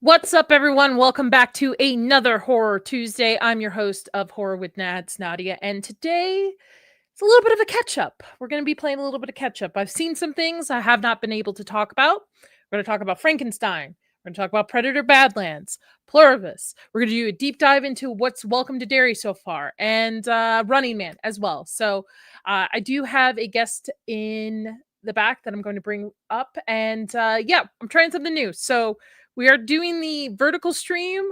What's up, everyone? Welcome back to another Horror Tuesday. I'm your host of Horror with Nads, Nadia, and today it's a little bit of a catch-up. We're going to be playing a little bit of catch-up. I've seen some things I have not been able to talk about. We're going to talk about Frankenstein. We're going to talk about Predator Badlands, Pluribus. We're going to do a deep dive into what's Welcome to Derry so far, and Running Man as well. So I do have a guest in the back that I'm going to bring up, and yeah, I'm trying something new. So we are doing the vertical stream,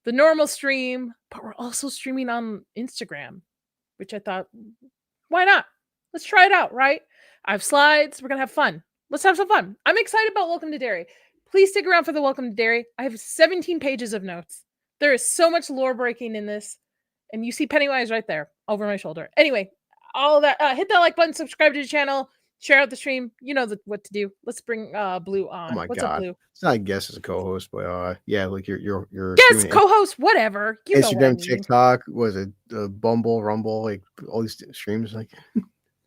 the normal stream, but we're also streaming on Instagram, which I thought, why not? Let's try it out, right? I have slides. We're going to have fun. Let's have some fun. I'm excited about Welcome to Derry. Please stick around for the Welcome to Derry. I have 17 pages of notes. There is so much lore breaking in this. And you see Pennywise right there over my shoulder. Anyway, all that. Hit that like button, subscribe to the channel, share out the stream. You know what to do. Let's bring Blue on. Oh my What's God. up, Blue? It's not a guest as a co-host, but yeah, like you're Yes, co-host, whatever. You know what I Instagram, mean. TikTok, was it Bumble, Rumble, like all these streams? Like,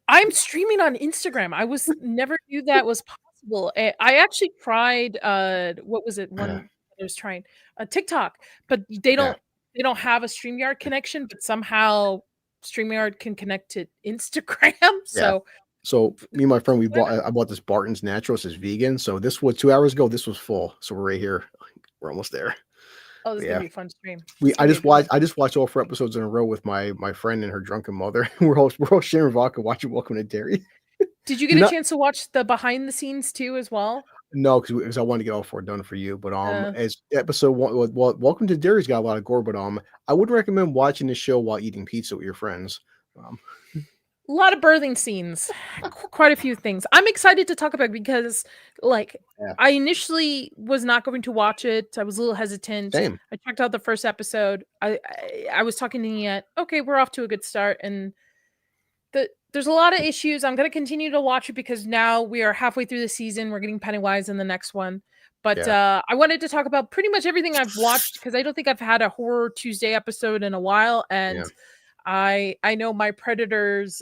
I'm streaming on Instagram. I was never knew that was possible. I actually tried what was it? One I was trying TikTok, but they don't have a StreamYard connection, but somehow StreamYard can connect to Instagram. So so me and my friend, I bought this Barton's Naturals. It's vegan. So this was 2 hours ago. This was full. So we're right here. We're almost there. Oh, this is gonna be a fun stream. I just watched all 4 episodes in a row with my friend and her drunken mother. we're all sharing vodka, watching Welcome to Derry. Did you get a chance to watch the behind the scenes too as well? No, because I wanted to get all 4 done for you. But as episode 1, well, Welcome to Derry's got a lot of gore. But I would recommend watching the show while eating pizza with your friends. A lot of birthing scenes, quite a few things. I'm excited to talk about because, I initially was not going to watch it. I was a little hesitant. Same. I checked out the first episode. I was talking to Niette. Okay, we're off to a good start, and there's a lot of issues. I'm going to continue to watch it because now we are halfway through the season. We're getting Pennywise in the next one. But I wanted to talk about pretty much everything I've watched because I don't think I've had a Horror Tuesday episode in a while, and I know my Predators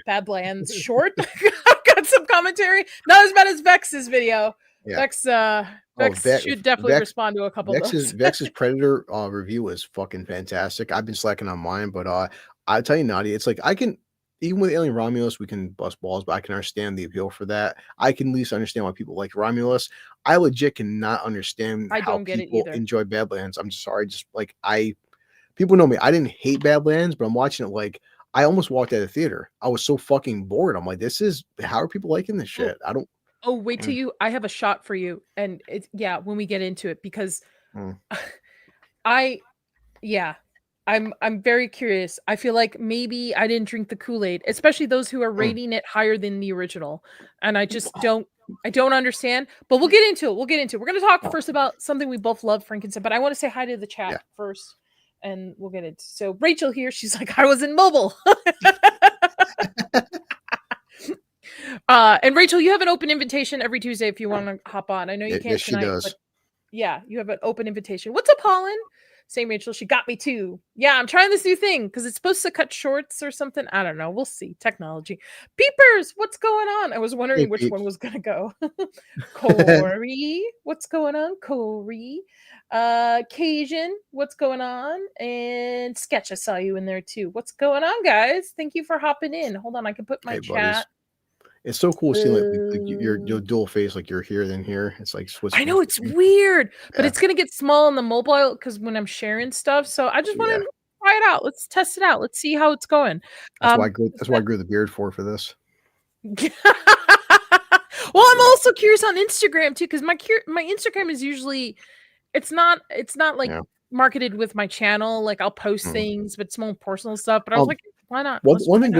Badlands short. I've got some commentary. Not as bad as Vex's video. Vex should definitely respond to a couple of those. Vex's Predator review is fucking fantastic. I've been slacking on mine, but I'll tell you, Nadia, it's like I can, even with Alien Romulus, we can bust balls, but I can understand the appeal for that. I can at least understand why people like Romulus. I legit cannot understand how people enjoy Badlands. I'm just sorry. Just like people know me. I didn't hate Badlands, but I'm watching it like I almost walked out of the theater. I was so fucking bored. I'm like, how are people liking this shit? I don't. Oh, wait till I have a shot for you. And when we get into it, because I'm very curious. I feel like maybe I didn't drink the Kool-Aid, especially those who are rating it higher than the original. And I just don't understand, but we'll get into it. We're going to talk first about something we both love, Frankenstein, but I want to say hi to the chat first. And we'll get it. So Rachel here, she's like, I was in mobile. And Rachel, you have an open invitation every Tuesday if you want to hop on. I know you can't tonight. She does. But you have an open invitation. What's up, Holland? Same Rachel, she got me too. Yeah, I'm trying this new thing because it's supposed to cut shorts or something. I don't know. We'll see. Technology. Peepers, what's going on? I was wondering which one was gonna go. Corey, what's going on? Corey. Cajun, what's going on? And Sketch, I saw you in there too. What's going on, guys? Thank you for hopping in. Hold on, I can put my chat. Buddies. It's so cool seeing like your dual face, like you're here then here. It's like I know it's weird, but it's gonna get small on the mobile because when I'm sharing stuff. So I just want to try it out. Let's test it out. Let's see how it's going. That's why I grew the beard for this. Well, I'm also curious on Instagram too because my Instagram is usually it's not like marketed with my channel. Like I'll post things, but it's more personal stuff. But I was like, why not? One thing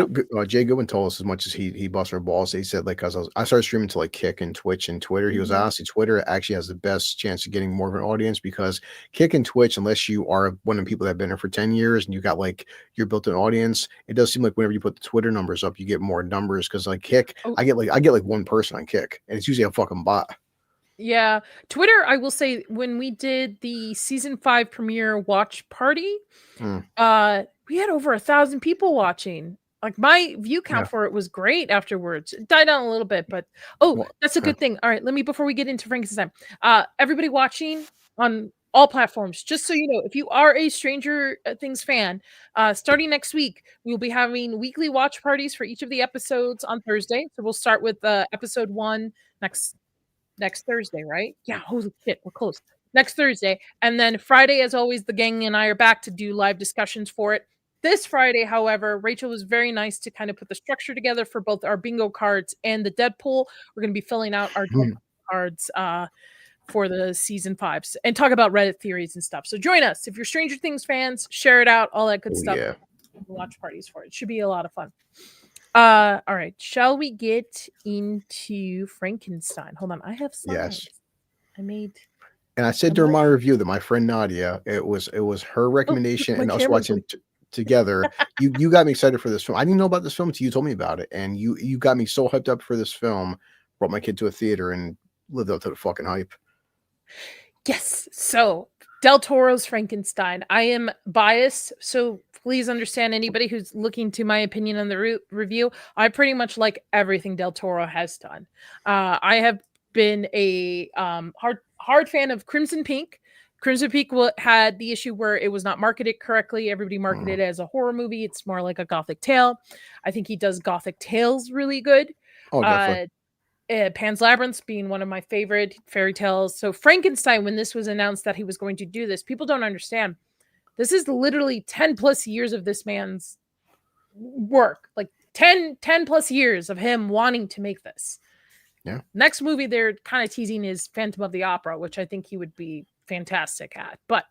Jay Goodwin told us, as much as he busts our balls, he said, like, because I started streaming to like Kick and Twitch and Twitter. He was honestly, Twitter actually has the best chance of getting more of an audience because Kick and Twitch, unless you are one of the people that have been there for 10 years and you got like your built-in audience, it does seem like whenever you put the Twitter numbers up, you get more numbers. Because like Kick, I get like one person on Kick, and it's usually a fucking bot. Yeah, Twitter, I will say, when we did the season 5 premiere watch party, we had over 1,000 people watching. Like my view count for it was great afterwards. It died down a little bit, but that's a good thing. All right, before we get into Frankenstein, everybody watching, on all platforms. Just so you know, if you are a Stranger Things fan, starting next week, we'll be having weekly watch parties for each of the episodes on Thursday. So we'll start with episode 1 next Thursday, right? Yeah, holy shit, we're close. Next Thursday. And then Friday, as always, the gang and I are back to do live discussions for it. This Friday, however, Rachel was very nice to kind of put the structure together for both our bingo cards and the Deadpool. We're going to be filling out our cards for the season 5 and talk about Reddit theories and stuff. So join us. If you're Stranger Things fans, share it out, all that good stuff. Yeah. Watch parties for it. Should be a lot of fun. All right. Shall we get into Frankenstein? Hold on. I have slides. Yes. I made. And I said during my review that my friend Nadia, it was her recommendation, and us watching together. You got me excited for this film. I didn't know about this film until you told me about it, and you got me so hyped up for this film. Brought my kid to a theater and lived up to the fucking hype. Yes. So Del Toro's Frankenstein. I am biased, so please understand anybody who's looking to my opinion on the review. I pretty much like everything Del Toro has done. I have been a hard fan of Crimson Peak. Crimson Peak had the issue where it was not marketed correctly. Everybody marketed it as a horror movie. It's more like a gothic tale. I think he does gothic tales really good. Oh, definitely. Pan's Labyrinth being one of my favorite fairy tales. So Frankenstein, when this was announced that he was going to do this, people don't understand. This is literally 10 plus years of this man's work. Like 10 plus years of him wanting to make this. Yeah. Next movie they're kind of teasing is Phantom of the Opera, which I think he would be fantastic at. But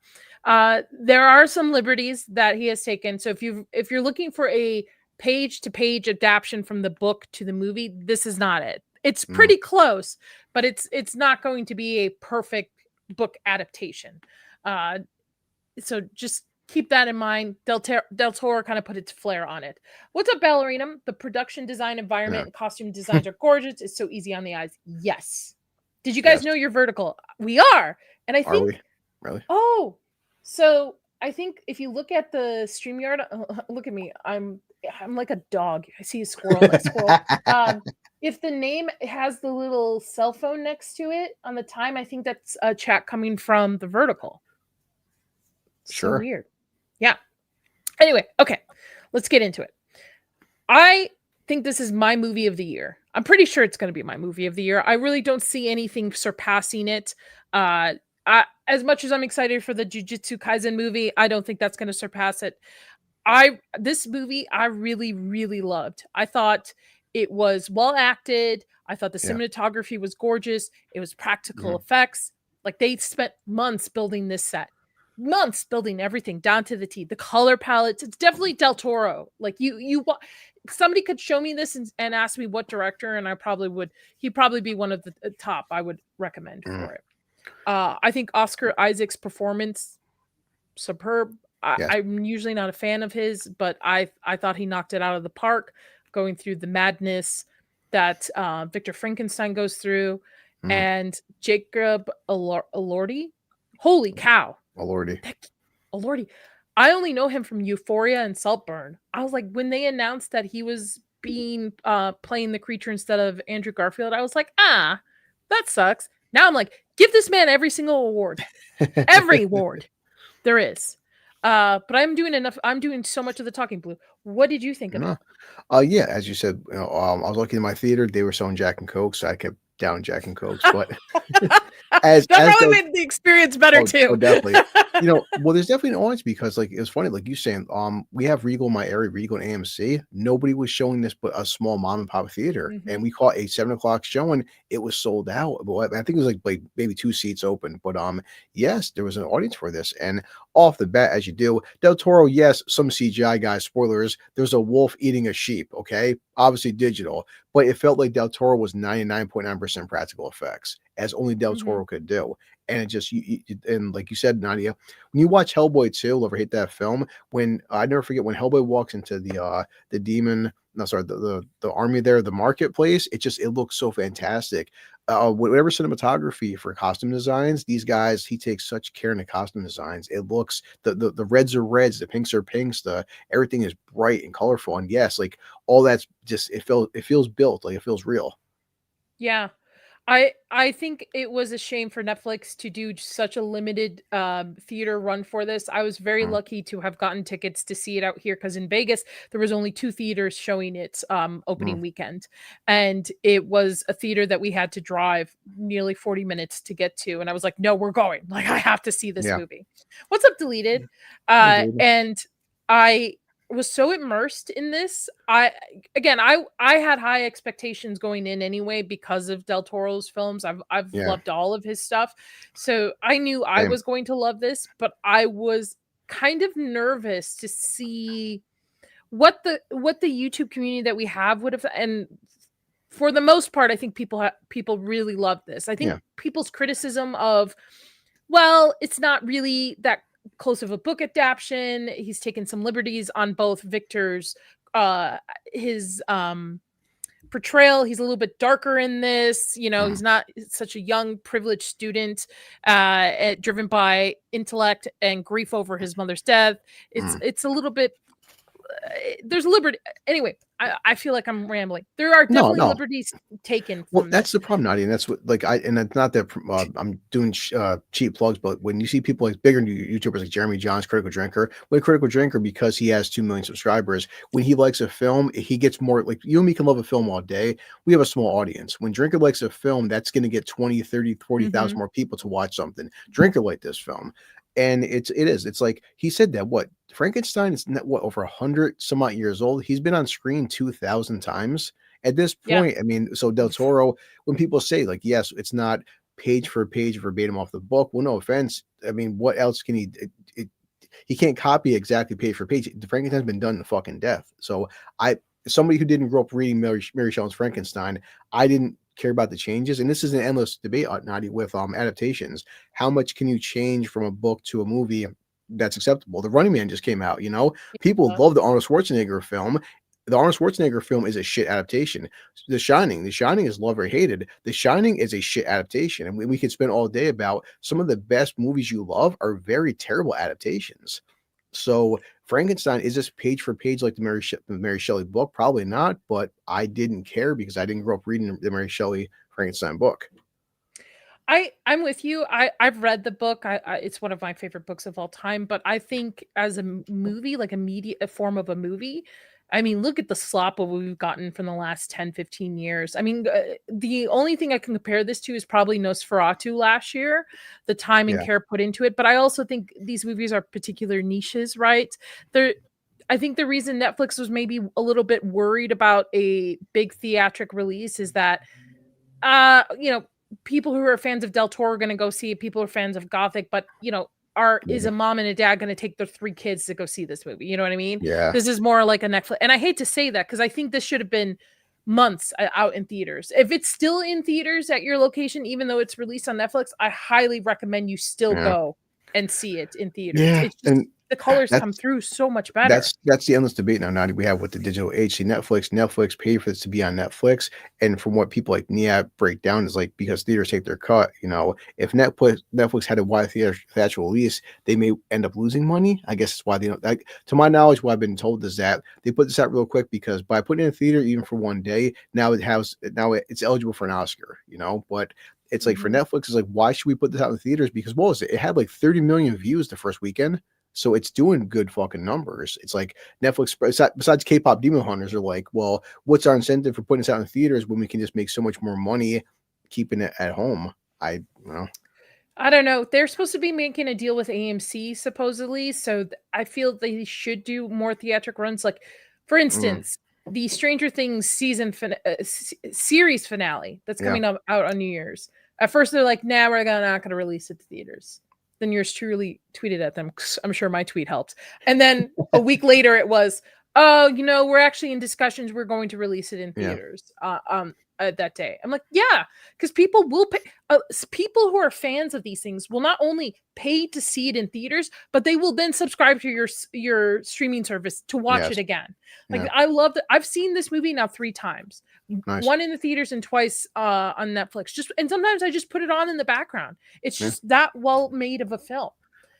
there are some liberties that he has taken. So if you're looking for a page-to-page adaptation from the book to the movie, this is not it. It's pretty close, but it's not going to be a perfect book adaptation. So just keep that in mind. Del Toro kind of put its flair on it. What's up, Ballerina? The production design, environment, and costume designs are gorgeous. It's so easy on the eyes. Yes. Did you guys know you're vertical? We are. And I think... Are we? Really? Oh, so I think if you look at the StreamYard, look at me. I'm like a dog. I see a squirrel. If the name has the little cell phone next to it on the time, I think that's a chat coming from the vertical. Sure. So weird. Yeah. Anyway, okay. Let's get into it. I think this is my movie of the year. I'm pretty sure it's going to be my movie of the year. I really don't see anything surpassing it. As much as I'm excited for the Jujutsu Kaisen movie, I don't think that's going to surpass it. This movie I really, really loved. I thought it was well acted. I thought the cinematography was gorgeous. It was practical effects. Like they spent months building this set. Months building everything down to the T. The color palettes, it's definitely Del Toro. Like somebody could show me this and ask me what director, and I probably would. He'd probably be one of the top I would recommend for it. I think Oscar Isaac's performance, superb. I'm usually not a fan of his, but I thought he knocked it out of the park, going through the madness that Victor Frankenstein goes through, and Jacob Elordi. Holy cow! Elordi. I only know him from Euphoria and Saltburn. I was like, when they announced that he was playing the creature instead of Andrew Garfield, I was like, that sucks. Now I'm like, give this man every single award. Every award there is. But I'm doing enough. I'm doing so much of the talking, Blue. What did you think of it? Yeah, as you said, I was looking in my theater. They were selling Jack and Coke, so I kept down Jack and Cokes. But that probably made the experience better too. Oh, definitely. Well, there's definitely an audience because, like, it was funny, like you saying, we have Regal in my area, Regal and AMC. Nobody was showing this but a small mom and pop theater, and we caught a 7:00 showing. It was sold out. But I think it was like maybe 2 seats open. But yes, there was an audience for this, and off the bat, as you do, Del Toro, yes, some CGI guys. Spoilers. There's a wolf eating a sheep. Okay, obviously digital, but it felt like Del Toro was 99.9% practical effects, as only Del Toro could do. And it just, and like you said, Nadia, when you watch Hellboy 2, you'll ever hate that film. When I never forget when Hellboy walks into the demon, no, sorry, the army there, the marketplace, it looks so fantastic. Whatever cinematography for costume designs, these guys, he takes such care in the costume designs. It looks, the reds are reds, the pinks are pinks, everything is bright and colorful. And yes, like all that's just, it feels built, like it feels real. Yeah. I think it was a shame for Netflix to do such a limited theater run for this. I was very Mm, lucky to have gotten tickets to see it out here because in Vegas there was only two theaters showing its mm, opening weekend, and it was a theater that we had to drive nearly 40 minutes to get to. And I was like, no, we're going. Like I have to see this yeah. movie. What's up, deleted? Hey, dude. And I was so immersed in this. I had high expectations going in anyway because of Del Toro's films. I've Yeah. loved all of his stuff. So I knew I Same. was going to love this, but I was kind of nervous to see what the YouTube community that we have would have, and for the most part I think people really love this. I think Yeah. people's criticism of, well, it's not really that close of a book adaptation. He's taken some liberties on both Victor's uh his portrayal. He's a little bit darker in this. You know, Mm, he's not such a young privileged student driven by intellect and grief over his mother's death. mm. It's a little bit there's liberty anyway. I feel like I'm rambling. There are No, definitely no. liberties taken Well, from that's this. the problem, Nadia, and that's what like I and it's not that I'm doing cheap plugs, but when you see people like bigger YouTubers like Jeremy Johns, Critical Drinker, with Critical Drinker because he has 2 million subscribers, when he likes a film, he gets more like you and me can love a film all day. We have a small audience. When Drinker likes a film, that's going to get 20, 30, 40,000 Mhm. more people to watch something. Drinker like this film. And it's like he said that what Frankenstein is what over 100 some odd years old. He's been on screen 2,000 times at this Yeah. point. I mean, so Del Toro, when people say like, yes, it's not page for page verbatim off the book. Well, no offense. I mean, what else can he can't copy exactly page for page. The Frankenstein's been done to fucking death. So I, somebody who didn't grow up reading Mary Shelley's Frankenstein, I didn't care about the changes. And this is an endless debate, Nadi, with adaptations. How much can you change from a book to a movie that's acceptable? The Running Man just came out. You know, people Uh, love the Arnold Schwarzenegger film. The Arnold Schwarzenegger film is a shit adaptation. The Shining is love or hated. The Shining is a shit adaptation, and we could spend all day about some of the best movies you love are very terrible adaptations. So Frankenstein, is this page for page like the Mary Shelley book? Probably not, but I didn't care because I didn't grow up reading the Mary Shelley Frankenstein book. I'm with you. I've read the book. It's one of my favorite books of all time. But I think as a movie, like a media a form of a movie, I mean, look at the slop of what we've gotten from the last 10, 15 years. I mean, the only thing I can compare this to is probably Nosferatu last year, the time and Yeah, care put into it. But I also think these movies are particular niches, right? They're I think the reason Netflix was maybe a little bit worried about a big theatric release is that you know, people who are fans of Del Toro are going to go see it. People who are fans of Gothic, but you know, is yeah, a mom and a dad going to take their three kids to go see this movie? You know what I mean? yeah. This is more like a Netflix, and I hate to say that because I think this should have been months out in theaters. If it's still in theaters at your location, even though it's released on Netflix, I highly recommend you still Yeah. go and see it in theaters. Yeah, It's just and the colors come that's through so much better. that's the endless debate now we have with the digital age. See, Netflix paid for this to be on Netflix, and from what people like Nia break down is like because theaters take their cut. You know, if Netflix had a wide theatrical release, they may end up losing money. I guess that's why they don't. Like, to my knowledge, what I've been told is that they put this out real quick because by putting it in a theater even for one day, it's eligible for an Oscar. You know, but it's like for Mhm. Netflix, it's like why should we put this out in theaters? Because what was it? It had like 30 million views the first weekend. So it's doing good fucking numbers. It's like Netflix, besides K-pop Demon Hunters, are like, well, what's our incentive for putting this out in theaters when we can just make so much more money keeping it at home? I, you know, I don't know. They're supposed to be making a deal with AMC supposedly, so I feel they should do more theatric runs. Like, for mm, instance, the Stranger Things series finale that's yeah, coming up out on New Year's. At first, they're like, "Nah, we're not gonna release it to theaters." Then yours truly tweeted at them. 'Cause I'm sure my tweet helped. And then a week later, it was, "Oh, you know, we're actually in discussions. We're going to release it in yeah, theaters." That day, I'm like, "Yeah," because people will pay people who are fans of these things will not only pay to see it in theaters, but they will then subscribe to your streaming service to watch yes, it again. Like yeah, I love that. I've seen this movie now 3 times, nice, one in the theaters and twice on Netflix. Just and sometimes I just put it on in the background. It's yeah. just that well made of a film.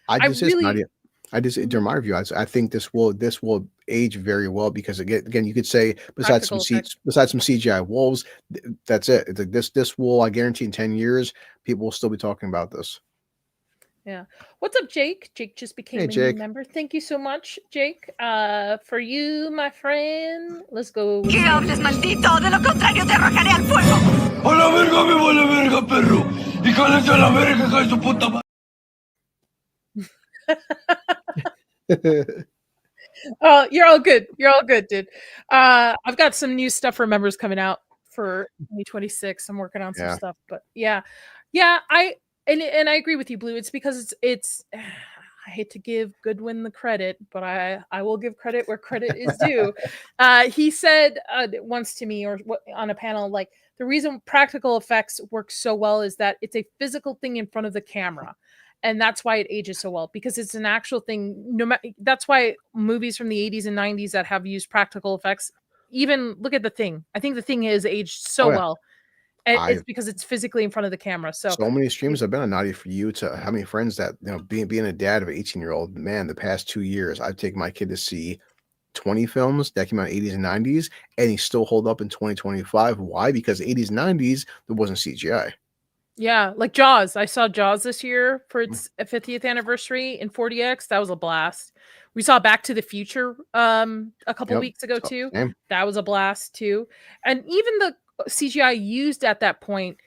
I I just, it's not really it. I just, during Mhm. my review, I think this will age very well because again, you could say besides Practical some effects. besides some CGI wolves, that's it. It's like this wool. I guarantee in 10 years, people will still be talking about this. Yeah. What's up, Jake? Jake just Hey, became a new Jake. member. Thank you so much, Jake. For you, my friend. Let's go. Que hables, maldito, de lo contrario te arrojaré al fuego. A la verga me vale verga, perro. Y cállate a la verga, hija de su puta madre. Oh, you're all good. You're all good, dude. I've got some new stuff for members coming out for 2026. I'm working on some Yeah. stuff, but yeah, I I agree with you, Blue. It's because it's I hate to give Goodwin the credit, but I will give credit where credit is due. He said once to me or on a panel, like the reason practical effects work so well is that it's a physical thing in front of the camera. And that's why it ages so well because it's an actual thing. No matter that's why movies from the 80s and 90s that have used practical effects, even look at The Thing. I think The Thing has aged so Oh, yeah. well. It's because it's physically in front of the camera. So many streams I've been on, Naughty, for you to how many friends that being a dad of an 18-year-old man. The past 2 years, I've taken my kid to see 20 films that came out in the 80s and 90s, and he still hold up in 2025. Why? Because 80s and 90s there wasn't CGI. yeah, like Jaws. I saw Jaws this year for its 50th anniversary in 4DX. That was a blast. We saw Back to the Future a couple weeks ago too. Same. That was a blast too. And even the CGI used at that point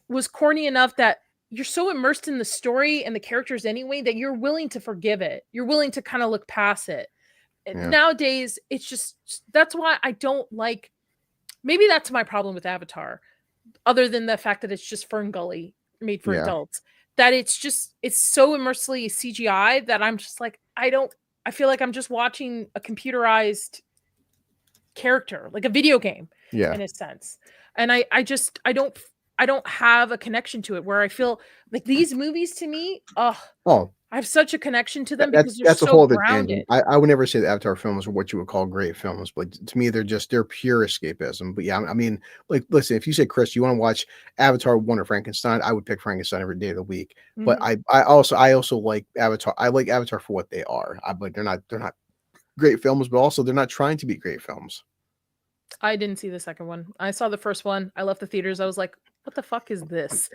was corny enough that you're so immersed in the story and the characters anyway that you're willing to forgive it. You're willing to kind of look past it. Yeah. Nowadays, it's just that's why I don't like. Maybe that's my problem with Avatar, other than the fact that it's just Fern Gully made for adults. That it's so immersively CGI that I'm just like I feel like I'm just watching a computerized character, like a video game, in a sense. And I don't have a connection to it where I feel like these movies to me, I have such a connection to them because they're that's so a whole other grounded. tangent. I would never say the Avatar films are what you would call great films, but to me, they're pure escapism. But yeah, I mean, like, listen, if you say, Chris, you want to watch Avatar 1 or Frankenstein, I would pick Frankenstein every day of the week. But I also like Avatar. I like Avatar for what they are. But they're not great films, but also they're not trying to be great films. I didn't see the second one. I saw the first one. I left the theaters. I was like, what the fuck is this?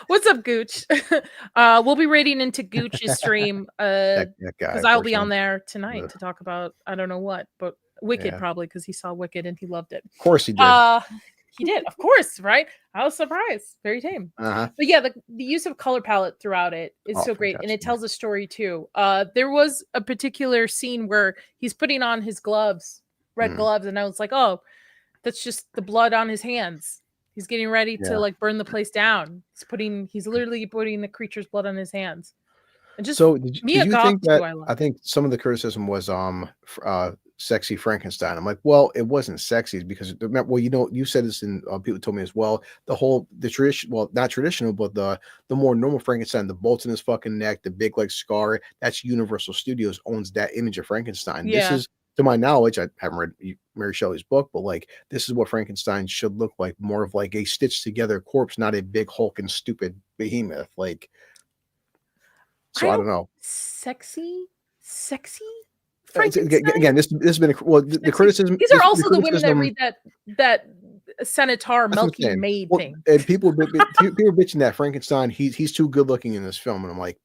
What's up, Gooch? We'll be raiding into Gooch's stream because I'll be on there tonight to talk about I don't know what, but Wicked probably because he saw Wicked and he loved it. Of course he did. He did, of course, right? I was surprised. Very tame. But yeah, the use of color palette throughout it is so great, and it tells a story too. There was a particular scene where he's putting on his gloves, red gloves, and I was like, oh, that's just the blood on his hands. He's getting ready to like burn the place down. He's literally putting the creature's blood on his hands. And just so did you think that? I think it. some of the criticism was sexy Frankenstein. I'm like, well, it wasn't sexy because you said this and people told me as well. The tradition, well, not traditional, but the more normal Frankenstein, the bolts in his fucking neck, the big like scar. That's Universal Studios owns that image of Frankenstein. Yeah. This is, to my knowledge, I haven't read Mary Shelley's book, but like this is what Frankenstein should look like, more of like a stitched together corpse, not a big hulking stupid behemoth. Like, so I don't know. Sexy. Again, this has been the criticism. These are also the women that read that Senator Melky Maid thing. And people bitching that Frankenstein, he's too good looking in this film, and I'm like,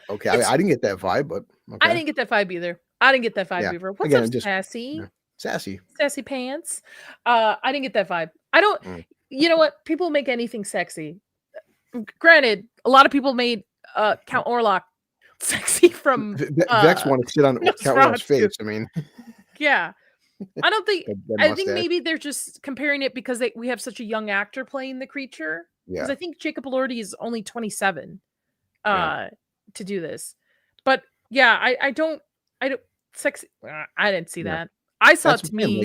okay, I didn't get that vibe, but okay. I didn't get that vibe either. Either. What's up, sassy? Sassy pants. I didn't get that vibe. I don't. You know what? People make anything sexy. Granted, a lot of people made Count Orlok sexy from Vex wanted to sit on Count Orlok's face. I mean, yeah. I don't think. I think maybe they're just comparing it because we have such a young actor playing the creature. Because I think Jacob Elordi is only 27 to do this. But yeah, I don't sexy. I didn't see that. I saw it to me.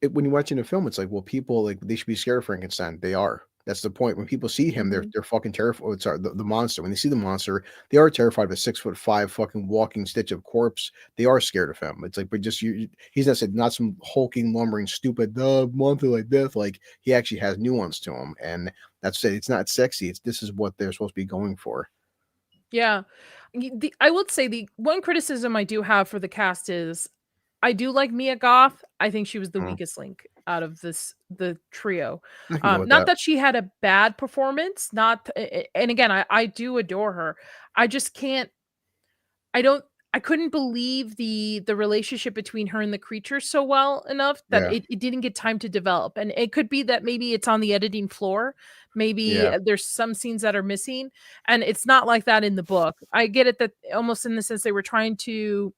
Like, when you're watching a film, it's like, well, people like they should be scared of Frankenstein. They are. That's the point. When people see him, they're fucking terrified. Sorry, the monster. When they see the monster, they are terrified of a 6'5" fucking walking stitch of corpse. They are scared of him. It's like, but just he's not some hulking, lumbering, stupid monster like this. Like he actually has nuance to him, and that's it. It's not sexy. This is what they're supposed to be going for. Yeah, I would say the one criticism I do have for the cast is I do like Mia Goth. I think she was the Mhm. weakest link out of the trio. I can go with Not that. that she had a bad performance, not and again, I do adore her. I just can't I don't I couldn't believe the relationship between her and the creature so well enough that Yeah. it didn't get time to develop. And it could be that maybe it's on the editing floor. Maybe Yeah. there's some scenes that are missing. And it's not like that in the book. I get it that almost in the sense they were trying to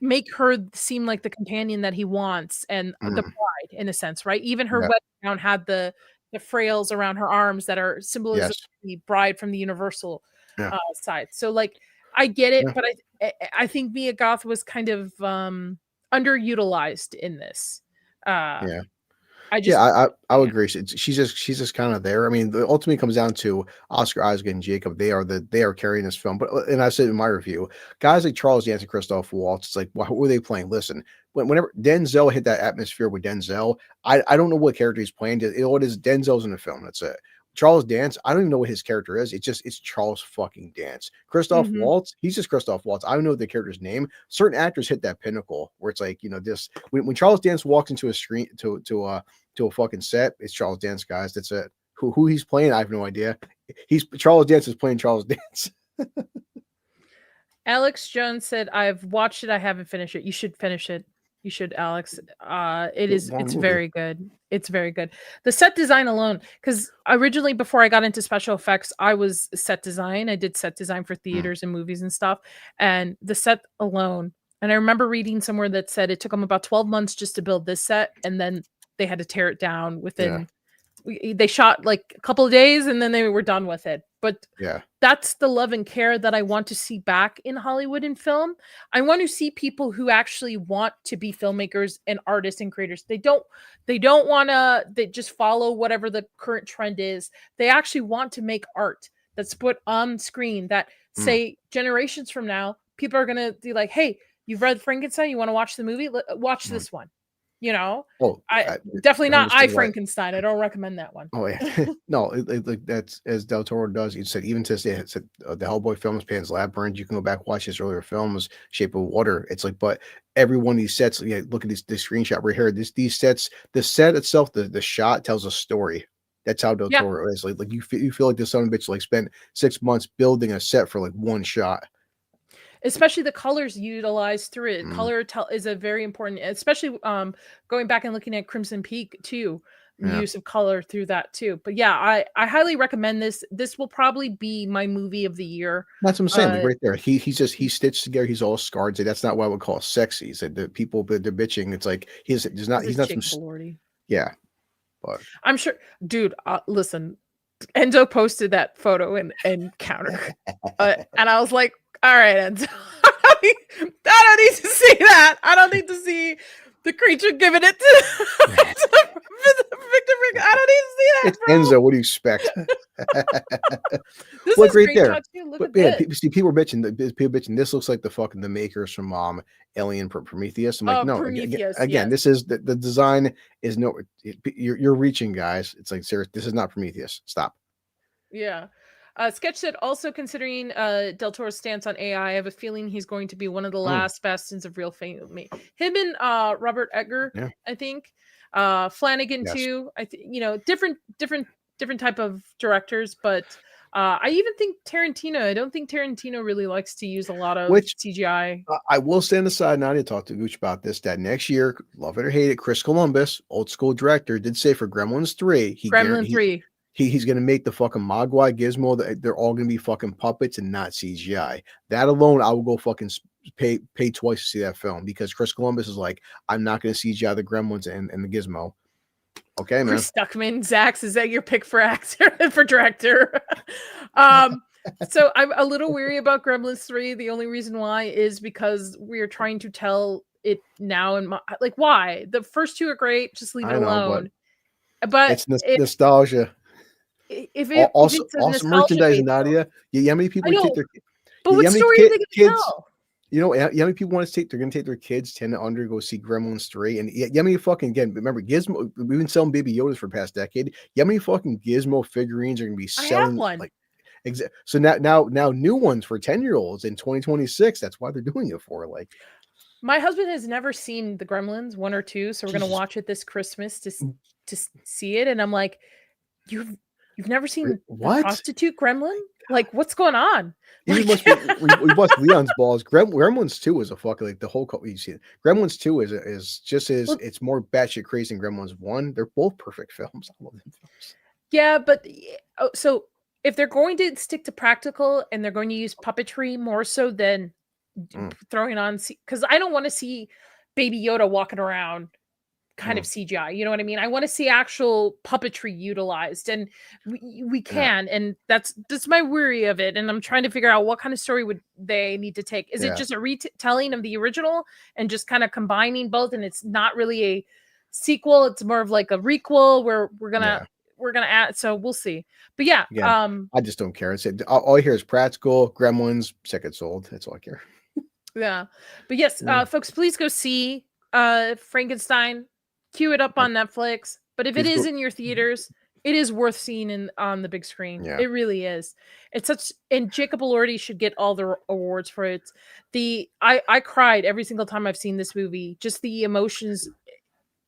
make her seem like the companion that he wants and the Mm. bride in a sense, right? Even her Yeah. wedding gown had the frails around her arms that are symbolism Yes. of the bride from the universal Yeah. side. So like I get it, Yeah. but I think Mia Goth was kind of underutilized in this. Uh Yeah. I Yeah, just I would yeah. agree. She's just kind of there. I mean, the ultimately comes down to Oscar Isaac and Jacob. They are carrying this film. But and I said in my review, guys like Charles Dance and Christoph Waltz. It's like, who were they playing? Listen, whenever Denzel hit that atmosphere with Denzel, I don't know what character he's playing. What is Denzel's in the film? That's it. Charles Dance, I don't even know what his character is. It's Charles fucking Dance. Christoph Mhm. Waltz, he's just Christoph Waltz. I don't know the character's name. Certain actors hit that pinnacle where it's like, this when Charles Dance walks into a screen to a fucking set, it's Charles Dance, guys. That's it. Who he's playing, I have no idea. He's Charles Dance is playing Charles Dance. Alex Jones said, "I've watched it. I haven't finished it. You should finish it. You should, Alex. Long It's movie. very good. It's very good. The set design alone, because originally before I got into special effects, I was set design. I did set design for Mm, theaters and movies and stuff. And the set alone, and I remember reading somewhere that said it took them about 12 months just to build this set, and then they had to tear it down yeah, within they shot like a couple of days and then they were done with it. But yeah. that's the love and care that I want to see back in Hollywood and film. I want to see people who actually want to be filmmakers and artists and creators. They don't want to they just follow whatever the current trend is. They actually want to make art that's put on screen that Mm, say generations from now people are going to be like, "Hey, you've read Frankenstein, you want to watch the movie? Watch mm. this one." You know? Oh, I I definitely not I understand why. Frankenstein. I don't recommend that one. Oh yeah, no, like that's as Del Toro does. He said even to this day, it said the Hellboy films, Pan's Labyrinth. You can go back watch his earlier films, Shape of Water. It's like, but every one of these sets, yeah, look at this screenshot right here. These sets, the set itself, the shot tells a story. That's how Del Yeah. Toro is. Like you feel like this son of a bitch like spent 6 months building a set for like one shot. Especially the colors utilized through it. Mm, Color is a very important, especially going back and looking at Crimson Peak too. The yeah, use of color through that too. But yeah, I highly recommend this. This will probably be my movie of the year. that's what I'm saying. Like Uh right there, he's stitched together. He's all scarred. So that's not what I would call sexy. He said the people they're bitching. It's like he's a he's not some Jake Valordi. yeah, but. I'm sure, dude. Listen, Enzo posted that photo in Counter, and I was like, "All right, Enzo, I don't need to see that. I don't need to see the creature giving it to Victor. I don't need to see that, It's bro. Enzo. What do you expect? This Look is right great there. shot too. Look But at yeah, this. people were bitching. People bitching. This looks like the fucking the makers from Alien Prometheus. I'm like, Oh, no. Prometheus. Again, Yes. this is the design is no. You're reaching, guys. It's like serious. This is not Prometheus. Stop. Yeah. Sketch said also considering Del Toro's stance on AI, I have a feeling he's going to be one of the Mm, last bastions of real fame. Him and Robert Edgar, yeah. I think. Flanagan Yes. too. I think different type of directors, but I even think Tarantino. I don't think Tarantino really likes to use a lot of Which CGI. I will stand aside now to talk to Gooch about this. That next year, love it or hate it, Chris Columbus, old school director, did say for Gremlins 3, he Gremlin guaranteed 3. he's going to make the fucking Mogwai Gizmo. They're all going to be fucking puppets and not CGI. That alone, I will go fucking pay twice to see that film because Chris Columbus is like, I'm not going to CGI the Gremlins and the Gizmo. Okay, man. Chris Stuckman, Zax, is that your pick for actor for director? um, so I'm a little weary about Gremlins 3. The only reason why is because we are trying to tell it now and like why the first two are great, just leave it I know, but alone. But it's nostalgia. if Also, it's a awesome nostalgia merchandising, base, Nadia. How many people I would take know. their But what how many story are they going to kids? tell? How many people want to take? They're going to take their kids 10 and under go see Gremlins 3, and how many fucking again? Remember Gizmo? We've been selling Baby Yodas for the past decade. How many fucking Gizmo figurines are going to be I have selling? one. Like, so now new ones for 10-year-olds in 2026. That's why they're doing it for. Like, My husband has never seen the Gremlins 1 or 2, so we're gonna Jesus. watch it this Christmas to see it. And I'm like, you've never seen the What? prostitute gremlin? Like, what's going on? Even Like, we bust Leon's balls. Gremlins 2 is a fucking like the whole you see it. Gremlins 2 is just as Well- it's more batshit crazy than Gremlins 1. They're both perfect films. I love them films. yeah, but so if they're going to stick to practical and they're going to use puppetry more so than throwing on, because I don't want to see Baby Yoda walking around kind of CGI. You know what I mean? I want to see actual puppetry utilized, and we can, and that's my worry of it. And I'm trying to figure out what kind of story would they need to take. Is it just a retelling of the original and just kind of combining both, and it's not really a sequel? It's more of like a requel where we're gonna add. So we'll see. But yeah, I just don't care. It's all I hear is practical Gremlins. Second sold. That's all I care. Yeah, but yes, folks, please go see Frankenstein. Cue it up on Netflix. But if it is in your theaters, it is worth seeing on the big screen. Yeah. It really is. It's such, and Jacob Elordi should get all the awards for it. I cried every single time I've seen this movie. Just the emotions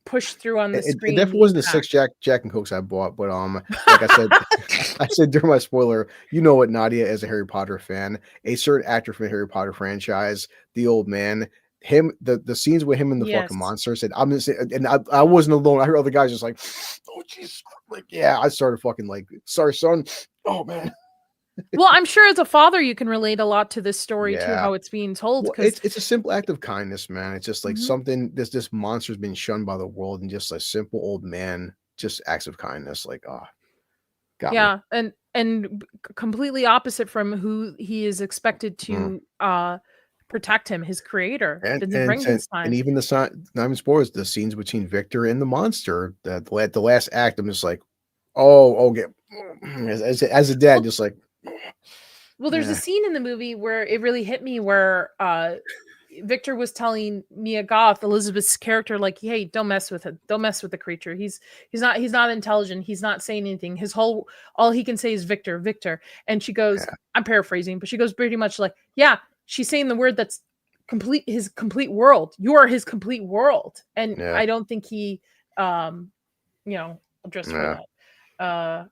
pushed through on the screen. It definitely wasn't the 6 Jack and Cokes I bought, but like I said, I said during my spoiler, you know what, Nadia, as a Harry Potter fan, a certain actor from the Harry Potter franchise, the old man, him, the scenes with him and the fucking monster said, I'm just, and I wasn't alone. I heard other guys just like, oh Jesus, like I started fucking like, sorry son, oh man. Well, I'm sure as a father you can relate a lot to this story too, how it's being told. Well, it's a simple act of kindness, man. It's just like something. This monster's been shunned by the world, and just a simple old man, just acts of kindness, like got me. and completely opposite from who he is expected to protect him, his creator, Frankenstein. And even not even spoilers, the scenes between Victor and the monster, the last act, I'm just like, as a dad, just like. Well, there's a scene in the movie where it really hit me where Victor was telling Mia Goth, Elizabeth's character, like, hey, don't mess with him. Don't mess with the creature. He's not intelligent. He's not saying anything. All he can say is Victor, Victor. And she goes, I'm paraphrasing, but she goes pretty much like, yeah, she's saying the word that's his complete world. You are his complete world. And I don't think he addressed her that.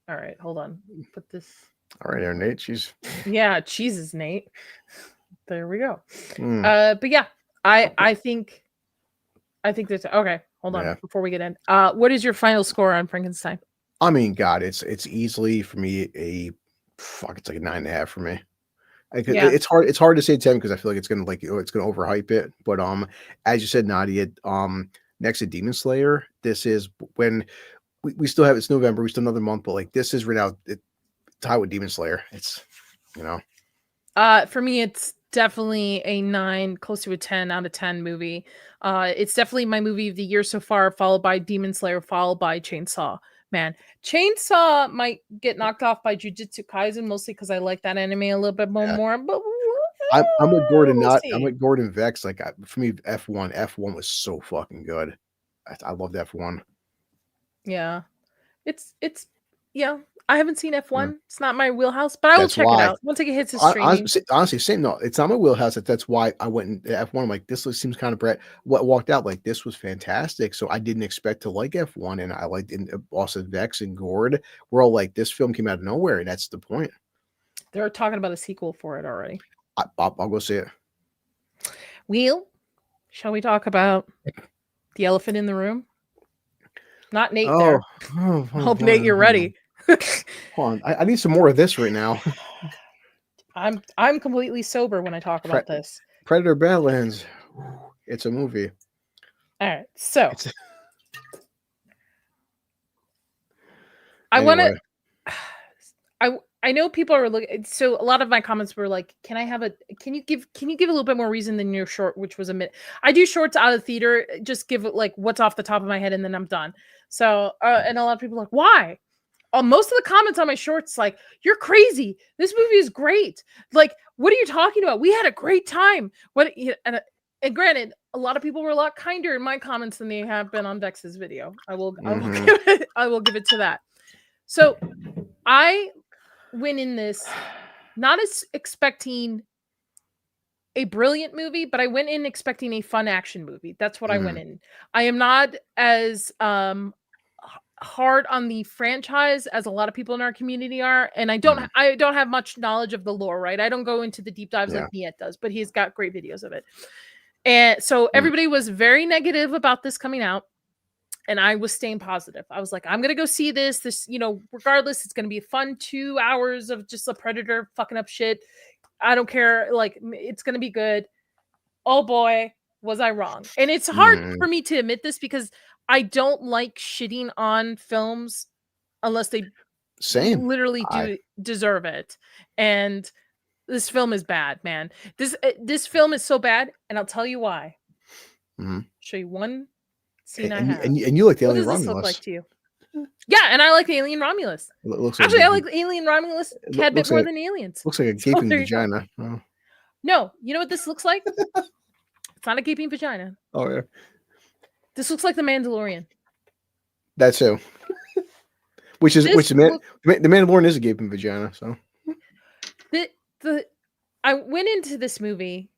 All right, hold on. Put this. All right, there, Nate. Jesus, Nate. There we go. But yeah, I think that's okay. Hold on before we get in. What is your final score on Frankenstein? I mean, God, it's easily for me it's like a 9.5 for me. It's hard to say 10 because I feel like it's gonna overhype it. But as you said, Nadia, next to Demon Slayer, this is when we still have, it's November, we still have another month, but like this is right now tied with Demon Slayer. It's for me it's definitely a 9, close to a 10 out of 10 movie. It's definitely my movie of the year so far, followed by Demon Slayer, followed by Chainsaw Man. Chainsaw might get knocked off by Jujutsu Kaisen, mostly because I like that anime a little bit more. But I'm with Gordon. I'm with Gordon Vex. Like for me, F1 was so fucking good. I loved F1. Yeah, it's I haven't seen F1. It's not my wheelhouse, but I will check it out once it hits the streaming. Honestly, same. No, it's not my wheelhouse. That's why I went in F1. I'm like, this seems kind of Brett. What walked out like this was fantastic. So I didn't expect to like F1, and I liked also Vex and Gord. We're all like, this film came out of nowhere, and that's the point. They're talking about a sequel for it already. I'll go see it. Wheel, shall we talk about the elephant in the room? Not Nate there. Hope Nate, you're ready. Hold on, I need some more of this right now. I'm completely sober when I talk about this. Predator BadLands. It's a movie. All right, so I want to. I know people are looking. So a lot of my comments were like, "Can you give a little bit more reason than your short, which was a minute?" I do shorts out of theater. Just give it like what's off the top of my head, and then I'm done. So and a lot of people are like, "Why?" Most of the comments on my shorts like, "You're crazy. This movie is great. Like, what are you talking about? We had a great time." And granted, a lot of people were a lot kinder in my comments than they have been on Vex's video. I will give it to that. So I went in this not as expecting a brilliant movie, but I went in expecting a fun action movie. That's what I went in. I am not as hard on the franchise as a lot of people in our community are, and I don't have much knowledge of the lore, right? I don't go into the deep dives like Niet does, but he's got great videos of it. And so everybody was very negative about this coming out, and I was staying positive. I was like, I'm gonna go see this, regardless, it's gonna be a fun 2 hours of just a predator fucking up shit. I don't care, like, it's gonna be good. Oh boy, was I wrong. And it's hard for me to admit this because I don't like shitting on films unless they literally do deserve it. And this film is bad, man. This film is so bad, and I'll tell you why. Show you one scene I have. And you like the Alien Romulus. What does this look like to you? Yeah, and I like the Alien Romulus. Actually, I like the Alien Romulus a tad bit more than Aliens. Looks like a gaping vagina. Oh. No, you know what this looks like? It's not a gaping vagina. Oh, yeah. This looks like the Mandalorian. That's who. The Mandalorian is a gaping vagina. So I went into this movie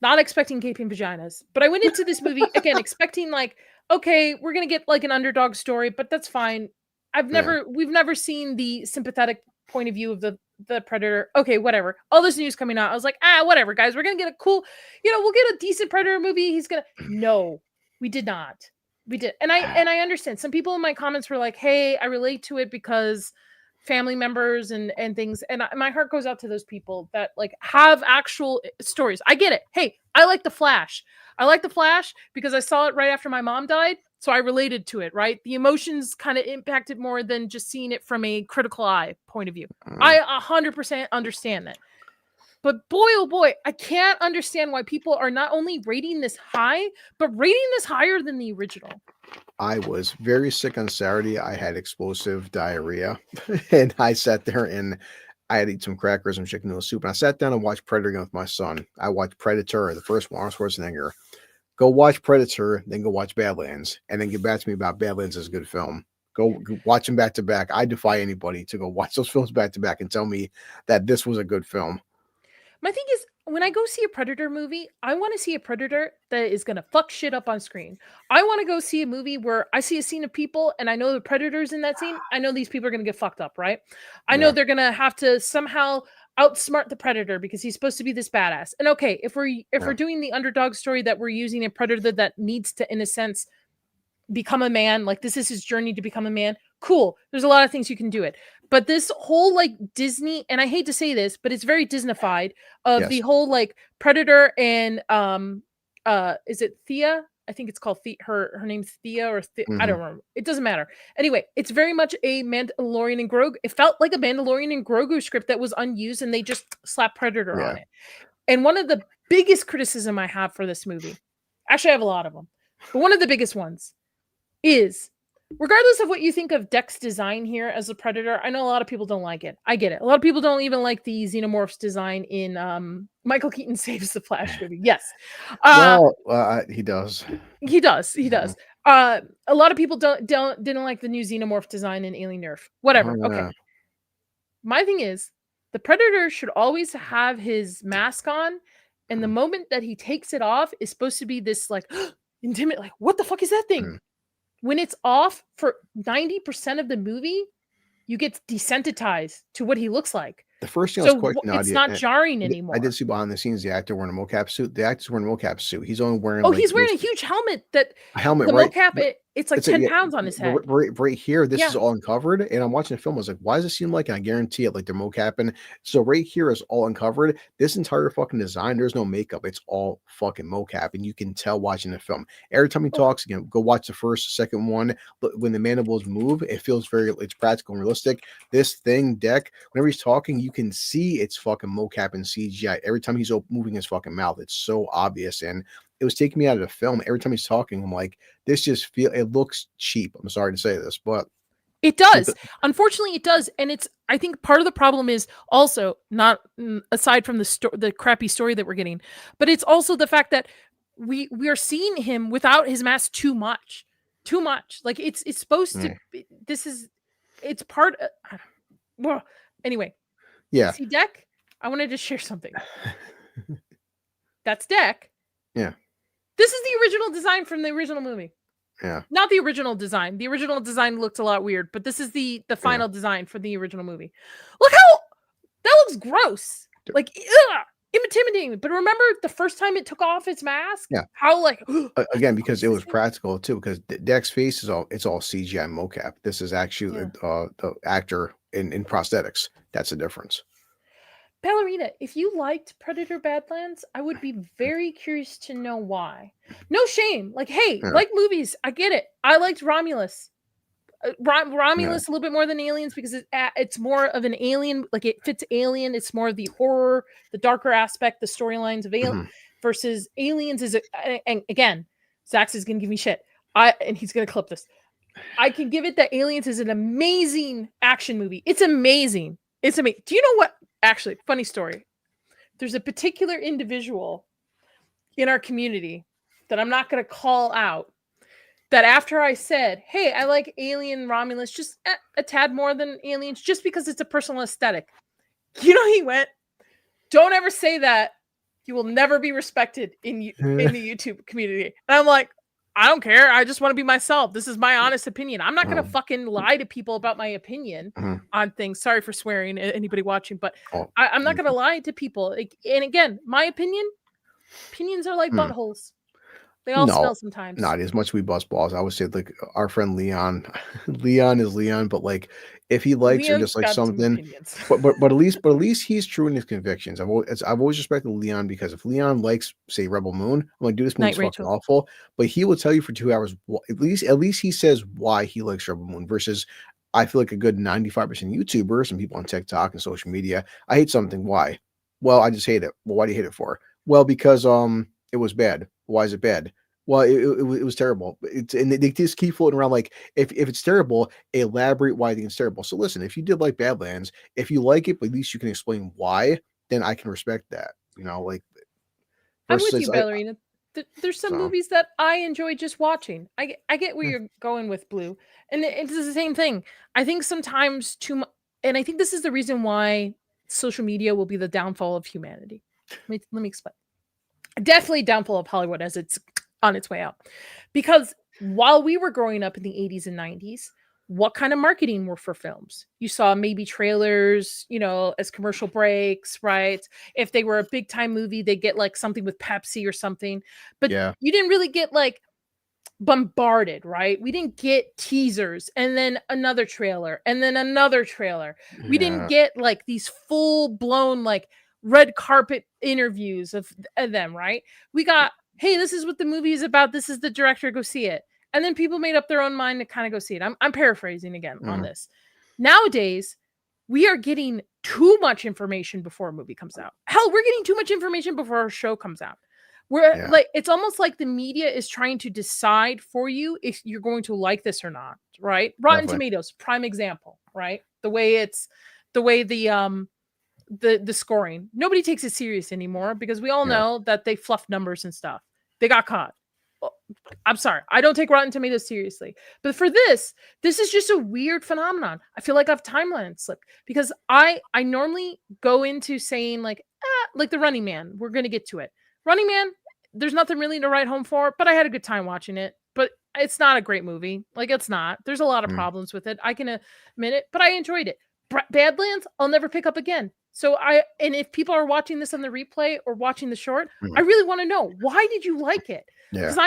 not expecting gaping vaginas, but I went into this movie again expecting like, okay, we're gonna get like an underdog story, but that's fine. We've never seen the sympathetic point of view of the Predator. Okay, whatever. All this news coming out, I was like, whatever, guys. We're gonna get a cool, we'll get a decent Predator movie. No, we did not. We did, and I understand. Some people in my comments were like, hey, I relate to it because family members and things, and my heart goes out to those people that like have actual stories. I get it. Hey, I like The Flash. I like The Flash because I saw it right after my mom died, so I related to it, right? The emotions kind of impacted more than just seeing it from a critical eye point of view. I 100% understand that. But boy, oh boy, I can't understand why people are not only rating this high, but rating this higher than the original. I was very sick on Saturday. I had explosive diarrhea, and I sat there and I had to eat some crackers and chicken noodle soup. And I sat down and watched Predator again with my son. I watched Predator, the first one, Arnold Schwarzenegger. Go watch Predator, then go watch BadLands, and then get back to me about BadLands as a good film. Go watch them back to back. I defy anybody to go watch those films back to back and tell me that this was a good film. My thing is, when I go see a Predator movie, I want to see a Predator that is going to fuck shit up on screen. I want to go see a movie where I see a scene of people and I know the Predator's in that scene. I know these people are going to get fucked up, right? I know they're going to have to somehow outsmart the Predator because he's supposed to be this badass. And okay, if we're doing the underdog story that we're using a Predator that needs to, in a sense, become a man, like this is his journey to become a man, cool. There's a lot of things you can do it. But this whole like Disney, and I hate to say this, but it's very Disneyfied of the whole like Predator and is it Thea? I think it's called her name's Thea or I don't remember. It doesn't matter. Anyway, it's very much a Mandalorian and Grogu. It felt like a Mandalorian and Grogu script that was unused and they just slapped Predator on it. And one of the biggest criticism I have for this movie, actually I have a lot of them, but one of the biggest ones is, regardless of what you think of Deck's design here as a Predator, I know a lot of people don't like it. I get it. A lot of people don't even like the Xenomorphs design in Michael Keaton Saves the Flash movie. Yes. He does. He does. He does. A lot of people didn't like the new Xenomorph design in Alien Nerf. Whatever. Okay. My thing is, the Predator should always have his mask on, and the moment that he takes it off is supposed to be this like intimate, like, what the fuck is that thing? When it's off for 90% of the movie, you get desensitized to what he looks like. The first thing I was quite it's not jarring anymore. I did see behind the scenes the actor wearing a mocap suit. The actor's wearing a mocap suit. He's only wearing. He's wearing a huge helmet. The right? Mocap, it's like 10 pounds on his head. Right here, this is all uncovered. And I'm watching the film. I was like, why does it seem like? And I guarantee it, like they're mocapping. So right here is all uncovered. This entire fucking design, there's no makeup. It's all fucking mocap, and you can tell watching the film. Every time he talks again, go watch the first, second one. But when the mandibles move, it feels it's practical and realistic. This thing, Deck, whenever he's talking, you can see it's fucking mocap and CGI. Every time he's moving his fucking mouth, it's so obvious. And it was taking me out of the film. Every time he's talking, I'm like, it looks cheap. I'm sorry to say this, but it does. Unfortunately, it does. And I think part of the problem is also not aside from the crappy story that we're getting, but it's also the fact that we are seeing him without his mask too much. Like it's supposed to be, it's part of, well, anyway. Yeah. See, Deck, I wanted to share something. That's Deck. Yeah. This is the original design from the original movie. Yeah. Not the original design. The original design looked a lot weird, but this is the final design for the original movie. Look how that looks gross. Like, intimidating. But remember the first time it took off its mask? Yeah. How like again, because it was practical too, because Deck's face is all CGI mocap. This is actually the actor in prosthetics. That's the difference. Ballerina, if you liked Predator Badlands, I would be very curious to know why. No shame. Like, hey, like movies, I get it. I liked Romulus. Romulus a little bit more than Aliens because it's more of an alien, like it fits Alien. It's more of the horror, the darker aspect, the storylines of Alien versus Aliens is and again, Zax is gonna give me shit. And he's gonna clip this. I can give it that Aliens is an amazing action movie. It's amazing. It's amazing. Do you know what? Actually, funny story. There's a particular individual in our community that I'm not gonna call out. That after I said, hey, I like Alien Romulus just a tad more than Aliens, just because it's a personal aesthetic. You know, he went, don't ever say that. You will never be respected in the YouTube community. And I'm like, I don't care. I just want to be myself. This is my honest opinion. I'm not going to fucking lie to people about my opinion on things. Sorry for swearing, anybody watching, but I'm not going to lie to people. And again, my opinions are like buttholes. They all smell sometimes. Not as much as we bust balls. I would say like our friend Leon. Leon is Leon, but like if he likes Leon's or just like something, but at least he's true in his convictions. I've always respected Leon because if Leon likes, say, Rebel Moon, I'm like, dude, this movie's fucking awful. But he will tell you for 2 hours. At least he says why he likes Rebel Moon. Versus, I feel like a good 95% YouTubers and people on TikTok and social media. I hate something. Why? Well, I just hate it. Well, why do you hate it for? Well, because it was bad. Why is it bad? Well, it was terrible. And they just keep floating around like if it's terrible, elaborate why you think it's terrible. So listen, if you did like Badlands, if you like it, but at least you can explain why, then I can respect that. You know, like I'm with you, Ballerina. There's some movies that I enjoy just watching. I get where you're going with Blue, and it's the same thing. I think sometimes too much, and I think this is the reason why social media will be the downfall of humanity. Let me explain. Definitely downfall of Hollywood as it's on its way out. Because while we were growing up in the 80s and 90s, what kind of marketing were for films? You saw maybe trailers, you know, as commercial breaks, right? If they were a big time movie, they get like something with Pepsi or something. But you didn't really get like bombarded, right? We didn't get teasers and then another trailer and then another trailer. We didn't get like these full blown like red carpet interviews of them, right? We got, hey, this is what the movie is about. This is the director. Go see it. And then people made up their own mind to kind of go see it. I'm paraphrasing again on this. Nowadays, we are getting too much information before a movie comes out. Hell, we're getting too much information before a show comes out. We're like, it's almost like the media is trying to decide for you if you're going to like this or not, right? Rotten Tomatoes, prime example, right? The way the scoring, nobody takes it serious anymore because we all know that they fluff numbers and stuff. They got caught. I'm sorry, I don't take Rotten Tomatoes seriously, but for this is just a weird phenomenon. I feel like I've timeline slipped because I normally go into saying like The Running Man. We're gonna get to it. Running Man, there's nothing really to write home for, but I had a good time watching it. But it's not a great movie. Like, it's not. There's a lot of problems with it. I can admit it, but I enjoyed it. Badlands, I'll never pick up again. So and if people are watching this on the replay or watching the short, I really want to know, why did you like it? Because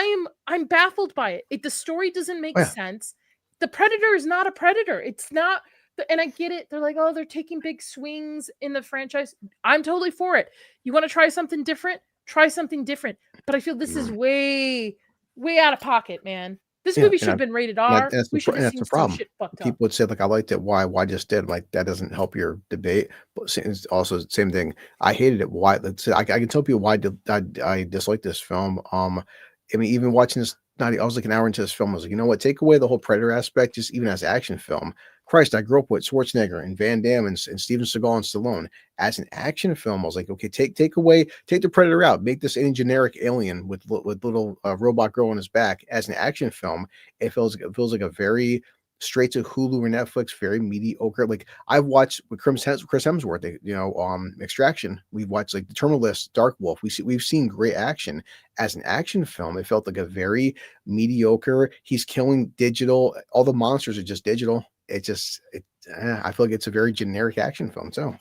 I'm baffled by it. The story doesn't make sense. The Predator is not a Predator. It's not, and I get it. They're like, oh, they're taking big swings in the franchise. I'm totally for it. You want to try something different? Try something different. But I feel this is way, way out of pocket, man. This movie should have been rated R. We should have seen some shit fucked up. People would say, like, I liked it. Why just did? Like, that doesn't help your debate. But it's also the same thing. I hated it. Why? I can tell people why I dislike this film. I mean, even watching this, I was like an hour into this film. I was like, you know what? Take away the whole Predator aspect, just even as an action film. Christ, I grew up with Schwarzenegger and Van Damme and Steven Seagal and Stallone. As an action film, I was like, okay, take the Predator out, make this any generic alien with little robot girl on his back. As an action film, it feels like a very straight to Hulu or Netflix, very mediocre. Like I've watched with Chris Hemsworth, Extraction. We've watched like The Terminal List, Dark Wolf. We've seen great action. As an action film, it felt like a very mediocre. He's killing digital. All the monsters are just digital. I feel like it's a very generic action film. So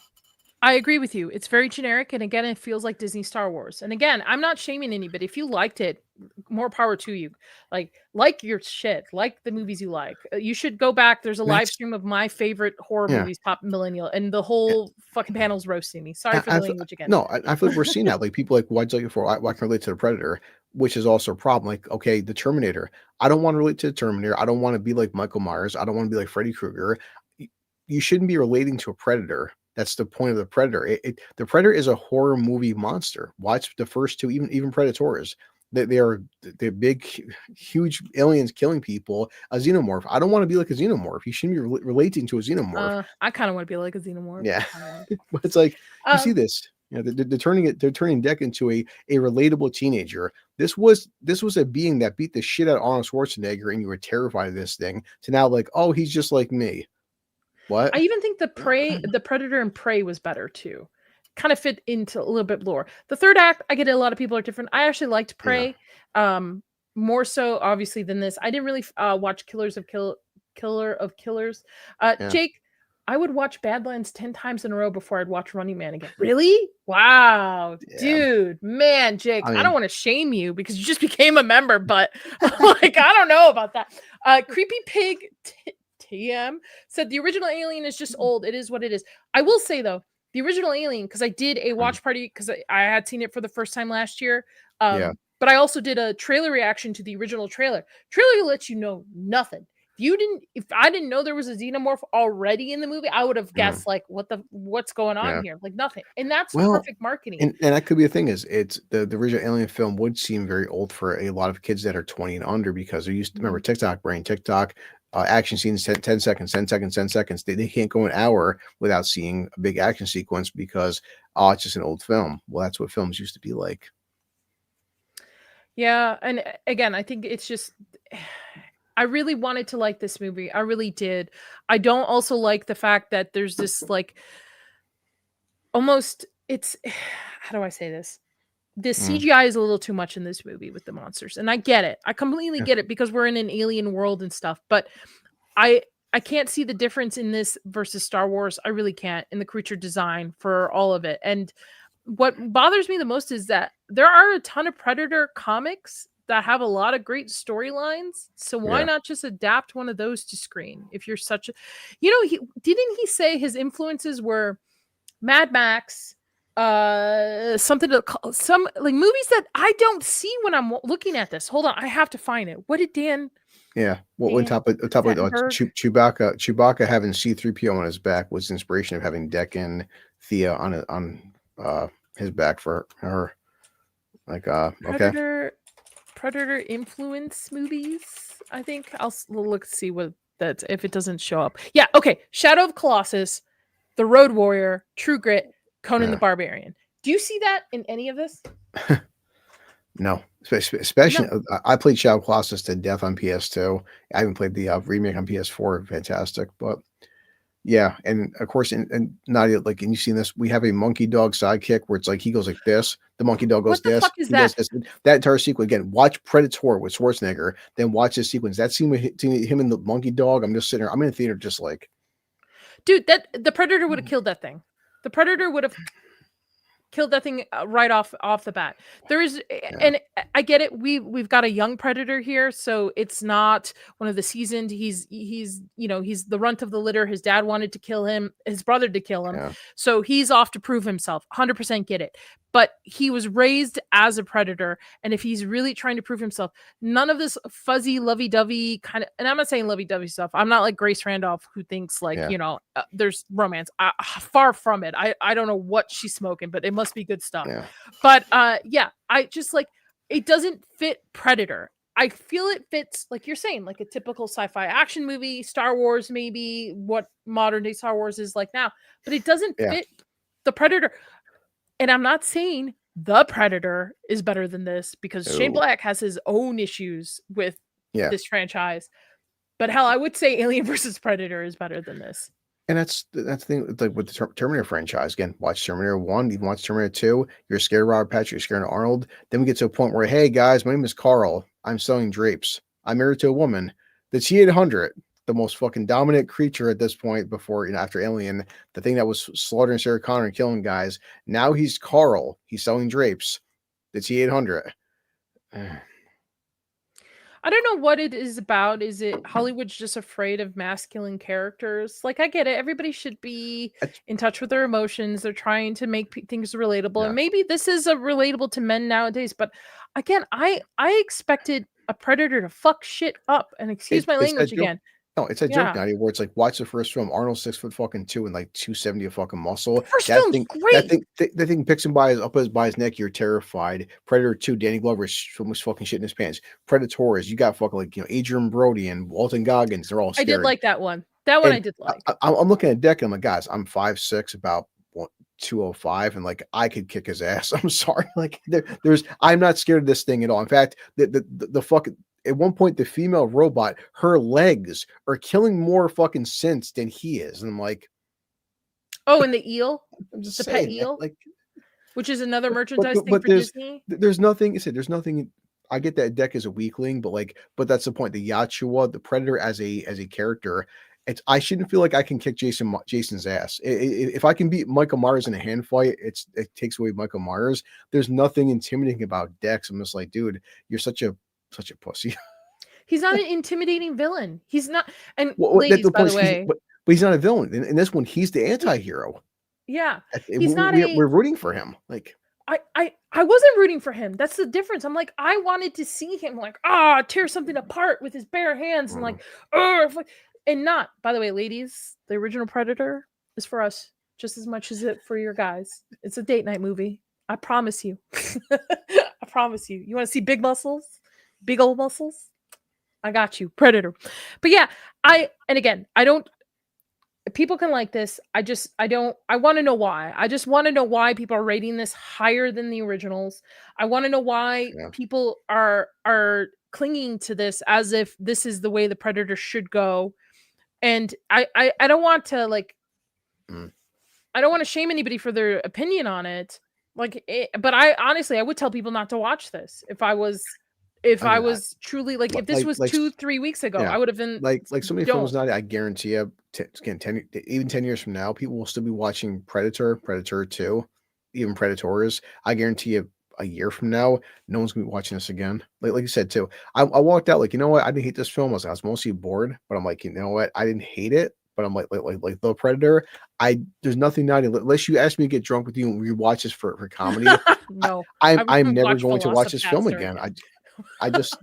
I agree with you. It's very generic, and again, it feels like Disney Star Wars. And again, I'm not shaming anybody. If you liked it, more power to you. Like your shit, like the movies you like. You should go back. There's a live stream of my favorite horror movies, Pop Millennial, and the whole fucking panel's roasting me. Sorry for the language again. No, I feel like we're seeing that. Like people like why can I relate to the Predator, which is also a problem. Like, okay, the Terminator. I don't want to relate to the Terminator. I don't want to be like Michael Myers. I don't want to be like Freddy Krueger. You shouldn't be relating to a Predator. That's the point of the Predator. The Predator is a horror movie monster. Watch the first two, even Predators. They're big, huge aliens killing people. A xenomorph. I don't want to be like a xenomorph. You shouldn't be relating to a xenomorph. I kind of want to be like a xenomorph. Yeah, but it's like you see this. They're turning Deck into a relatable teenager. This was a being that beat the shit out of Arnold Schwarzenegger, and you were terrified of this thing. To now, like, oh, he's just like me. What? I even think the Predator and Prey was better too. Kind of fit into a little bit lore. The third act, I get a lot of people are different. I actually liked Prey, more so obviously than this. I didn't really watch Killer of Killers. Jake, I would watch Badlands 10 times in a row before I'd watch Running Man again. Really? Wow, dude, man, Jake, I don't want to shame you because you just became a member, but like I don't know about that. Creepy Pig. TM said the original Alien is just old. It is what it is. I will say though, the original Alien, because I did a watch party because I had seen it for the first time last year. But I also did a trailer reaction to the original trailer. Trailer lets you know nothing. If I didn't know there was a xenomorph already in the movie, I would have guessed like what's going on here, like nothing. And that's perfect marketing. And that could be the thing is it's the original Alien film would seem very old for a lot of kids that are 20 and under because they used to remember TikTok brain, action scenes, 10 seconds, 10 seconds, 10 seconds. They can't go an hour without seeing a big action sequence because, it's just an old film. Well, that's what films used to be like. Yeah. And again, I think it's just, I really wanted to like this movie. I really did. I don't also like the fact that there's this like, almost, how do I say this? The CGI is a little too much in this movie with the monsters. And I get it. I completely get it because we're in an alien world and stuff. But I can't see the difference in this versus Star Wars. I really can't in the creature design for all of it. And what bothers me the most is that there are a ton of Predator comics that have a lot of great storylines. So why not just adapt one of those to screen? If you're such a, didn't he say his influences were Mad Max, some like movies that I don't see when I'm looking at this. Hold on, I have to find it. What did Dan? Yeah, what on top of Chewbacca having C-3PO on his back was the inspiration of having Deck and Thea on his back for her. Like Predator influence movies. I think I'll look see what that's if it doesn't show up. Yeah, okay. Shadow of Colossus, The Road Warrior, True Grit, Conan the Barbarian. Do you see that in any of this? No, especially I played Shadow of Colossus to death on PS2. I haven't played the remake on PS4. Fantastic, but yeah, and of course, and Nadia, like, and you've seen this. We have a monkey dog sidekick where it's like he goes like this. The monkey dog goes this. What the fuck is that? That entire sequence again. Watch Predator with Schwarzenegger, then watch this sequence. That scene with him and the monkey dog. I'm just sitting there. I'm in the theater, just like, dude. That the Predator would have killed that thing. The Predator would have killed that thing right off the bat. There is, and I get it. We've got a young Predator here, so it's not one of the seasoned. He's he's the runt of the litter. His dad wanted to kill him, his brother to kill him, so he's off to prove himself. 100% get it. But he was raised as a Predator, and if he's really trying to prove himself, none of this fuzzy, lovey-dovey kind of. And I'm not saying lovey-dovey stuff. I'm not like Grace Randolph, who thinks like there's romance. Far from it. I don't know what she's smoking, but it must be good stuff. But I just like it doesn't fit Predator. I feel it fits, like you're saying, like a typical sci-fi action movie, Star Wars, maybe what modern day Star Wars is like now, but it doesn't fit the Predator. And I'm not saying the Predator is better than this because Shane Black has his own issues with this franchise. But hell, I would say Alien versus Predator is better than this. And that's the thing, like with the Terminator franchise. Again, watch Terminator 1, even watch Terminator 2. You're scared of Robert Patrick, you're scared of Arnold. Then we get to a point where, hey guys, my name is Carl. I'm selling drapes. I'm married to a woman. The T-800, the most fucking dominant creature at this point before, after Alien, the thing that was slaughtering Sarah Connor and killing guys. Now he's Carl. He's selling drapes. The T-800. I don't know what it is about. Is it Hollywood's just afraid of masculine characters? Like, I get it. Everybody should be in touch with their emotions. They're trying to make things relatable. And maybe this is a relatable to men nowadays. But again, I expected a Predator to fuck shit up. And excuse my language again. No, it's a joke, Nadia, where it's like, watch the first film, Arnold's 6'2" and like 270 of fucking muscle. First film's great. That thing picks him by his neck, you're terrified. Predator 2, Danny Glover is almost fucking shit in his pants. Predators, you got fucking like, Adrian Brody and Walton Goggins, they're all scared. I did like that one. That one I did like. I'm looking at Deck and I'm like, guys, I'm 5'6", about 205, and like I could kick his ass. I'm sorry. Like I'm not scared of this thing at all. In fact, the fucking at one point, the female robot, her legs are killing more fucking sense than he is. And I'm like, oh, and the eel, I'm just the saying, pet eel, like, which is another merchandise thing for Disney. There's nothing. There's nothing. I get that Deck is a weakling, but that's the point. The Yachua, the Predator as a character, I shouldn't feel like I can kick Jason's ass. If I can beat Michael Myers in a hand fight, it takes away Michael Myers. There's nothing intimidating about Dex. I'm just like, dude, you're such a pussy. He's not an intimidating villain. He's not. And ladies, by the way, but he's not a villain. In this one, he's the anti-hero. Yeah, he's we're rooting for him. Like I wasn't rooting for him. That's the difference. I'm like, I wanted to see him like tear something apart with his bare hands and like and not. By the way, ladies, the original Predator is for us just as much as it for your guys. It's a date night movie. I promise you. I promise you. You want to see big muscles? Big old muscles? I got you. Predator. But yeah, I don't, people can like this. I want to know why. I just want to know why people are rating this higher than the originals. I want to know why people are clinging to this as if this is the way the Predator should go. And I don't want to I don't want to shame anybody for their opinion on it. But I honestly, I would tell people not to watch this if I was truly if this was 2-3 weeks ago, I would have been like so many films now. I guarantee you, again, 10 years from now, people will still be watching Predator 2, even Predators. I guarantee you, a year from now, no one's gonna be watching this again. Like you said too, I walked out like, you know what, I didn't hate this film. I was mostly bored, but I'm like, you know what, I didn't hate it. But I'm like the Predator. There's nothing naughty unless you ask me to get drunk with you and we watch this for comedy. No, I'm never going to watch this film again. I just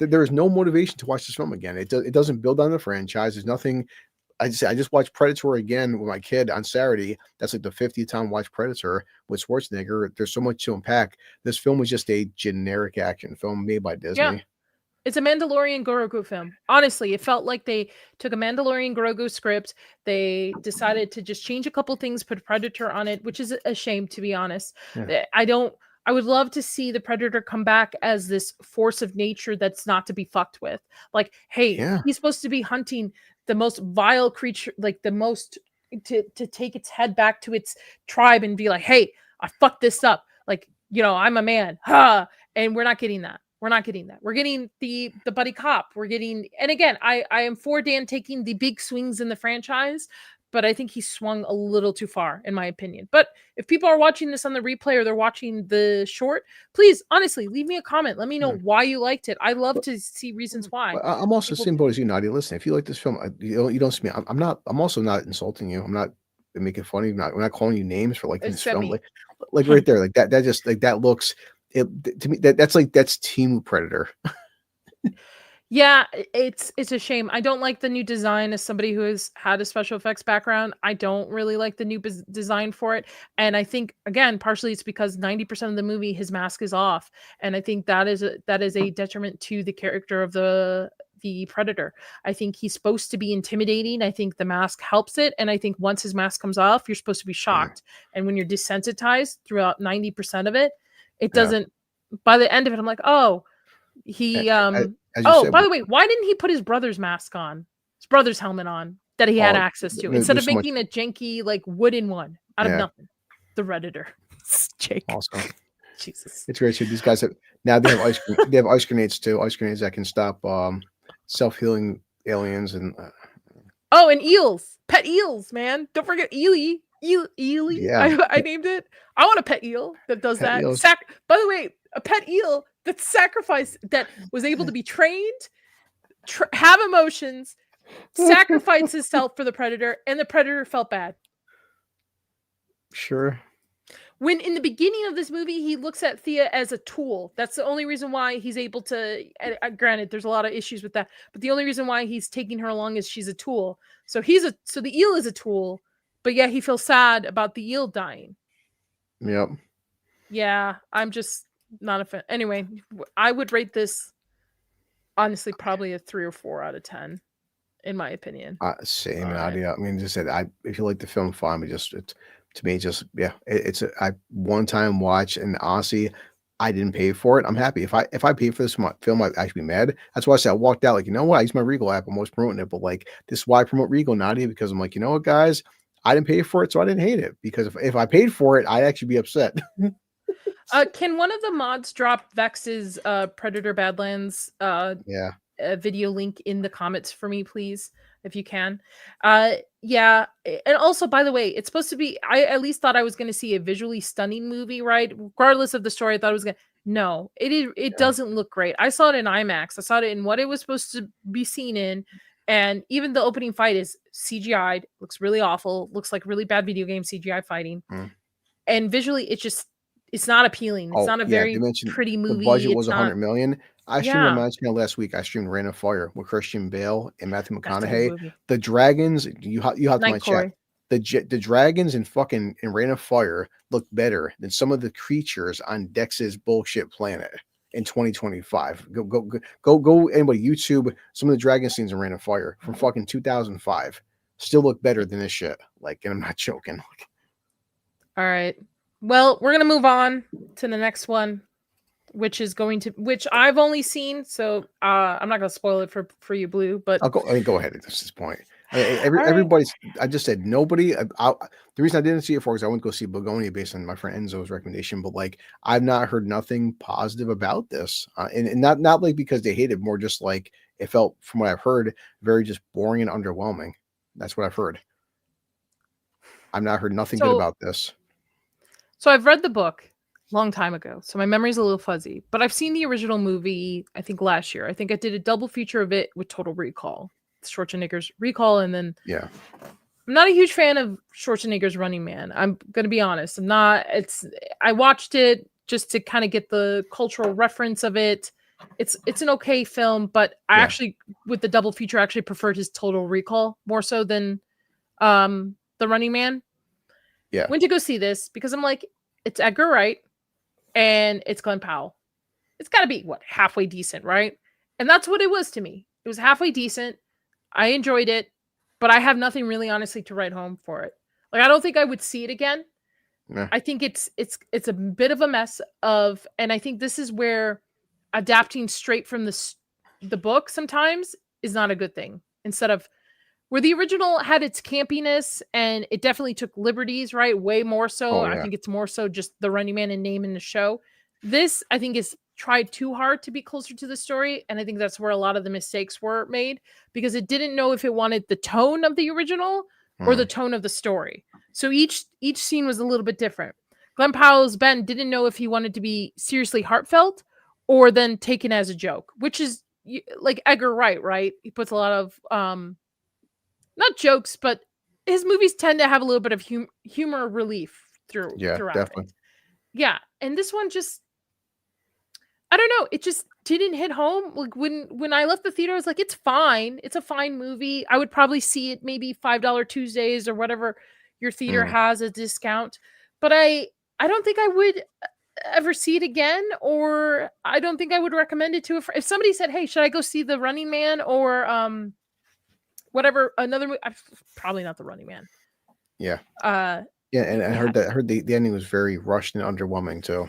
there is no motivation to watch this film again. It doesn't build on the franchise. There's nothing. I just watched Predator again with my kid on Saturday. That's like the 50th time I watched Predator with Schwarzenegger. There's so much to unpack. This film was just a generic action film made by Disney. Yeah. It's a Mandalorian Grogu film. Honestly, it felt like they took a Mandalorian Grogu script. They decided to just change a couple things, put Predator on it, which is a shame, to be honest. Yeah. I would love to see the Predator come back as this force of nature that's not to be fucked with. Like, hey, he's supposed to be hunting the most vile creature, like the most to take its head back to its tribe and be like, hey, I fucked this up. Like, I'm a man. And we're not getting that. We're not getting that. We're getting the buddy cop. We're getting, and again, I am for Dan taking the big swings in the franchise, but I think he swung a little too far, in my opinion. But if people are watching this on the replay or they're watching the short, please, honestly, leave me a comment. Let me know why you liked it. I love to see reasons why. I'm also the same boat as you, Nadia. Listen, if you like this film, you don't see me. I'm also not insulting you. I'm not making fun of you. We're not calling you names for like this film. Like right there, like that just like that looks. To me, that's Team Predator. Yeah, it's a shame. I don't like the new design. As somebody who has had a special effects background, I don't really like the new design for it. And I think, again, partially it's because 90% of the movie, his mask is off, and I think that is a detriment to the character of the Predator. I think he's supposed to be intimidating. I think the mask helps it, and I think once his mask comes off, you're supposed to be shocked. And when you're desensitized throughout 90% of it, it doesn't. By the end of it, I'm like, oh. He As you oh, said, by the way, why didn't he put his brother's mask on? His brother's helmet on that he had access to instead there's of so much. making a janky like wooden one out of Yeah. nothing. The Redditor. Jake. Also, Jesus. it's great too. These guys have now they have ice cream. They have ice grenades too. Ice grenades that can stop self-healing aliens and Oh, and eels. Pet eels, man. Don't forget Ely. Ely. Yeah. I named it. I want a pet eel that does Pet that. eels. By the way, a pet eel that sacrificed that was able to be trained, have emotions, sacrificed himself for the predator, and the predator felt bad. Sure. When in the beginning of this movie, he looks at Thea as a tool. That's the only reason why he's able to. Granted, there's a lot of issues with that, but the only reason why he's taking her along is she's a tool. So the eel is a tool, but yeah, he feels sad about the eel dying. Yep. Yeah, I'm just not a fan. Anyway, I would rate this honestly probably a 3 or 4 out of 10, in my opinion. Same All idea. right. I mean, just said if you like the film, fine. But to me, it's a one-time watch, and honestly, I didn't pay for it. I'm happy if I paid for this film, I'd actually be mad. That's why I said I walked out like, you know what? I use my Regal app. I'm always promoting it, but like this is why I promote Regal, Nadia, because I'm like, you know what, guys, I didn't pay for it, so I didn't hate it. Because if I paid for it, I'd actually be upset. Can one of the mods drop Vex's Predator Badlands Yeah. video link in the comments for me, please, if you can? Yeah, and also, by the way, it's supposed to be. I at least thought I was going to see a visually stunning movie, right? Regardless of the story, I thought it was going. No, it doesn't look great. I saw it in IMAX. I saw it in what it was supposed to be seen in, and even the opening fight is CGI'd. Looks really awful. Looks like really bad video game CGI fighting, and visually, it's not appealing. It's not a very pretty movie. The budget was It's not, $100 million. I streamed on my channel last week. I streamed Rain of Fire with Christian Bale and Matthew McConaughey. The dragons, you have to my chat. The dragons in Rain of Fire look better than some of the creatures on Dex's bullshit planet in 2025. Go anybody YouTube some of the dragon scenes in Rain of Fire from fucking 2005. Still look better than this shit. Like, and I'm not joking. All right. Well, we're going to move on to the next one, which I've only seen, so I'm not going to spoil it for you, Blue, but go ahead at this point. Everybody's, I just said nobody, the reason I didn't see it for is I went to go see Begonia based on my friend Enzo's recommendation, but like, I've not heard nothing positive about this. And not like because they hate it, more just like it felt, from what I've heard, very just boring and underwhelming. That's what I've heard. I've not heard nothing good about this. So I've read the book a long time ago, so my memory's a little fuzzy, but I've seen the original movie, I think last year. I think I did a double feature of it with Total Recall, Schwarzenegger's Recall, and then I'm not a huge fan of Schwarzenegger's Running Man. I'm going to be honest. I watched it just to kind of get the cultural reference of it. It's an okay film, but I actually, with the double feature, actually preferred his Total Recall more so than The Running Man. Yeah. Went to go see this because I'm like, it's Edgar Wright and it's Glenn Powell. It's got to be halfway decent, right? And that's what it was to me. It was halfway decent. I enjoyed it, but I have nothing really honestly to write home for it. Like, I don't think I would see it again. Nah. I think it's a bit of a mess and I think this is where adapting straight from the book sometimes is not a good thing. Instead of where the original had its campiness and it definitely took liberties, right? Way more so. I think it's more so just the Running Man and name in the show. This, I think, is tried too hard to be closer to the story. And I think that's where a lot of the mistakes were made because it didn't know if it wanted the tone of the original or the tone of the story. So each scene was a little bit different. Glenn Powell's Ben didn't know if he wanted to be seriously heartfelt or then taken as a joke, which is like Edgar Wright, right? He puts a lot of, not jokes, but his movies tend to have a little bit of humor relief throughout definitely. It. Yeah, and this one just, I don't know, it just didn't hit home. Like when I left the theater, I was like, it's fine. It's a fine movie. I would probably see it maybe $5 Tuesdays or whatever your theater has a discount. But I don't think I would ever see it again, or I don't think I would recommend it to if somebody said, hey, should I go see The Running Man or whatever another movie, probably not The Running Man. Yeah. And I heard the ending was very rushed and underwhelming too.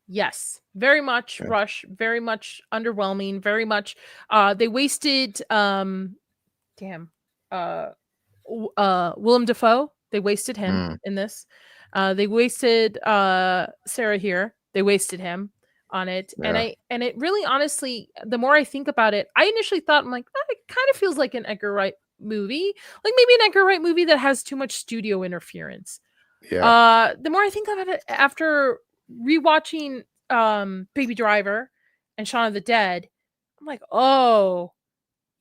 Yes, very much Okay. rush, very much underwhelming, very much they wasted damn uh Willem Dafoe. They wasted him Mm, in this. They wasted Sarah here. They wasted him on it. And yeah. it really honestly, the more I think about it, I initially thought I'm like, it kind of feels like an Edgar Wright movie. Like maybe an Edgar Wright movie that has too much studio interference. Yeah. The more I think about it after rewatching Baby Driver and Shaun of the Dead, I'm like, oh,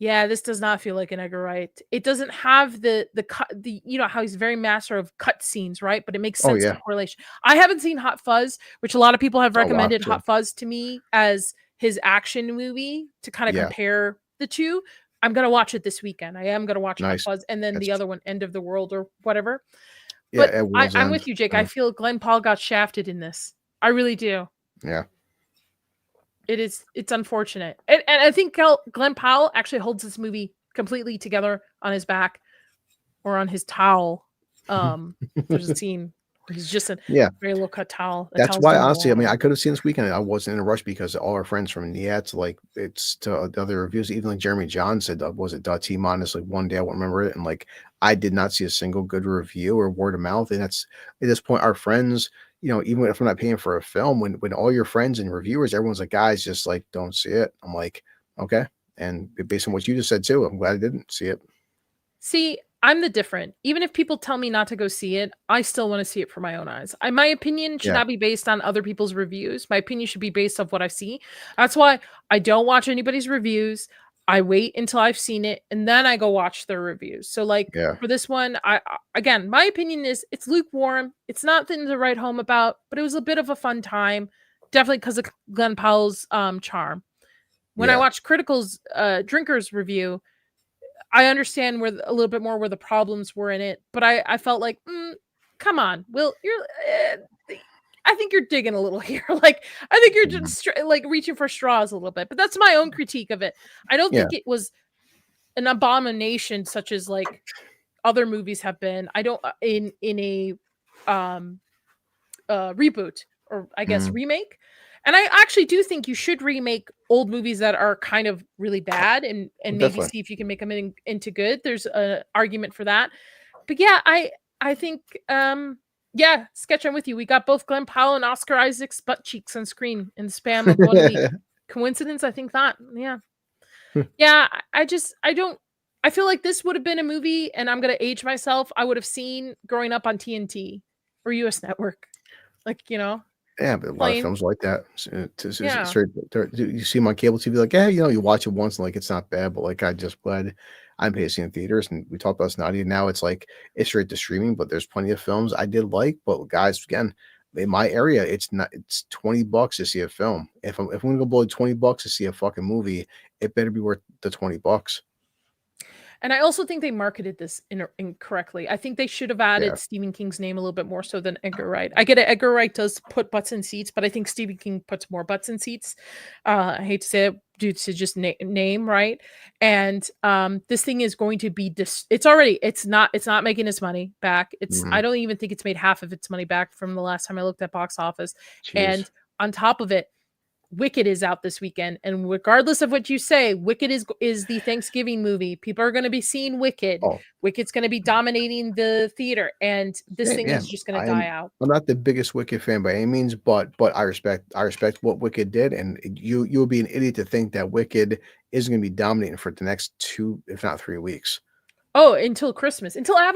yeah, this does not feel like an Edgar Wright. It doesn't have the cut, the how he's very master of cut scenes, right? But it makes Oh sense yeah. the correlation. I haven't seen Hot Fuzz, which a lot of people have Oh wow. recommended Too. Hot Fuzz to me as his action movie to kind of Yeah. compare the two. I'm gonna watch it this weekend. I am gonna watch Hot Nice. Fuzz and then That's the other one, End of the World or whatever. yeah. But At World's I'm End. with you, Jake. I feel Glenn Paul got shafted in this. I really do. Yeah. It's unfortunate. And I think Glenn Powell actually holds this movie completely together on his back or on his towel. There's a scene where he's just a Yeah. very low cut towel. The That's towel's why, doing a honestly, I lot of mean, I work. could have seen this weekend. I wasn't in a rush because all our friends from Niet, like it's to the other reviews, even like Jeremy John said, was it T minus like one day? I won't remember it. And like, I did not see a single good review or word of mouth. And that's at this point, our friends, even if we're not paying for a film, when all your friends and reviewers, everyone's like, guys, just like don't see it. I'm like, okay. And based on what you just said too, I'm glad I didn't see it. See, I'm the different. Even if people tell me not to go see it, I still want to see it for my own eyes. My opinion should Yeah. not be based on other people's reviews. My opinion should be based off what I see. That's why I don't watch anybody's reviews. I wait until I've seen it and then I go watch their reviews. So like Yeah. for this one, again, my opinion is it's lukewarm. It's nothing to write home about, but it was a bit of a fun time. Definitely because of Glenn Powell's charm. When I Yeah. watched Critical's Drinkers review, I understand where a little bit more where the problems were in it, but I felt like, come on, Will, I think you're digging a little here. Like, I think you're Mhm. just like reaching for straws a little bit. But that's my own critique of it. I don't Yeah. think it was an abomination such as like other movies have been. I don't in a reboot or I guess Mhm. remake. And I actually do think you should remake old movies that are kind of really bad and maybe Definitely. see if you can make them into good. There's an argument for that. But yeah, I think yeah, Sketch, I'm with you. We got both Glenn Powell and Oscar Isaac's butt cheeks on screen in the span of 1 week. Coincidence? I think not. Yeah. Yeah, I don't I feel like this would have been a movie, and I'm gonna age myself, I would have seen growing up on TNT or US Network. Like, Yeah, but a lot of playing. films like that. Yeah. You see them on cable TV, like, yeah, you watch it once and like it's not bad, but like I just glad I'm pacing in theaters. And we talked about this Nadia. Now it's like it's straight to streaming, but there's plenty of films I did like. But guys, again, in my area, it's $20 to see a film. If I'm gonna go below $20 to see a fucking movie, it better be worth the $20. And I also think they marketed this incorrectly. I think they should have Yeah. added Stephen King's name a little bit more so than Edgar Wright. I get it. Edgar Wright does put butts in seats, but I think Stephen King puts more butts in seats. I hate to say it due to just name, right? And this thing is going to be it's not making its money back. Mhm. I don't even think it's made half of its money back from the last time I looked at box office. Jeez. And on top of it, Wicked is out this weekend, and regardless of what you say, Wicked is the Thanksgiving movie. People are going to be seeing Wicked. Oh, Wicked's going to be dominating the theater, and this thing yeah. is just going to die out. I'm not the biggest Wicked fan by any means, but I respect what Wicked did, and you would be an idiot to think that Wicked isn't going to be dominating for the next 2, if not 3 weeks. Oh, until Christmas, until Yeah,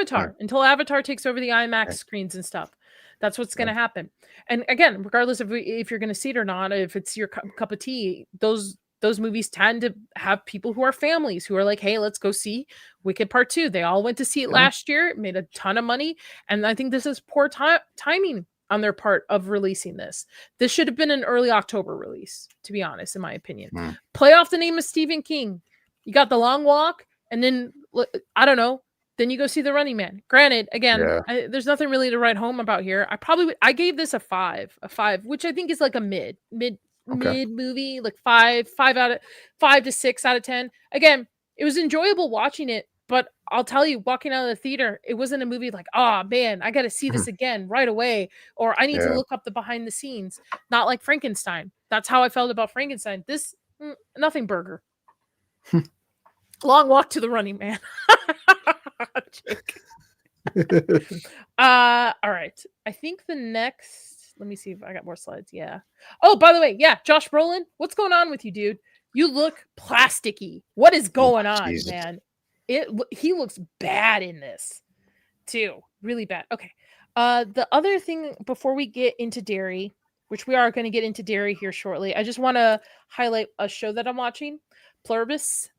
Avatar takes over the IMAX screens and stuff. That's what's going to happen. And again, regardless of if you're going to see it or not, if it's your cup of tea, those movies tend to have people who are families who are like, hey, let's go see Wicked Part 2. They all went to see it yeah, last year, made a ton of money. And I think this is poor timing on their part of releasing this. This should have been an early October release, to be honest, in my opinion. mm, Play off the name of Stephen King. You got The Long Walk, and then, I don't know, then you go see The Running Man. Granted, again, yeah. there's nothing really to write home about here. I gave this a 5, which I think is like a mid Okay, movie, like 5 to 6 out of 10. Again, it was enjoyable watching it But I'll tell you, walking out of the theater, it wasn't a movie like, oh man, I got to see this again right away, or I need to Yeah. look up the behind the scenes. Not like Frankenstein. That's how I felt about Frankenstein. This nothing burger. Long walk to the Running Man. All right. I think the next. Let me see if I got more slides. Yeah. Oh, by the way, yeah, Josh Brolin, what's going on with you, dude? You look plasticky. What is going on, Jesus. man? He looks bad in this too. Really bad. Okay. The other thing before we get into Derry, which we are going to get into Derry here shortly, I just want to highlight a show that I'm watching, Pluribus.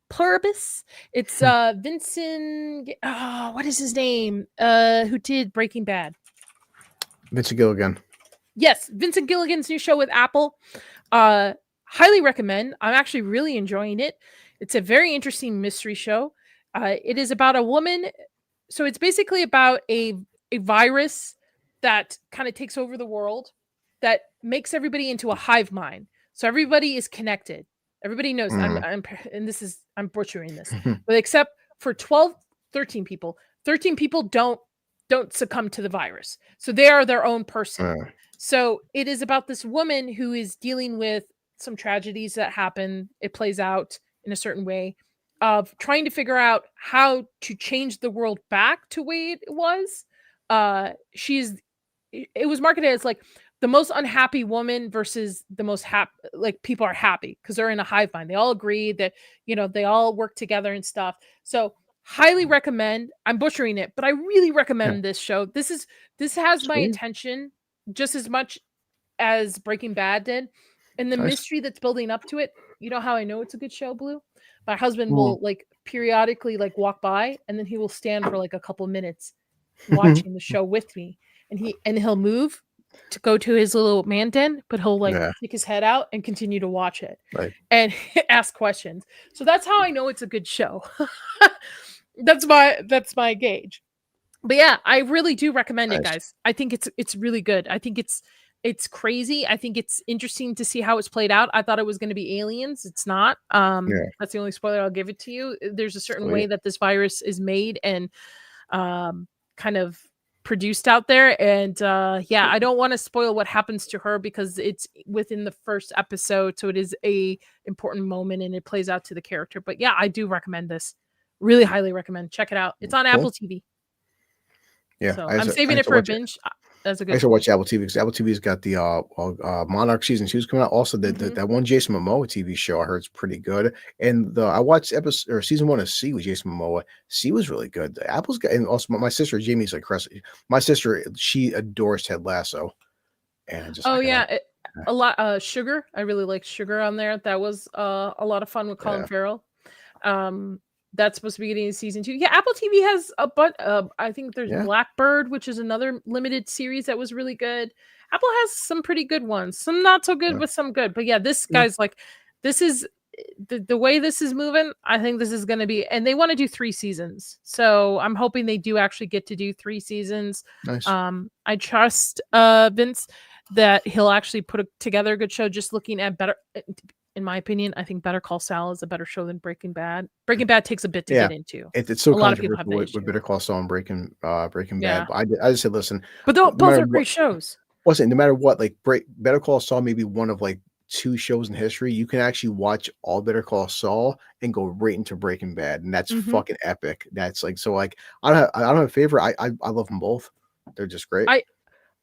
It's Vincent. Oh, what is his name? Who did Breaking Bad? Vincent Gilligan. Yes, Vincent Gilligan's new show with Apple. Highly recommend. I'm actually really enjoying it. It's a very interesting mystery show. It is about a woman. So it's basically about a virus that kind of takes over the world, that makes everybody into a hive mind. So everybody is connected. Everybody knows. I'm butchering this, but except for 13 people. 13 people don't succumb to the virus. So they are their own person. So it is about this woman who is dealing with some tragedies that happen. It plays out in a certain way of trying to figure out how to change the world back to the way it was. It was marketed as like the most unhappy woman versus the most happy, like people are happy because they're in a hive mind. They all agree that, they all work together and stuff. So highly recommend. I'm butchering it, but I really recommend this show. This has my attention just as much as Breaking Bad did. And the mystery that's building up to it, you know how I know it's a good show, Blue? My husband will like periodically like walk by, and then he will stand for like a couple minutes watching the show with me. And he'll move to go to his little man den, but he'll like stick his head out and continue to watch it and ask questions. So that's how I know it's a good show. That's my gauge. But yeah, I really do recommend it, guys. I think it's really good. I think it's crazy. I think it's interesting to see how it's played out. I thought it was going to be aliens. It's not. That's the only spoiler I'll give it to you. There's a certain way that this virus is made and kind of produced out there. And I don't want to spoil what happens to her because it's within the first episode. So it is a important moment and it plays out to the character. But yeah, I do recommend this. Really highly recommend. Check it out. It's on Apple TV. Yeah. So I'm saving it for a binge. That's a good. I should watch Apple TV because Apple TV's got the Monarch season 2's coming out. Also, that one Jason Momoa TV show I heard is pretty good. And I watched season 1 of C with Jason Momoa. C was really good. Apple's got, and also my sister Jamie's like my sister, she adores Ted Lasso. And just a lot Sugar. I really liked Sugar on there. That was a lot of fun with Colin Farrell. That's supposed to be getting in season 2. Yeah, Apple TV has a bunch. I think there's Blackbird, which is another limited series that was really good. Apple has some pretty good ones, some not so good, but some good. But yeah, this guy's like, this is the way this is moving. I think this is going to be, and they want to do 3 seasons. So I'm hoping they do actually get to do 3 seasons. Nice. I trust Vince that he'll actually put together a good show. Just looking at better. In my opinion, I think Better Call Saul is a better show than Breaking Bad. Breaking Bad takes a bit to get into. It's so a lot of people have with Better Call Saul and Breaking Bad. Yeah. But I just said, listen. But both are great shows. No matter what, like Better Call Saul may be one of like 2 shows in history. You can actually watch all Better Call Saul and go right into Breaking Bad, and that's fucking epic. That's like so. Like I don't have a favorite. I love them both. They're just great.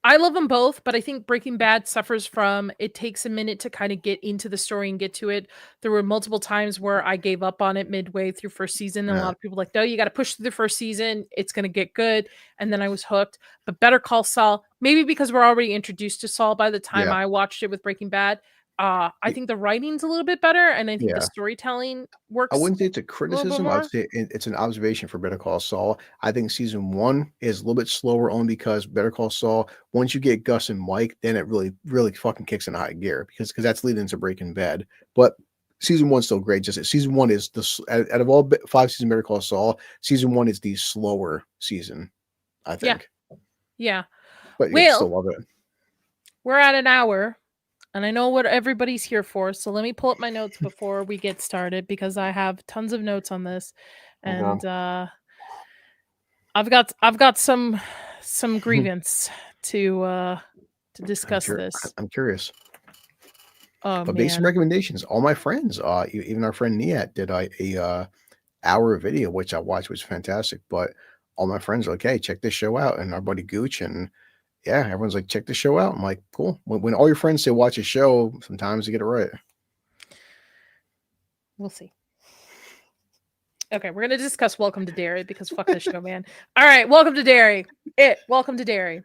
I love them both, but I think Breaking Bad suffers from it takes a minute to kind of get into the story and get to it. There were multiple times where I gave up on it midway through first season. And a lot of people were like, no, you got to push through the first season. It's going to get good. And then I was hooked. But Better Call Saul, maybe because we're already introduced to Saul by the time I watched it with Breaking Bad. I think the writing's a little bit better, and I think the storytelling works. I wouldn't say it's a criticism. I'd say it's an observation for Better Call Saul. I think season 1 is a little bit slower only because Better Call Saul, once you get Gus and Mike, then it really, really fucking kicks in high gear because that's leading into Breaking Bad. But season 1's still great. Just season 1 is out of all 5 seasons of Better Call Saul, season 1 is the slower season, I think. Yeah. But you still love it. We're at an hour. And I know what everybody's here for, so let me pull up my notes before we get started because I have tons of notes on this. and I've got some grievance to discuss this. I'm curious. Oh But based on man. recommendations, all my friends, even our friend Niat did a hour video, which I watched, was fantastic. But all my friends are like, "Hey, check this show out," and our buddy Gooch, and yeah, everyone's like, "Check this show out." I'm like, "Cool." When all your friends say watch a show, sometimes you get it right. We'll see. Okay, we're gonna discuss Welcome to Derry because fuck this show, man. All right, Welcome to Derry. Welcome to Derry.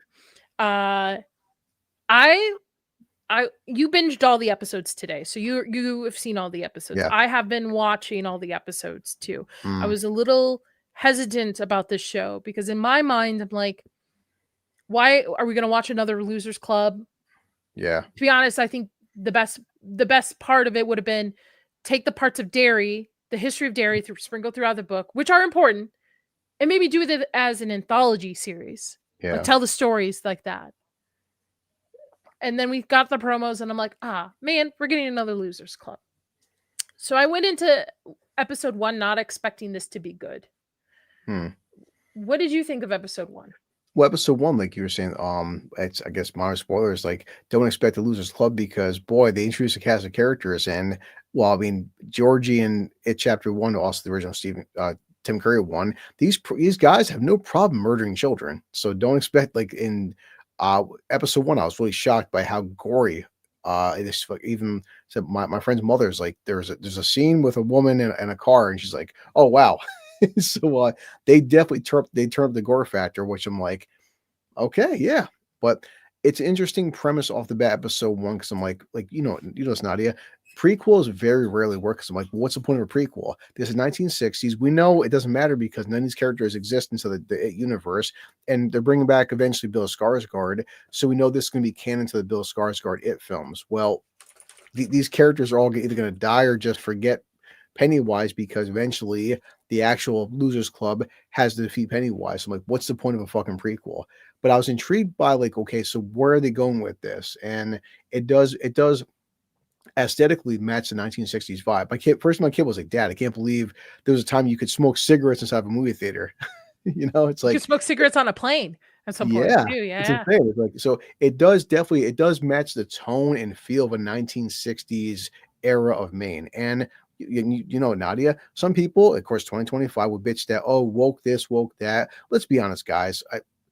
You binged all the episodes today, so you have seen all the episodes. Yeah. I have been watching all the episodes too. I Mm, was a little hesitant about this show because in my mind, I'm like, why are we gonna watch another Losers Club? yeah. To be honest, I think the best part of it would have been take the parts of Derry, the history of Derry, sprinkle throughout the book, which are important, and maybe do it as an anthology series. Yeah. Like tell the stories like that. And then we got the promos, and I'm like, man, we're getting another Losers Club. So I went into episode 1 not expecting this to be good. What did you think of episode 1? Well, episode 1, like you were saying, it's, I guess, minor spoilers. Like, don't expect the Losers Club because, boy, they introduced a cast of characters, and well, I mean, Georgie and It Chapter 1, also the original Tim Curry one. These guys have no problem murdering children, so don't expect like in episode 1. I was really shocked by how gory. It is. Even said my friend's mother's like, there's a scene with a woman in a car, and she's like, oh wow. So they definitely turned up the gore factor, which I'm like, okay, yeah. But it's an interesting premise off the bat, episode 1, because I'm like it's Nadia. Prequels very rarely work because I'm like, what's the point of a prequel? This is 1960s. We know it doesn't matter because none of these characters exist into the universe, and they're bringing back eventually Bill Skarsgård, so we know this is going to be canon to the Bill Skarsgård It films. Well, these characters are all either going to die or just forget Pennywise because eventually the actual Losers Club has to defeat Pennywise. I'm like, what's the point of a fucking prequel? But I was intrigued by like, okay, so where are they going with this? And it does aesthetically match the 1960s vibe. My kid was like, Dad, I can't believe there was a time you could smoke cigarettes inside of a movie theater. It's like you could smoke cigarettes on a plane at some point too. It's Yeah. insane. It's like, so it does match the tone and feel of a 1960s era of Maine. And Nadia, some people, of course, 2025 would bitch that, oh, woke this, woke that. Let's be honest, guys.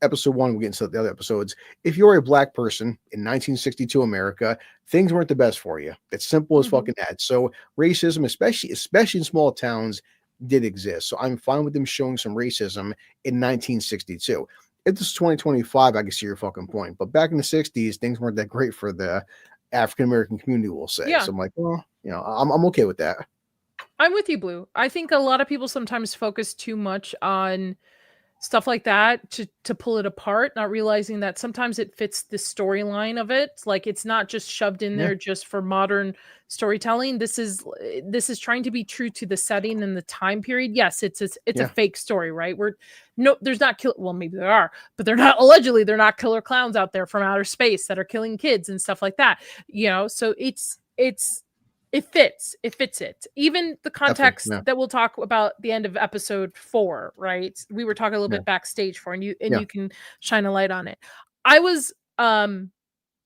Episode 1, we'll get into the other episodes. If you're a black person in 1962 America, things weren't the best for you. It's simple as fucking that. So racism, especially in small towns, did exist. So I'm fine with them showing some racism in 1962. If this is 2025, I can see your fucking point. But back in the 60s, things weren't that great for the African American community, we'll say. Yeah. So I'm like, well, I'm okay with that. I'm with you, Blue. I think a lot of people sometimes focus too much on stuff like that to pull it apart, not realizing that sometimes it fits the storyline of it. Like it's not just shoved in there just for modern storytelling. This is trying to be true to the setting and the time period. Yes, it's a fake story, right? There's not well, maybe there are, but they're not killer clowns out there from outer space that are killing kids and stuff like that. So it fits it. Even the context that we'll talk about the end of episode 4, right? We were talking a little bit backstage for, and you can shine a light on it. I was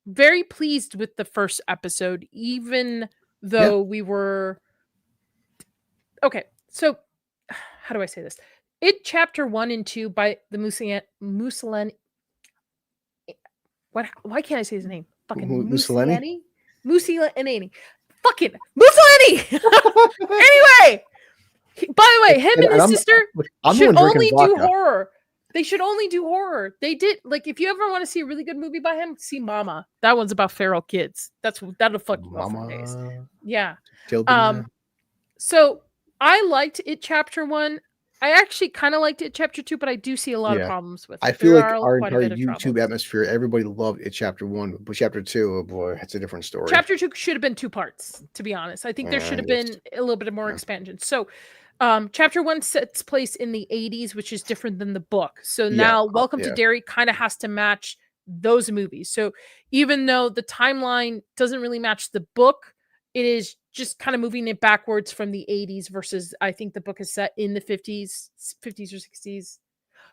very pleased with the first episode, even though we were okay. So how do I say this? It chapter 1 and 2 by the Mussolini. What? Why can't I say his name? Fucking Mussolini. Fucking Mussolini. Anyway, by the way, him and his sister should only do horror. They should only do horror. They did, like, if you ever want to see a really good movie by him, see Mama. That one's about feral kids. That'll fuck you up for days. Yeah. So I liked It Chapter 1. I actually kind of liked It Chapter 2, but I do see a lot of problems with it. I feel like our entire YouTube atmosphere, everybody loved It Chapter 1, but Chapter 2, oh boy, it's a different story. Chapter 2 should have been 2 parts, to be honest. I think there should have been a little bit more expansion. So Chapter 1 sets place in the 80s, which is different than the book. So now Welcome to Derry kind of has to match those movies. So even though the timeline doesn't really match the book, it is just kind of moving it backwards from the 80s versus I think the book is set in the 50s or 60s,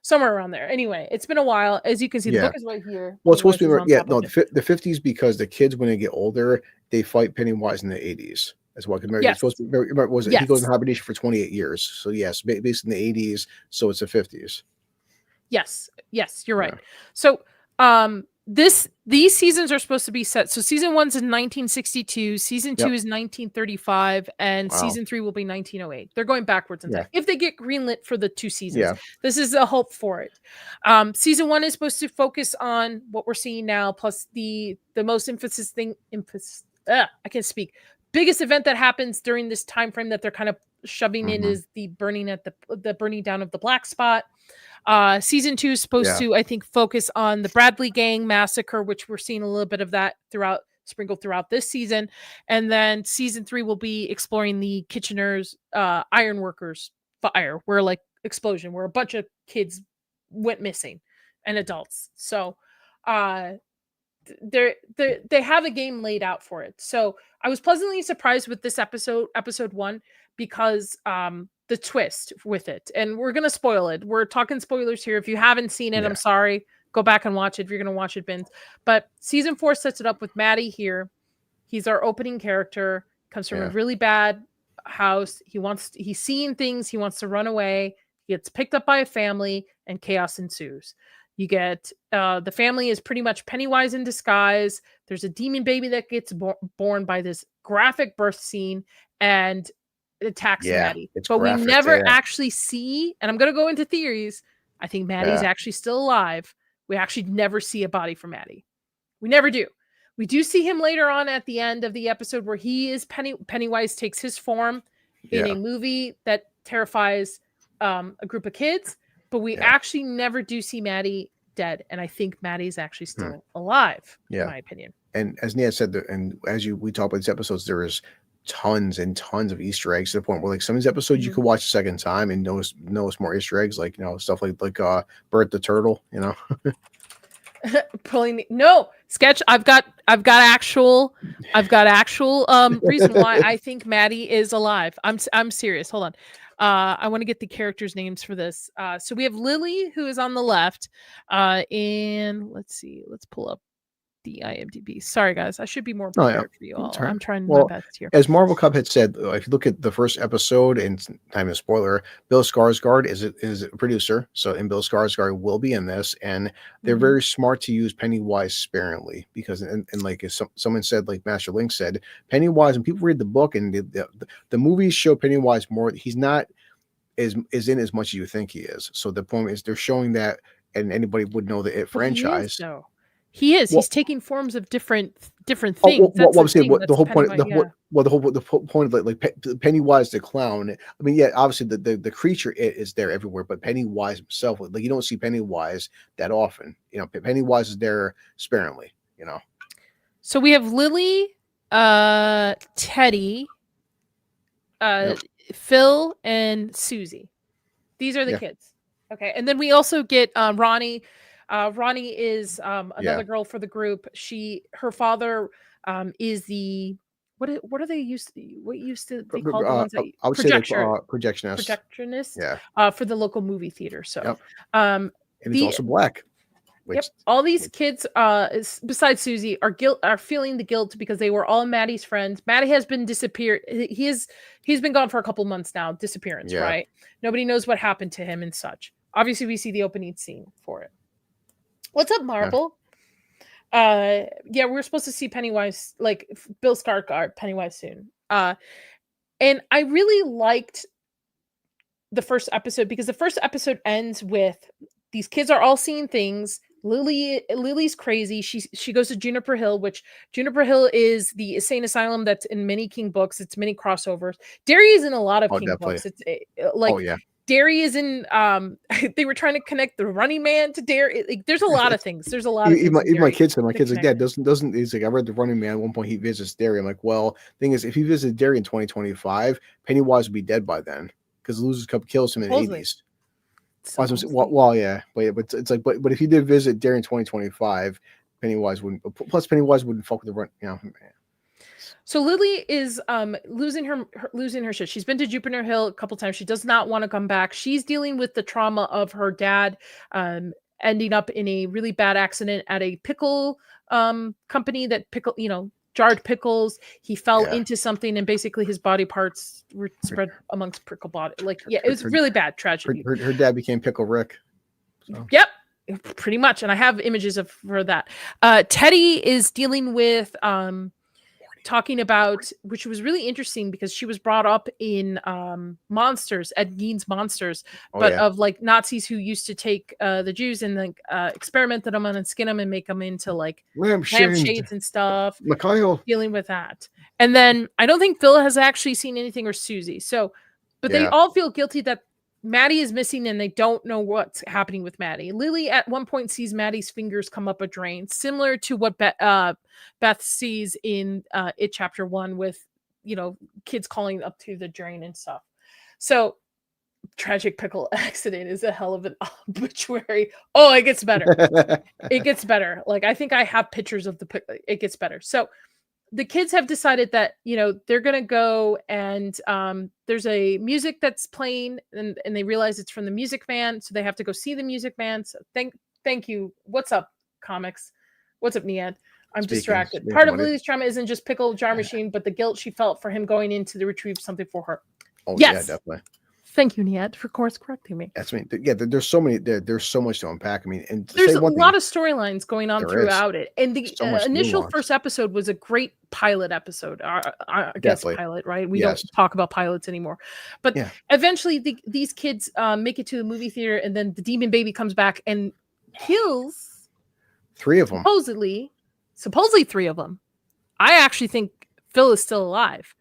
somewhere around there. Anyway, it's been a while. As you can see, the book is right here. Well, it's supposed to be on top of it. the 50s because the kids when they get older they fight Pennywise in the 80s. That's why it's supposed to be. He goes in hibernation for 28 years. So yes, based in the 80s. So it's the 50s. Yes, you're right. So these seasons are supposed to be set. So season 1's in 1962, season 2 is 1935, and season 3 will be 1908. They're going backwards in time. If they get greenlit for the 2 seasons, this is a hope for it. Season 1 is supposed to focus on what we're seeing now, plus the most I can't speak. Biggest event that happens during this time frame that they're kind of shoving in is the burning down of the black spot. Season 2 is supposed to, I think, focus on the Bradley Gang massacre, which we're seeing a little bit of that sprinkled throughout this season. And then season 3 will be exploring the Kitchener's ironworkers fire, where like explosion, where a bunch of kids went missing and adults. So they have a game laid out for it. So I was pleasantly surprised with this episode 1, because the twist with it, and we're gonna spoil it. We're talking spoilers here. If you haven't seen it, I'm sorry. Go back and watch it if you're gonna watch it, Vince. But season 4 sets it up with Maddie here. He's our opening character. Comes from a really bad house. He's seeing things. He wants to run away. He gets picked up by a family, and chaos ensues. You get the family is pretty much Pennywise in disguise. There's a demon baby that gets born by this graphic birth scene, and it attacks Maddie. But we never actually see, and I'm going to go into theories. I think Maddie's actually still alive. We actually never see a body for Maddie. We never do. We do see him later on at the end of the episode where he is Pennywise takes his form in a movie that terrifies a group of kids. But we actually never do see Maddie dead. And I think Maddie's actually still alive, in my opinion. And as Nia said, and as we talk about these episodes, there is tons and tons of Easter eggs to the point where like some of these episodes you could watch a second time and notice more Easter eggs, like stuff like Bert the Turtle, sketch. I've got actual reason why I think Maddie is alive. I'm serious. Hold on. I want to get the characters' names for this. So we have Lily, who is on the left. And let's see. Let's pull up the IMDb. Sorry, guys. I should be more prepared for you all. I'm trying my best here. As Marvel Cup had said, if you look at the first episode, and time is spoiler, Bill Skarsgård is a producer. And Bill Skarsgård will be in this. And they're very smart to use Pennywise sparingly because, and like someone said, like Master Link said, Pennywise, when people read the book and the movies show Pennywise more, he's not is in as much as you think he is. So the point is they're showing that, and anybody would know the franchise. He is. He's taking forms of different things. The whole point of like Pennywise the clown. I mean, obviously the creature is there everywhere, but Pennywise himself, like you don't see Pennywise that often. Pennywise is there sparingly. So we have Lily, Teddy, Phil, and Susie. These are the kids. Okay, and then we also get Ronnie. Ronnie is another girl for the group. Her father is the what are they used to be called? The ones that, I would say projectionist. For the local movie theater. So and he's also black. All these kids, besides Susie, are feeling the guilt because they were all Maddie's friends. Maddie has been disappeared. He's been gone for a couple months now. Disappearance, right? Nobody knows what happened to him and such. Obviously, we see the opening scene for it. What's up, Marble? We're supposed to see Pennywise, like Bill Skarsgård, Pennywise soon. And I really liked the first episode because the first episode ends with these kids are all seeing things. Lily's crazy. She goes to Juniper Hill, which Juniper Hill is the insane asylum that's in many King books. It's many crossovers. Derry is in a lot of King books. It's Derry is in. They were trying to connect the Running Man to Derry. Like, there's a lot of things. There's a lot of even my kids like, Dad doesn't. He's like, I read the Running Man. At one point, he visits Derry. I'm like, well, thing is, if he visited Derry in 2025, Pennywise would be dead by then because Losers Cup kills him in the 80s. But it's like, but if he did visit Derry in 2025, Pennywise wouldn't. Plus, Pennywise wouldn't fuck with the run. So Lily is losing her shit. She's been to Jupiter Hill a couple times. She does not want to come back. She's dealing with the trauma of her dad ending up in a really bad accident at a pickle company that jarred pickles. He fell into something and basically his body parts were spread amongst pickle body. It was really bad tragedy. Her dad became Pickle Rick. So. Yep. Pretty much. And I have images of for that. Teddy is dealing with talking about, which was really interesting because she was brought up in Monsters, Ed Gein's Monsters, of like Nazis who used to take the Jews and like experiment them and skin them and make them into like lampshades and stuff. Mikhail. Dealing with that. And then I don't think Phil has actually seen anything, or Susie. So, but they all feel guilty that Maddie is missing and they don't know what's happening with Maddie. Lily at one point sees Maddie's fingers come up a drain, similar to what Beth sees in It Chapter 1 with, kids calling up to the drain and stuff. So tragic pickle accident is a hell of an obituary. Oh, it gets better. It gets better. Like, I think I have pictures of the pickle. It gets better. So the kids have decided that, they're going to go and there's a music that's playing and they realize it's from the Music Man. So they have to go see the Music Man. So thank you. What's up, comics? What's up, Niad? I'm distracted. Part of Lily's trauma isn't just pickle jar machine, but the guilt she felt for him going in to retrieve something for her. Oh, yes. Yeah, definitely. Thank you, Niad, for course correcting me. That's me. Yeah, there's so many. There's so much to unpack. I mean, and there's a lot of storylines going on throughout it. And the initial first episode was a great pilot episode. I guess pilot, right? We don't talk about pilots anymore. But eventually, these kids make it to the movie theater, and then the demon baby comes back and kills 3 of them. Supposedly 3 of them. I actually think Phil is still alive.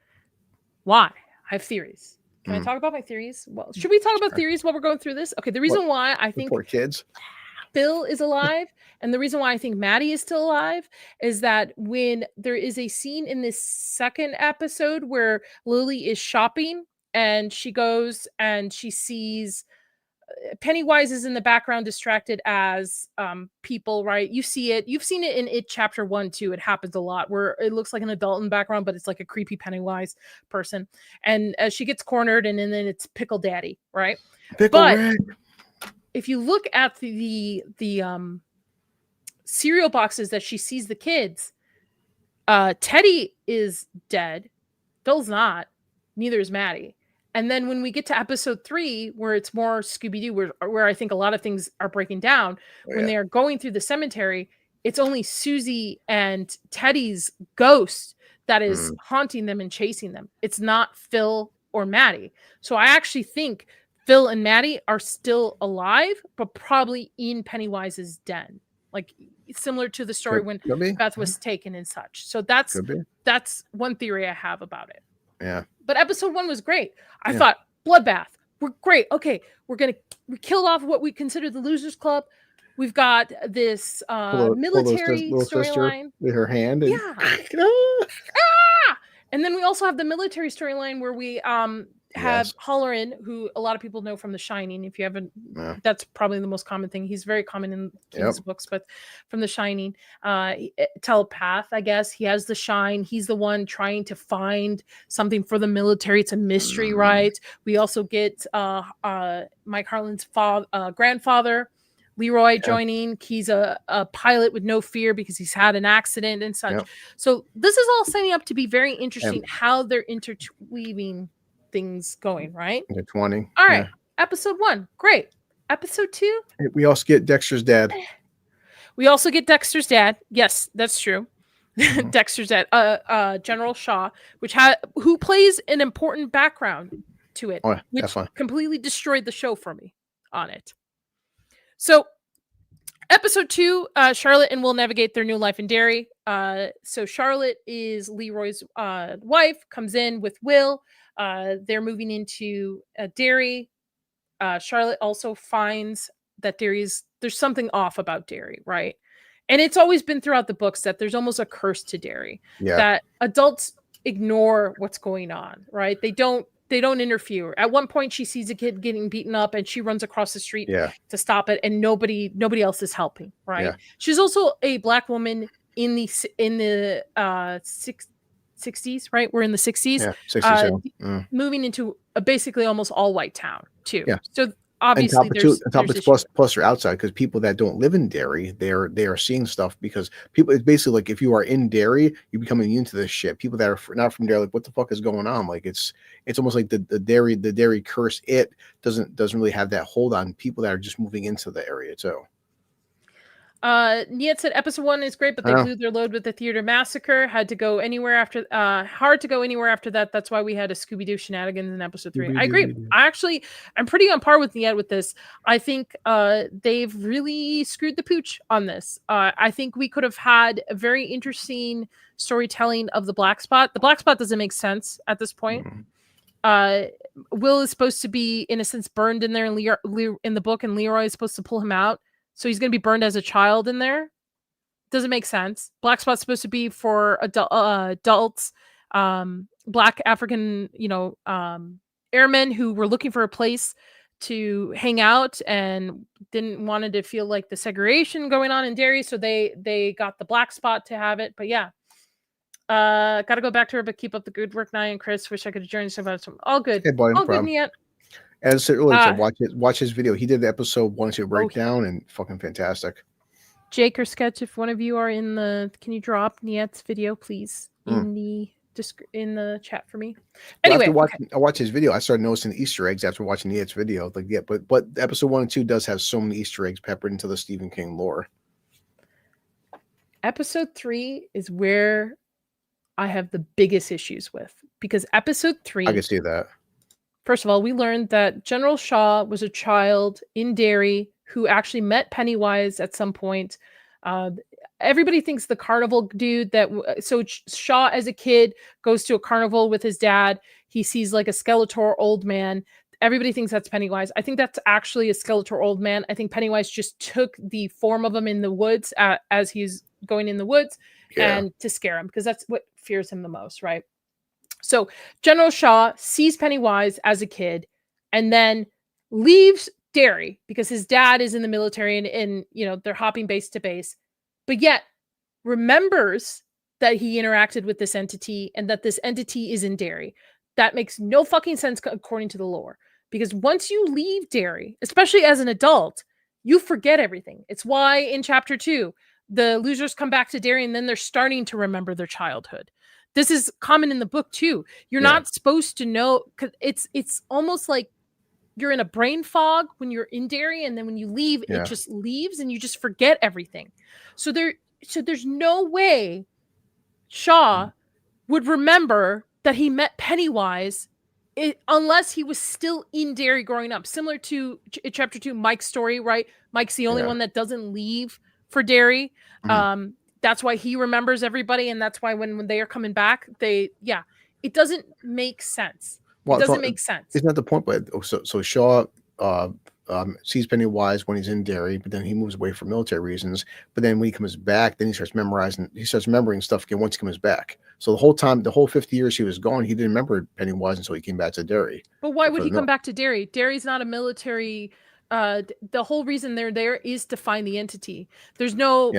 Why? I have theories. Can I talk about my theories? Well, should we talk about theories while we're going through this? Okay, the reason why I think poor kids Phil is alive, and the reason why I think Maddie is still alive is that when there is a scene in this second episode where Lily is shopping and she goes and she sees Pennywise is in the background distracted as people, right? You see it. You've seen it in It Chapter 1 too. It happens a lot where it looks like an adult in the background, but it's like a creepy Pennywise person. And as she gets cornered and then it's Pickle Daddy, right? If you look at the cereal boxes that she sees the kids, Teddy is dead. Phil's not. Neither is Maddie. And then when we get to episode 3, where it's more Scooby-Doo, where I think a lot of things are breaking down, when they are going through the cemetery, it's only Susie and Teddy's ghost that is haunting them and chasing them. It's not Phil or Maddie. So I actually think Phil and Maddie are still alive, but probably in Pennywise's den. Like similar to the story when Beth was taken and such. So that's one theory I have about it. Yeah. But episode 1 was great. I thought bloodbath. We're great. Okay, we killed off what we consider the Losers Club. We've got this military storyline with her hand. And... And then we also have the military storyline where we have Halloran, who a lot of people know from The Shining. If you haven't, that's probably the most common thing. He's very common in King's books, but from The Shining, telepath, I guess. He has the shine. He's the one trying to find something for the military. It's a mystery, right? We also get Mike Harlan's grandfather, Leroy, joining. He's a pilot with no fear because he's had an accident and such. So this is all setting up to be very interesting how they're interweaving things going, right? 20. All right. Episode 1. Great. Episode 2. We also get Dexter's dad. We also get Dexter's dad. Yes, that's true. Dexter's dad, General Shaw, who plays an important background to it, which completely destroyed the show for me on it. So episode 2, Charlotte and Will navigate their new life in Derry. So Charlotte is Leroy's wife, comes in with Will. They're moving into Derry. Charlotte also finds that there's something off about Derry, right? And it's always been throughout the books that there's almost a curse to Derry, that adults ignore what's going on, right? They don't interfere. At one point, she sees a kid getting beaten up, and she runs across the street to stop it, and nobody else is helping, right? She's also a Black woman in the 60s, right? We're in the 60s. Yeah, 62. Moving into a basically almost all white town too. Yeah. So obviously there's plus they're outside, because people that don't live in Derry, they are seeing stuff, because people, it's basically like if you are in Derry, you become immune to this shit. People that are not from Derry, like, what the fuck is going on? Like it's almost like the Derry curse. It doesn't really have that hold on people that are just moving into the area too. Niet said episode 1 is great, but they blew their load with the theater massacre. Had to go anywhere after. Hard to go anywhere after that. That's why we had a Scooby-Doo shenanigans in episode 3. I agree. I'm pretty on par with Niet with this. I think they've really screwed the pooch on this. I think we could have had a very interesting storytelling of the black spot. The black spot doesn't make sense at this point. Will is supposed to be, in a sense, burned in there in the book, and Leroy is supposed to pull him out. So he's going to be burned as a child in there. Doesn't make sense. Black spot's supposed to be for adults, black African, airmen who were looking for a place to hang out and didn't wanted to feel like the segregation going on in Derry. So they got the black spot to have it. But yeah, got to go back to her, but keep up the good work, Nia and Chris. Wish I could join you. All good. Hey, boy, all good, Niet. As I said earlier, watch his video. He did the episode 1 2 breakdown, and fucking fantastic. Jake or Sketch, if one of you are can you drop Niet's video, please, in the chat for me? Anyway, I watched his video. I started noticing Easter eggs after watching Niet's video. Like, yeah, but episode 1 and 2 does have so many Easter eggs peppered into the Stephen King lore. Episode 3 is where I have the biggest issues with, because episode 3, I can see that. First of all, we learned that General Shaw was a child in Derry who actually met Pennywise at some point. Everybody thinks the carnival dude so Shaw as a kid goes to a carnival with his dad. He sees like a Skeletor old man. Everybody thinks that's Pennywise. I think that's actually a Skeletor old man. I think Pennywise just took the form of him in the woods as he's going in the woods and to scare him, because that's what fears him the most, right? So General Shaw sees Pennywise as a kid and then leaves Derry because his dad is in the military and they're hopping base to base, but yet remembers that he interacted with this entity and that this entity is in Derry. That makes no fucking sense according to the lore, because once you leave Derry, especially as an adult, you forget everything. It's why in chapter 2, the losers come back to Derry and then they're starting to remember their childhood. This is common in the book too. You're not supposed to know, because it's almost like you're in a brain fog when you're in Derry, and then when you leave, it just leaves and you just forget everything. So there's no way Shaw would remember that he met Pennywise unless he was still in Derry growing up. Similar to chapter 2, Mike's story, right? Mike's the only one that doesn't leave for Derry. That's why he remembers everybody, and that's why when they are coming back, it doesn't make sense. Well, it doesn't make sense. Isn't that the point? But so Shaw sees Pennywise when he's in Derry, but then he moves away for military reasons. But then when he comes back, then he starts remembering stuff again once he comes back. So the whole 50 years he was gone, he didn't remember Pennywise until he came back to Derry. But why would he come back to Derry? Derry's not a military. The whole reason they're there is to find the entity. There's no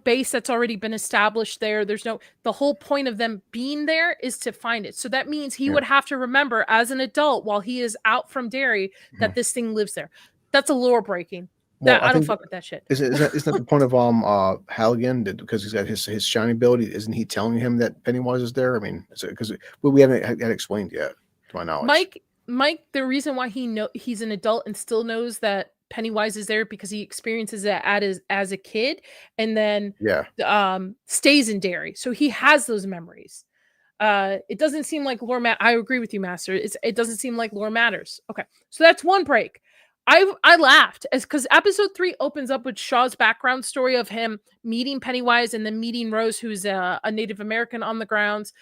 base that's already been established there. The whole point of them being there is to find it. So that means he would have to remember as an adult while he is out from Derry that this thing lives there. That's a lore breaking. Well, I don't fuck with that shit. Isn't that the point of Halligan? Because he's got his shiny ability? Isn't he telling him that Pennywise is there? I mean, because we haven't had explained yet, to my knowledge. Mike, the reason why he's an adult and still knows that Pennywise is there because he experiences it as a kid, and then stays in Derry, so he has those memories. It doesn't seem like lore I agree with you, Master. It doesn't seem like lore matters. Okay, so that's one break. I laughed because episode 3 opens up with Shaw's background story of him meeting Pennywise and then meeting Rose, who's a Native American on the grounds,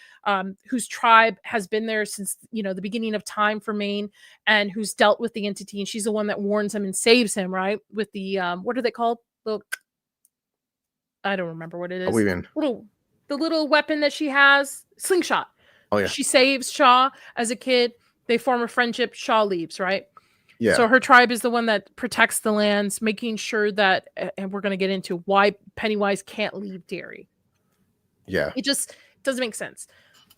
whose tribe has been there since the beginning of time for Maine, and who's dealt with the entity, and she's the one that warns him and saves him, right? With the what are they called? I don't remember what it is. The little weapon that she has, slingshot. Oh yeah. She saves Shaw as a kid. They form a friendship. Shaw leaves, right? Yeah. So her tribe is the one that protects the lands, making sure that, and we're going to get into why Pennywise can't leave Derry. Yeah. It just doesn't make sense.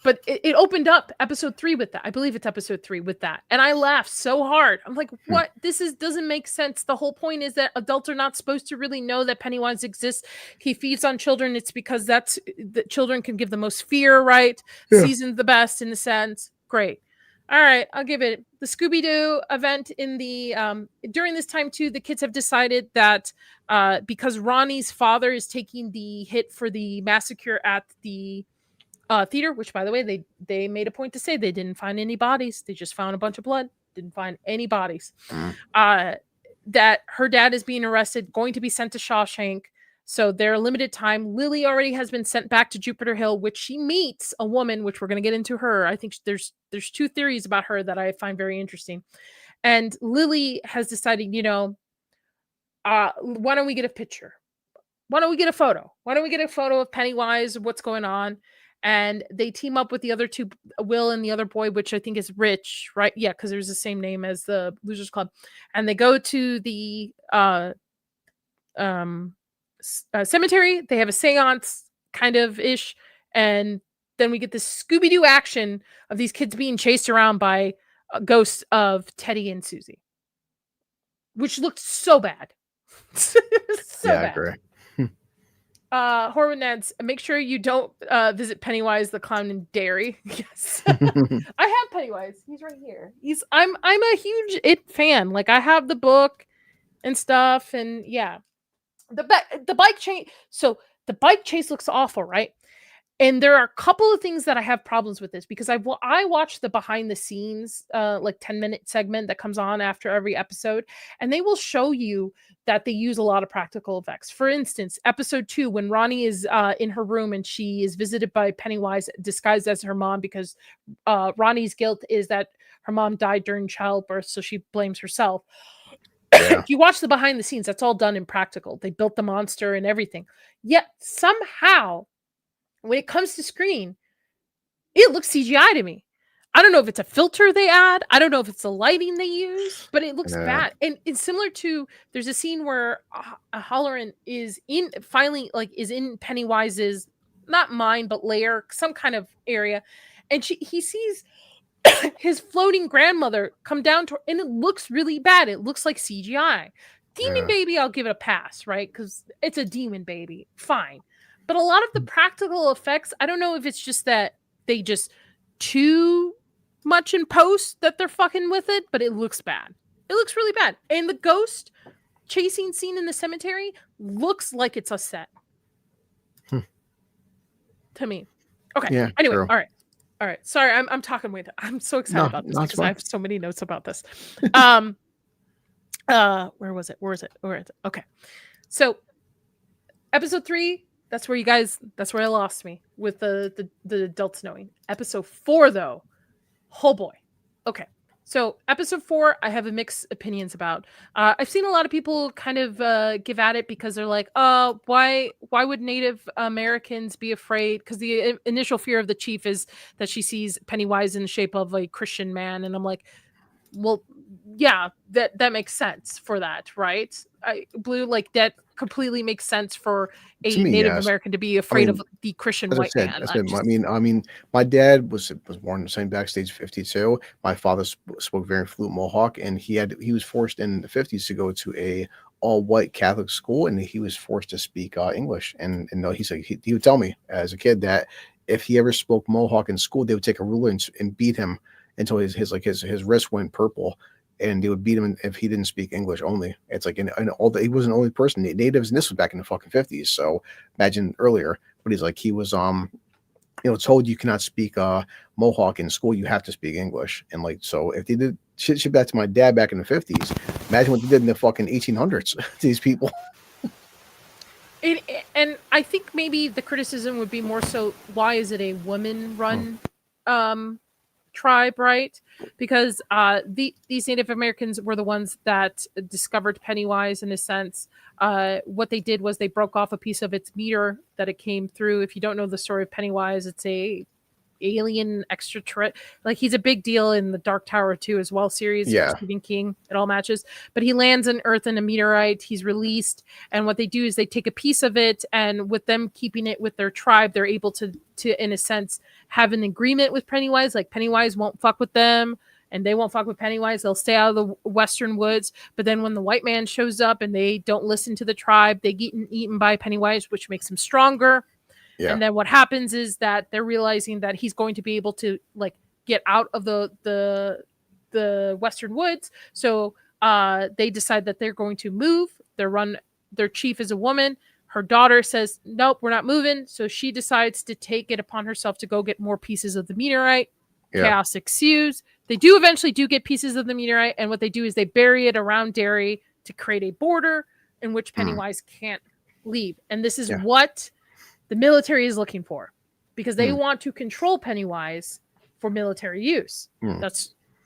But it opened up episode 3 with that. I believe it's episode 3 with that. And I laughed so hard. I'm like, what? This doesn't make sense. The whole point is that adults are not supposed to really know that Pennywise exists. He feeds on children. It's because that children can give the most fear, right? Yeah. Seasoned the best in a sense. Great. All right, I'll give it. The Scooby-Doo event in the during this time too, the kids have decided that because Ronnie's father is taking the hit for the massacre at the theater, which by the way, they made a point to say they didn't find any bodies. They just found a bunch of blood. Didn't find any bodies. That her dad is being arrested, going to be sent to Shawshank. So they're limited time. Lily already has been sent back to Jupiter Hill, which she meets a woman, which we're going to get into her. I think there's 2 theories about her that I find very interesting. And Lily has decided, why don't we get a picture? Why don't we get a photo? Why don't we get a photo of Pennywise, what's going on? And they team up with the other 2, Will and the other boy, which I think is Rich, right? Yeah, because there's the same name as the Losers Club. And they go to the cemetery. They have a seance kind of ish. And then we get this Scooby-Doo action of these kids being chased around by ghosts of Teddy and Susie, which looked so bad. So yeah, bad. I agree. Horror with Nads, make sure you don't visit Pennywise the clown in Derry. Yes. I have Pennywise. He's right here. I'm a huge It fan. Like, I have the book and stuff, and yeah. The bike chase. So the bike chase looks awful, right? And there are a couple of things that I have problems with this, because I watched the behind the scenes, like 10-minute segment that comes on after every episode, and they will show you that they use a lot of practical effects. For instance, episode 2, when Ronnie is in her room and she is visited by Pennywise disguised as her mom, because Ronnie's guilt is that her mom died during childbirth, so she blames herself. Yeah. If you watch the behind the scenes, that's all done in practical. They built the monster and everything. Yet somehow, when it comes to screen, it looks CGI to me. I don't know if it's a filter they add. I don't know if it's the lighting they use, but it looks bad. And it's similar to, there's a scene where Halloran is in Pennywise's, not mind, but lair, some kind of area. And he sees his floating grandmother come down to her, and it looks really bad. It looks like CGI. Demon baby, I'll give it a pass, right? Because it's a demon baby. Fine. But a lot of the practical effects, I don't know if it's just that they just too much in post that they're fucking with it, but it looks bad. It looks really bad. And the ghost chasing scene in the cemetery looks like it's a set. To me. Okay. Yeah, anyway, true. All right. Sorry, I'm talking with it. I'm so excited about this because I have so many notes about this. Where was it? Okay. So episode 3, that's where I lost me with the adults knowing. Episode 4, though, oh boy. Okay, so episode 4, I have mixed opinions about. I've seen a lot of people kind of give at it because they're like, why would Native Americans be afraid? Because the initial fear of the chief is that she sees Pennywise in the shape of a Christian man, and I'm like, well, yeah, that makes sense for that, right? Blue, like, that completely makes sense for a Native American to be afraid of the Christian white man. I mean, my dad was born in the same backstage 52. My father spoke very fluent Mohawk, and he was forced in the 50s to go to a all-white Catholic school, and he was forced to speak English. And he would tell me as a kid that if he ever spoke Mohawk in school, they would take a ruler and beat him until his wrist went purple, and they would beat him if he didn't speak English only. It's like, he wasn't the only person. Natives, and this was back in the fucking 50s. So imagine earlier, but he's like, he was told you cannot speak Mohawk in school, you have to speak English. And like, so if they did shit back to my dad back in the 50s, imagine what they did in the fucking 1800s to these people. And I think maybe the criticism would be more so, why is it a woman-run tribe, right? Because these Native Americans were the ones that discovered Pennywise in a sense. What they did was they broke off a piece of its meter that it came through. If you don't know the story of Pennywise, it's alien extraterrestrial. Like he's a big deal in the Dark Tower 2 as well series. Yeah. Stephen King. It all matches. But he lands on Earth in a meteorite. He's released, and what they do is they take a piece of it, and with them keeping it with their tribe, they're able to in a sense have an agreement with Pennywise. Like Pennywise won't fuck with them, and they won't fuck with Pennywise. They'll stay out of the western woods. But then when the white man shows up and they don't listen to the tribe, they get eaten by Pennywise, which makes them stronger. Yeah. And then what happens is that they're realizing that he's going to be able to like get out of the western woods. So they decide that they're going to move. Their chief is a woman. Her daughter says, nope, we're not moving. So she decides to take it upon herself to go get more pieces of the meteorite. Yeah. Chaos ensues. They do eventually get pieces of the meteorite. And what they do is they bury it around Derry to create a border in which Pennywise can't leave. And this is what the military is looking for, because they want to control Pennywise for military use.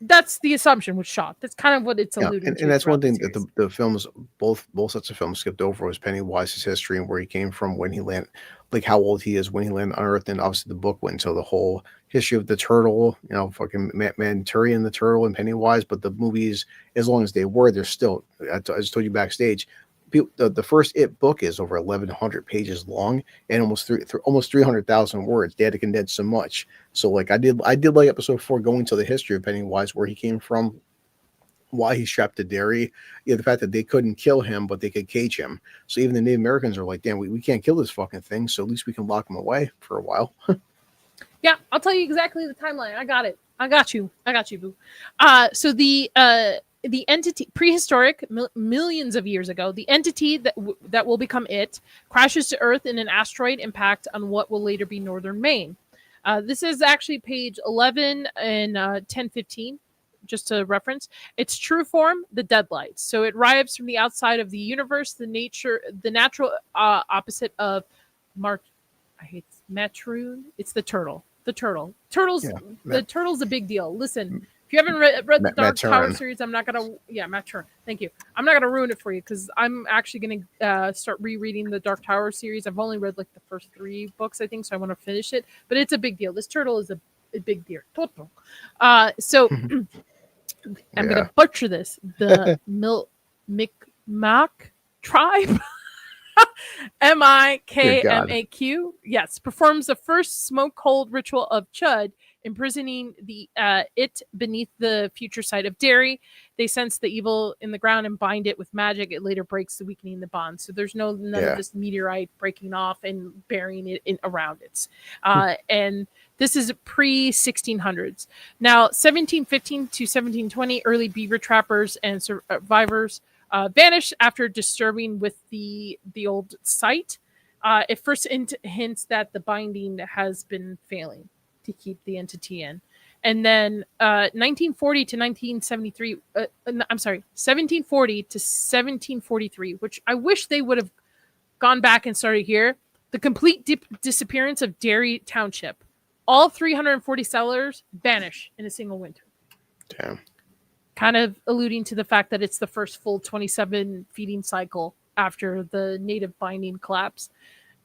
That's the assumption with Shaw. That's kind of what it's alluding to. And that's one thing that the films, both sets of films skipped over, was Pennywise's history and where he came from, when he landed, like how old he is when he landed on Earth. And obviously the book went into the whole history of the turtle, fucking Manchurian the turtle and Pennywise. But the movies, as long as they were, they're still, I just told you backstage, the first It book is over 1,100 pages long and almost 300,000 words. They had to condense so much. So like I did like episode 4, going to the history of Pennywise, where he came from, why he's strapped to Derry, the fact that they couldn't kill him, but they could cage him. So even the Native Americans are like, damn, we can't kill this fucking thing. So at least we can lock him away for a while. Yeah, I'll tell you exactly the timeline. I got it. I got you, boo. So the entity, prehistoric, millions of years ago, the entity that will become it crashes to Earth in an asteroid impact on what will later be northern Maine. This is actually page 11 and 1015, just to reference. Its true form, the deadlights. So it arrives from the outside of the universe, the natural opposite of Matroon. It's the turtle. The turtle's a big deal. Listen. If you haven't read the Dark Tower series, I'm not gonna. Yeah, Matt Turn. Thank you. I'm not gonna ruin it for you, because I'm actually gonna start rereading the Dark Tower series. I've only read like the first 3 books, I think, so I want to finish it. But it's a big deal. This turtle is a big deal. So I'm gonna butcher this. The Micmac tribe. Mikmaq, yes, performs the first smoke hold ritual of Chud, imprisoning it beneath the future site of Derry. They sense the evil in the ground and bind it with magic. It later breaks, weakening the bond. So there's none of this meteorite breaking off and burying it around it. And this is pre-1600s. Now, 1715 to 1720, early beaver trappers and survivors vanish after disturbing with the old site. It first hints that the binding has been failing to keep the entity in. And then 1940 to 1973, 1740 to 1743, which I wish they would have gone back and started here. The complete disappearance of Derry Township. All 340 settlers vanish in a single winter. Damn. Kind of alluding to the fact that it's the first full 27 feeding cycle after the native binding collapse.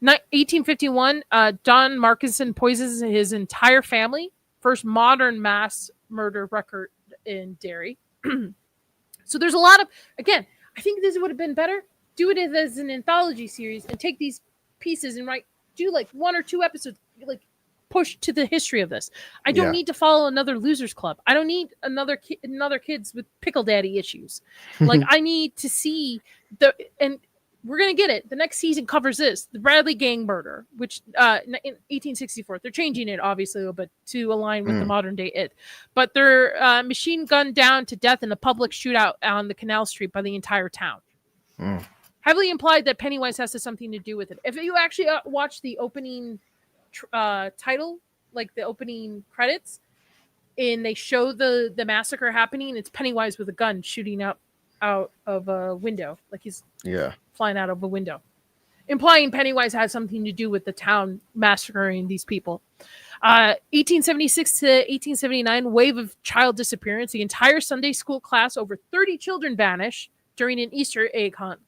1851, Don Markinson poisons his entire family. First modern mass murder record in Derry. So there's a lot of, again, I think this would have been better. Do it as an anthology series and take these pieces and do like 1 or 2 episodes, like push to the history of this. I don't need to follow another losers club. I don't need another kids with pickle daddy issues. Like I need to see and we're going to get it. The next season covers this, the Bradley gang murder, which in 1864, they're changing it obviously a little bit to align with the modern day it, but they're machine gunned down to death in a public shootout on the canal street by the entire town. Heavily implied that Pennywise has something to do with it. If you actually watch the opening title, like the opening credits, and they show the massacre happening, it's Pennywise with a gun shooting out of a window, like he's flying out of a window, implying Pennywise has something to do with the town massacring these people. 1876 to 1879, wave of child disappearance. The entire Sunday school class, over 30 children, vanish during an Easter egg hunt.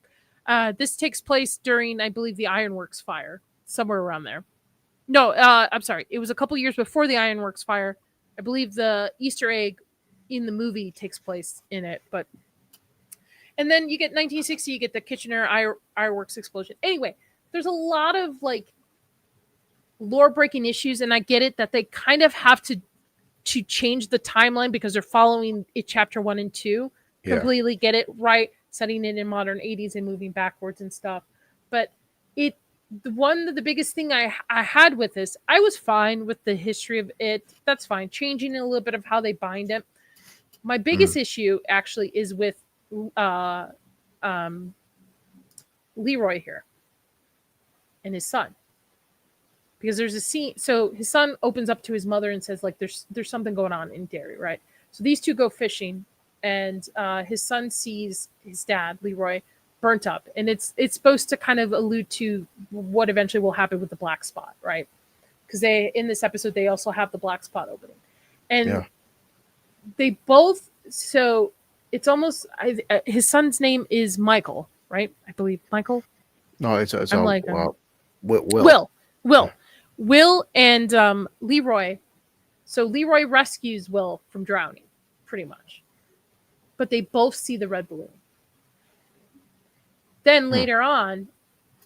This takes place during, I believe, the Ironworks fire, somewhere around there. No, I'm sorry. It was a couple years before the Ironworks fire. I believe the Easter egg in the movie takes place in it, but and then you get 1960, you get the Kitchener Ironworks explosion. Anyway, there's a lot of like lore breaking issues, and I get it that they kind of have to change the timeline because they're following it chapter 1 and 2. Yeah. Completely get it right, setting it in modern 80s and moving backwards and stuff. But the biggest thing I had with this, I was fine with the history of it. That's fine. Changing a little bit of how they bind it. My biggest issue actually is with Leroy here and his son. Because there's a scene, so his son opens up to his mother and says, like, there's something going on in Derry, right? So these two go fishing, and his son sees his dad, Leroy, burnt up, and it's supposed to kind of allude to what eventually will happen with the black spot, right? Because in this episode they also have the black spot opening, and they both. So it's almost his son's name is Michael, right? I believe Michael. No, it's I'm like Will. Will and Leroy. So Leroy rescues Will from drowning, pretty much. But they both see the red balloon. Then later on,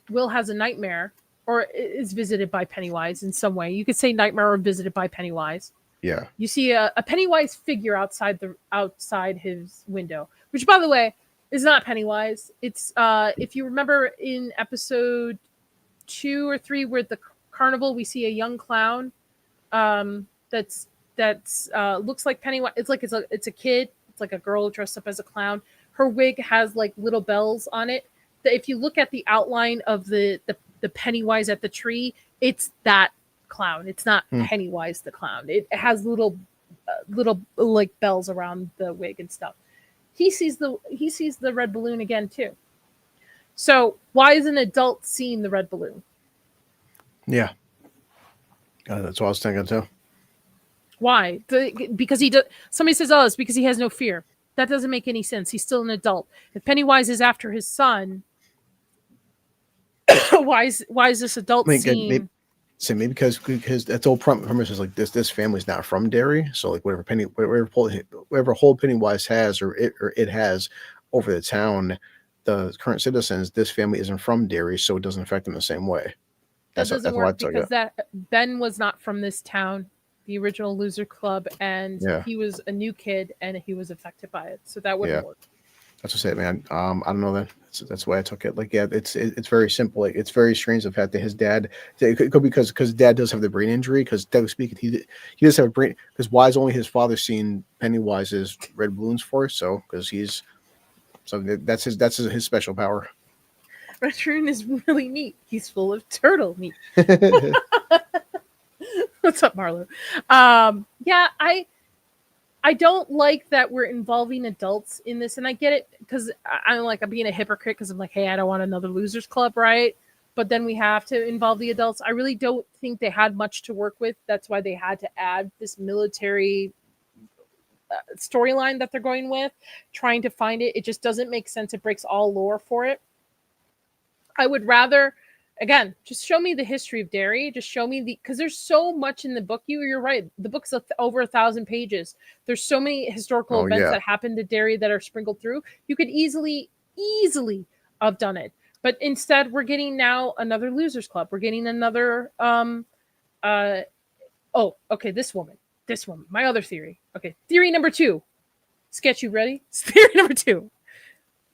Will has a nightmare or is visited by Pennywise in some way. You could say nightmare or visited by Pennywise. Yeah. You see a Pennywise figure outside his window, which, by the way, is not Pennywise. It's if you remember in episode 2 or 3 where the carnival, we see a young clown that's looks like Pennywise. It's a kid. It's like a girl dressed up as a clown. Her wig has like little bells on it. If you look at the outline of the Pennywise at the tree, it's that clown. It's not Pennywise the clown. It has little like bells around the wig and stuff. He sees the red balloon again too. So why is an adult seeing the red balloon? Yeah. That's what I was thinking too. Why? Because he does. Somebody says, "Oh, it's because he has no fear." That doesn't make any sense. He's still an adult. If Pennywise is after his son, why is this adult seeing? Maybe because that's the whole premise is like this family's not from Derry, so like whatever hold Pennywise has or it has over the town, the current citizens, this family isn't from Derry, so it doesn't affect them the same way. That doesn't work because Ben was not from this town, the original Loser Club, and he was a new kid and he was affected by it, so that wouldn't work. That's what I said, man. I don't know that. That's why I took it. Like, it's very simple. Like, it's very strange the fact that his dad. It could be because dad does have the brain injury. Because technically speaking, he does have a brain. Because why is only his father seeing Pennywise's red balloons for? So because that's his special power. Restaurant is really neat. He's full of turtle meat. What's up, Marlo? I don't like that we're involving adults in this, and I get it because I'm being a hypocrite because I'm like, hey, I don't want another Losers Club, right? But then we have to involve the adults. I really don't think they had much to work with. That's why they had to add this military storyline that they're going with, trying to find it. It just doesn't make sense. It breaks all lore for it. I would rather, again, just show me the history of Derry. Just show me because there's so much in the book. You're right. The book's over 1,000 pages. There's so many historical events that happened to Derry that are sprinkled through. You could easily have done it. But instead, we're getting now another Losers Club. We're getting another, this woman, my other theory. Okay, theory number 2. Sketch, you ready? Theory number 2.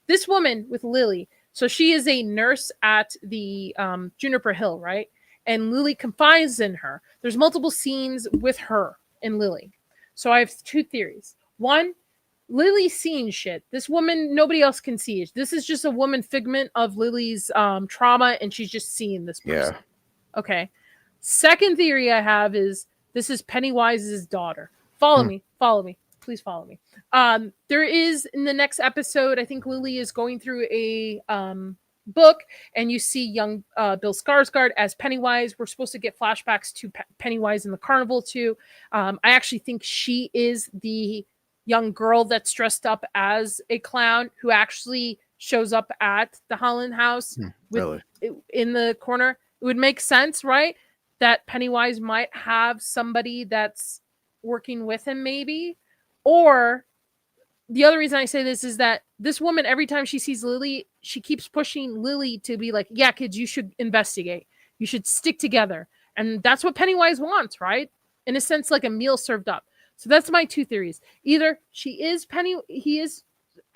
This woman with Lily. So she is a nurse at the Juniper Hill, right? And Lily confides in her. There's multiple scenes with her and Lily. So I have 2 theories. One, Lily's seeing shit. This woman, nobody else can see it. This is just a woman figment of Lily's trauma, and she's just seeing this person. Yeah. Okay. Second theory I have is this is Pennywise's daughter. Follow me. Please follow me. There is in the next episode, I think Lily is going through a book, and you see young Bill Skarsgård as Pennywise. We're supposed to get flashbacks to Pennywise in the carnival too. I actually think she is the young girl that's dressed up as a clown who actually shows up at the Holland house in the corner. It would make sense, right? that Pennywise might have somebody that's working with him, maybe. Or the other reason I say this is that this woman, every time she sees Lily, she keeps pushing Lily to be like, yeah, kids, you should investigate. You should stick together. And that's what Pennywise wants, right? In a sense, like a meal served up. So that's my two theories. Either he is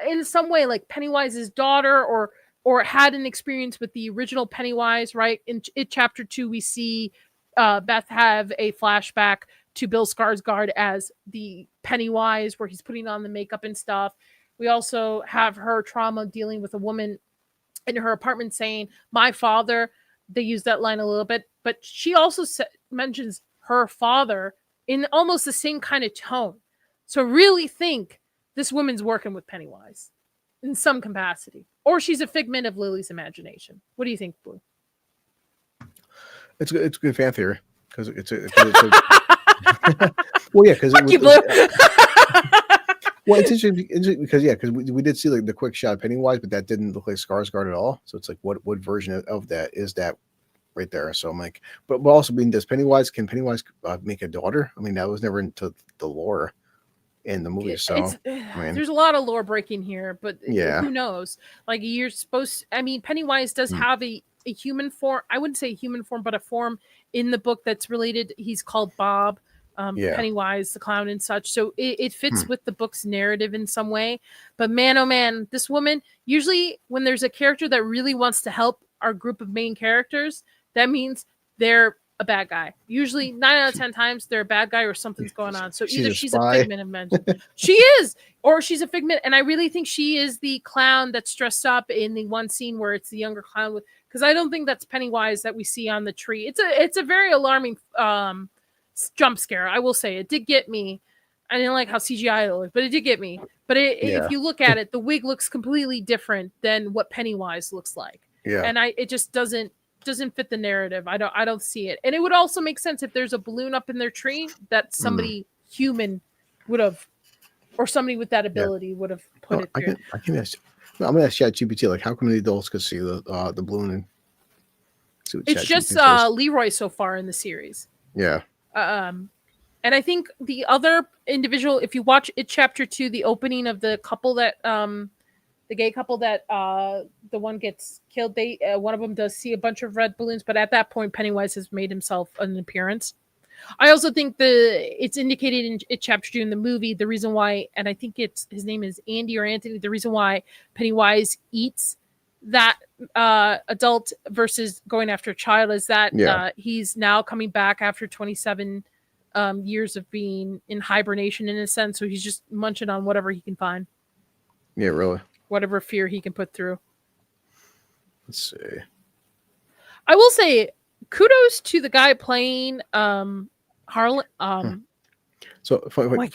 in some way like Pennywise's daughter, or had an experience with the original Pennywise, right? In chapter 2, we see Beth have a flashback to Bill Skarsgård as the Pennywise, where he's putting on the makeup and stuff. We also have her trauma dealing with a woman in her apartment saying, my father. They use that line a little bit, but she also mentions her father in almost the same kind of tone. So really think this woman's working with Pennywise in some capacity, or she's a figment of Lily's imagination. What do you think, Blue? It's a good fan theory because it's a well, yeah, because Fuck you, Blue. Well, it's interesting because we did see like the quick shot of Pennywise, but that didn't look like Skarsgård at all. So it's like, what version of that is that right there? So I'm like, but also being can Pennywise make a daughter? I mean, that was never into the lore in the movie. So there's a lot of lore breaking here, but yeah, who knows? Like Pennywise does have a human form. I wouldn't say human form, but a form in the book that's related. He's called Bob. Pennywise the clown and such, so it fits with the book's narrative in some way. But man, oh man, this woman, usually when there's a character that really wants to help our group of main characters, that means they're a bad guy. Usually 9 out of 10 times they're a bad guy or something's going on. So either she's a figment of mention. She is, or she's a figment. And I really think she is the clown that's dressed up in the one scene where it's the younger clown with, because I don't think that's Pennywise that we see on the tree. It's a very alarming jump scare. I will say it did get me. I didn't like how CGI it looked, but it did get me. But if you look at it, the wig looks completely different than what Pennywise looks like. Yeah. And it just doesn't fit the narrative. I don't see it. And it would also make sense if there's a balloon up in their tree that somebody human would have, or somebody with that ability would have put it there. I'm gonna ask ChatGPT, like, how come the adults could see the balloon? And see what it's ChatGPT just says. Leroy so far in the series. Yeah. And I think the other individual, if you watch it, chapter 2, the opening of the couple that, the gay couple that the one gets killed, one of them does see a bunch of red balloons, but at that point, Pennywise has made himself an appearance. I also think it's indicated in chapter 2 in the movie, the reason why, and I think his name is Andy or Anthony, the reason why Pennywise eats that adult versus going after a child is that he's now coming back after 27 years of being in hibernation in a sense, so he's just munching on whatever he can find. Yeah, really. Whatever fear he can put through. Let's see. I will say kudos to the guy playing Harlan. So funny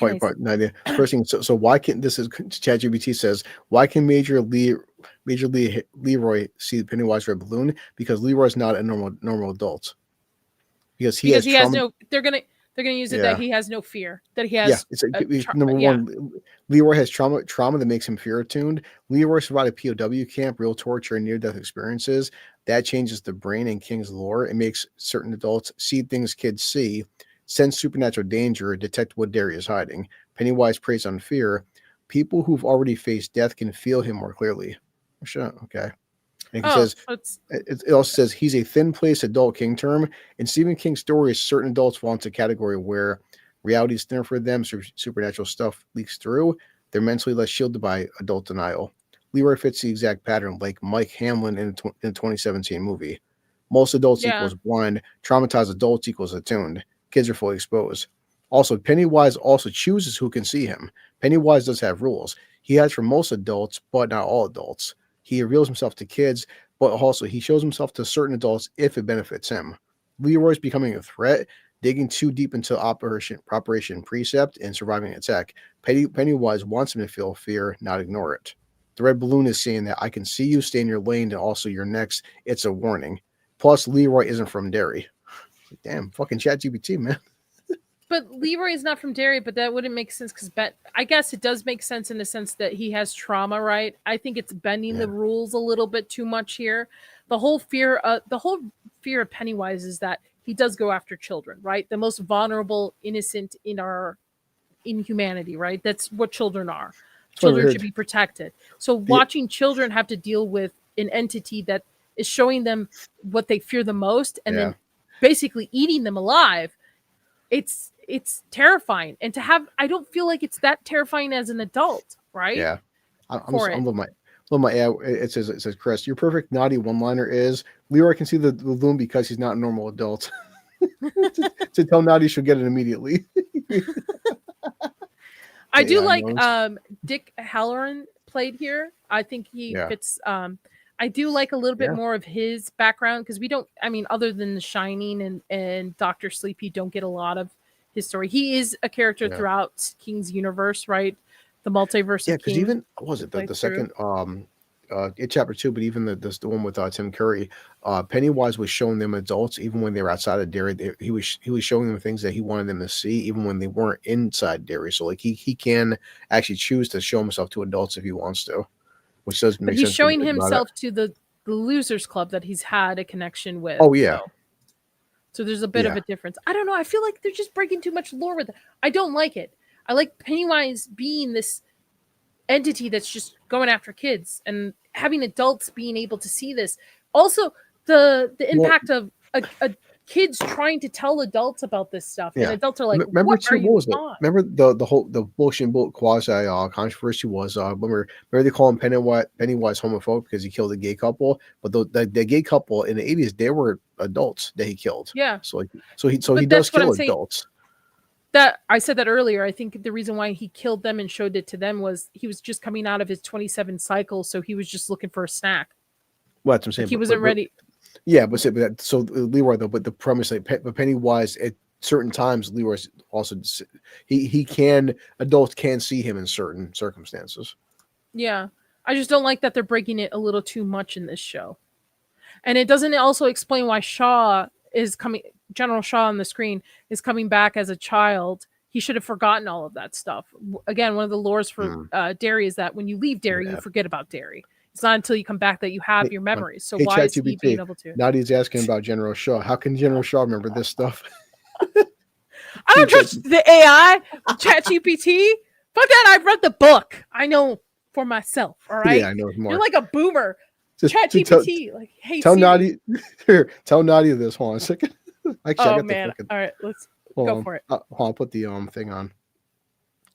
idea. First thing, so why can this is ChatGPT says, why can Major Leroy see the Pennywise red balloon? Because Leroy's not a normal adult. Because he has no. They're gonna use it that he has no fear. That he has. Number one, Leroy has trauma that makes him fear attuned. Leroy survived a POW camp, real torture, and near-death experiences. That changes the brain in King's lore. It makes certain adults see things kids see, sense supernatural danger, detect what Derry is hiding. Pennywise preys on fear. People who've already faced death can feel him more clearly. Sure, okay. And it also says he's a thin place adult King term. In Stephen King's stories, certain adults fall into a category where reality is thinner for them, supernatural stuff leaks through. They're mentally less shielded by adult denial. Leroy fits the exact pattern, like Mike Hamlin in the 2017 movie. Most adults equals blind. Traumatized adults equals attuned. Kids are fully exposed. Also, Pennywise also chooses who can see him. Pennywise does have rules. He has for most adults, but not all adults. He reveals himself to kids, but also he shows himself to certain adults if it benefits him. Leroy's becoming a threat, digging too deep into Operation Precept and surviving attack. Pennywise wants him to feel fear, not ignore it. The red balloon is saying that I can see you, stay in your lane, and also you're next. It's a warning. Plus, Leroy isn't from Derry. Damn, fucking ChatGPT, man. But Leroy is not from Derry, but that wouldn't make sense because I guess it does make sense in the sense that he has trauma, right? I think it's bending the rules a little bit too much here. The whole fear of Pennywise is that he does go after children, right? The most vulnerable, innocent in humanity, right? That's what children are. Children should be protected. So watching children have to deal with an entity that is showing them what they fear the most and then basically eating them alive, it's terrifying. And to have, I don't feel like it's that terrifying as an adult, right? Yeah. I'm love my ad. It says, Chris, your perfect naughty one-liner is Leroy can see the loom because he's not a normal adult. to tell Naughty she'll get it immediately. I do like Dick Halloran played here. I think he fits. I do like a little bit more of his background because we don't. I mean, other than The Shining and Doctor Sleep, you don't get a lot of his story. He is a character throughout King's universe, right? The multiverse. Yeah, because even was it the second in chapter 2, but even the one with Tim Curry, Pennywise was showing them adults even when they were outside of Derry. He was showing them things that he wanted them to see even when they weren't inside Derry. So like he can actually choose to show himself to adults if he wants to, which does make sense. He's showing himself to the Losers Club that he's had a connection with. Oh yeah. So there's a bit of a difference. I don't know. I feel like they're just breaking too much lore with it. I don't like it. I like Pennywise being this entity that's just going after kids and having adults being able to see this. Also, the impact of a kids trying to tell adults about this stuff, and adults are like, remember the bullshit quasi controversy was remember they call him Pennywise homophobe because he killed a gay couple, but the gay couple in the 80s, they were adults that he killed. Yeah. So he does kill adults. That I said that earlier. I think the reason why he killed them and showed it to them was he was just coming out of his 27 cycle, so he was just looking for a snack. Well, that's what I'm saying. He wasn't ready. Yeah, but so Leroy though, but the premise, like Pennywise at certain times, Leroy also adults can see him in certain circumstances. Yeah, I just don't like that they're breaking it a little too much in this show, and it doesn't also explain why Shaw is coming. General Shaw on the screen is coming back as a child. He should have forgotten all of that stuff. Again, one of the lores for Derry is that when you leave Derry, you forget about Derry. It's not until you come back that you have your memories. So why is he being able to? Nadia's asking about General Shaw. How can General Shaw remember this stuff? I don't trust the AI, ChatGPT. Fuck that! I've read the book. I know for myself. All right. Yeah, I know more. You're like a boomer. ChatGPT. Like, hey, tell Nadia. Here, tell Nadia this. Hold on a second. Actually, man! All right, let's go for it. Hold on, I'll put the thing on.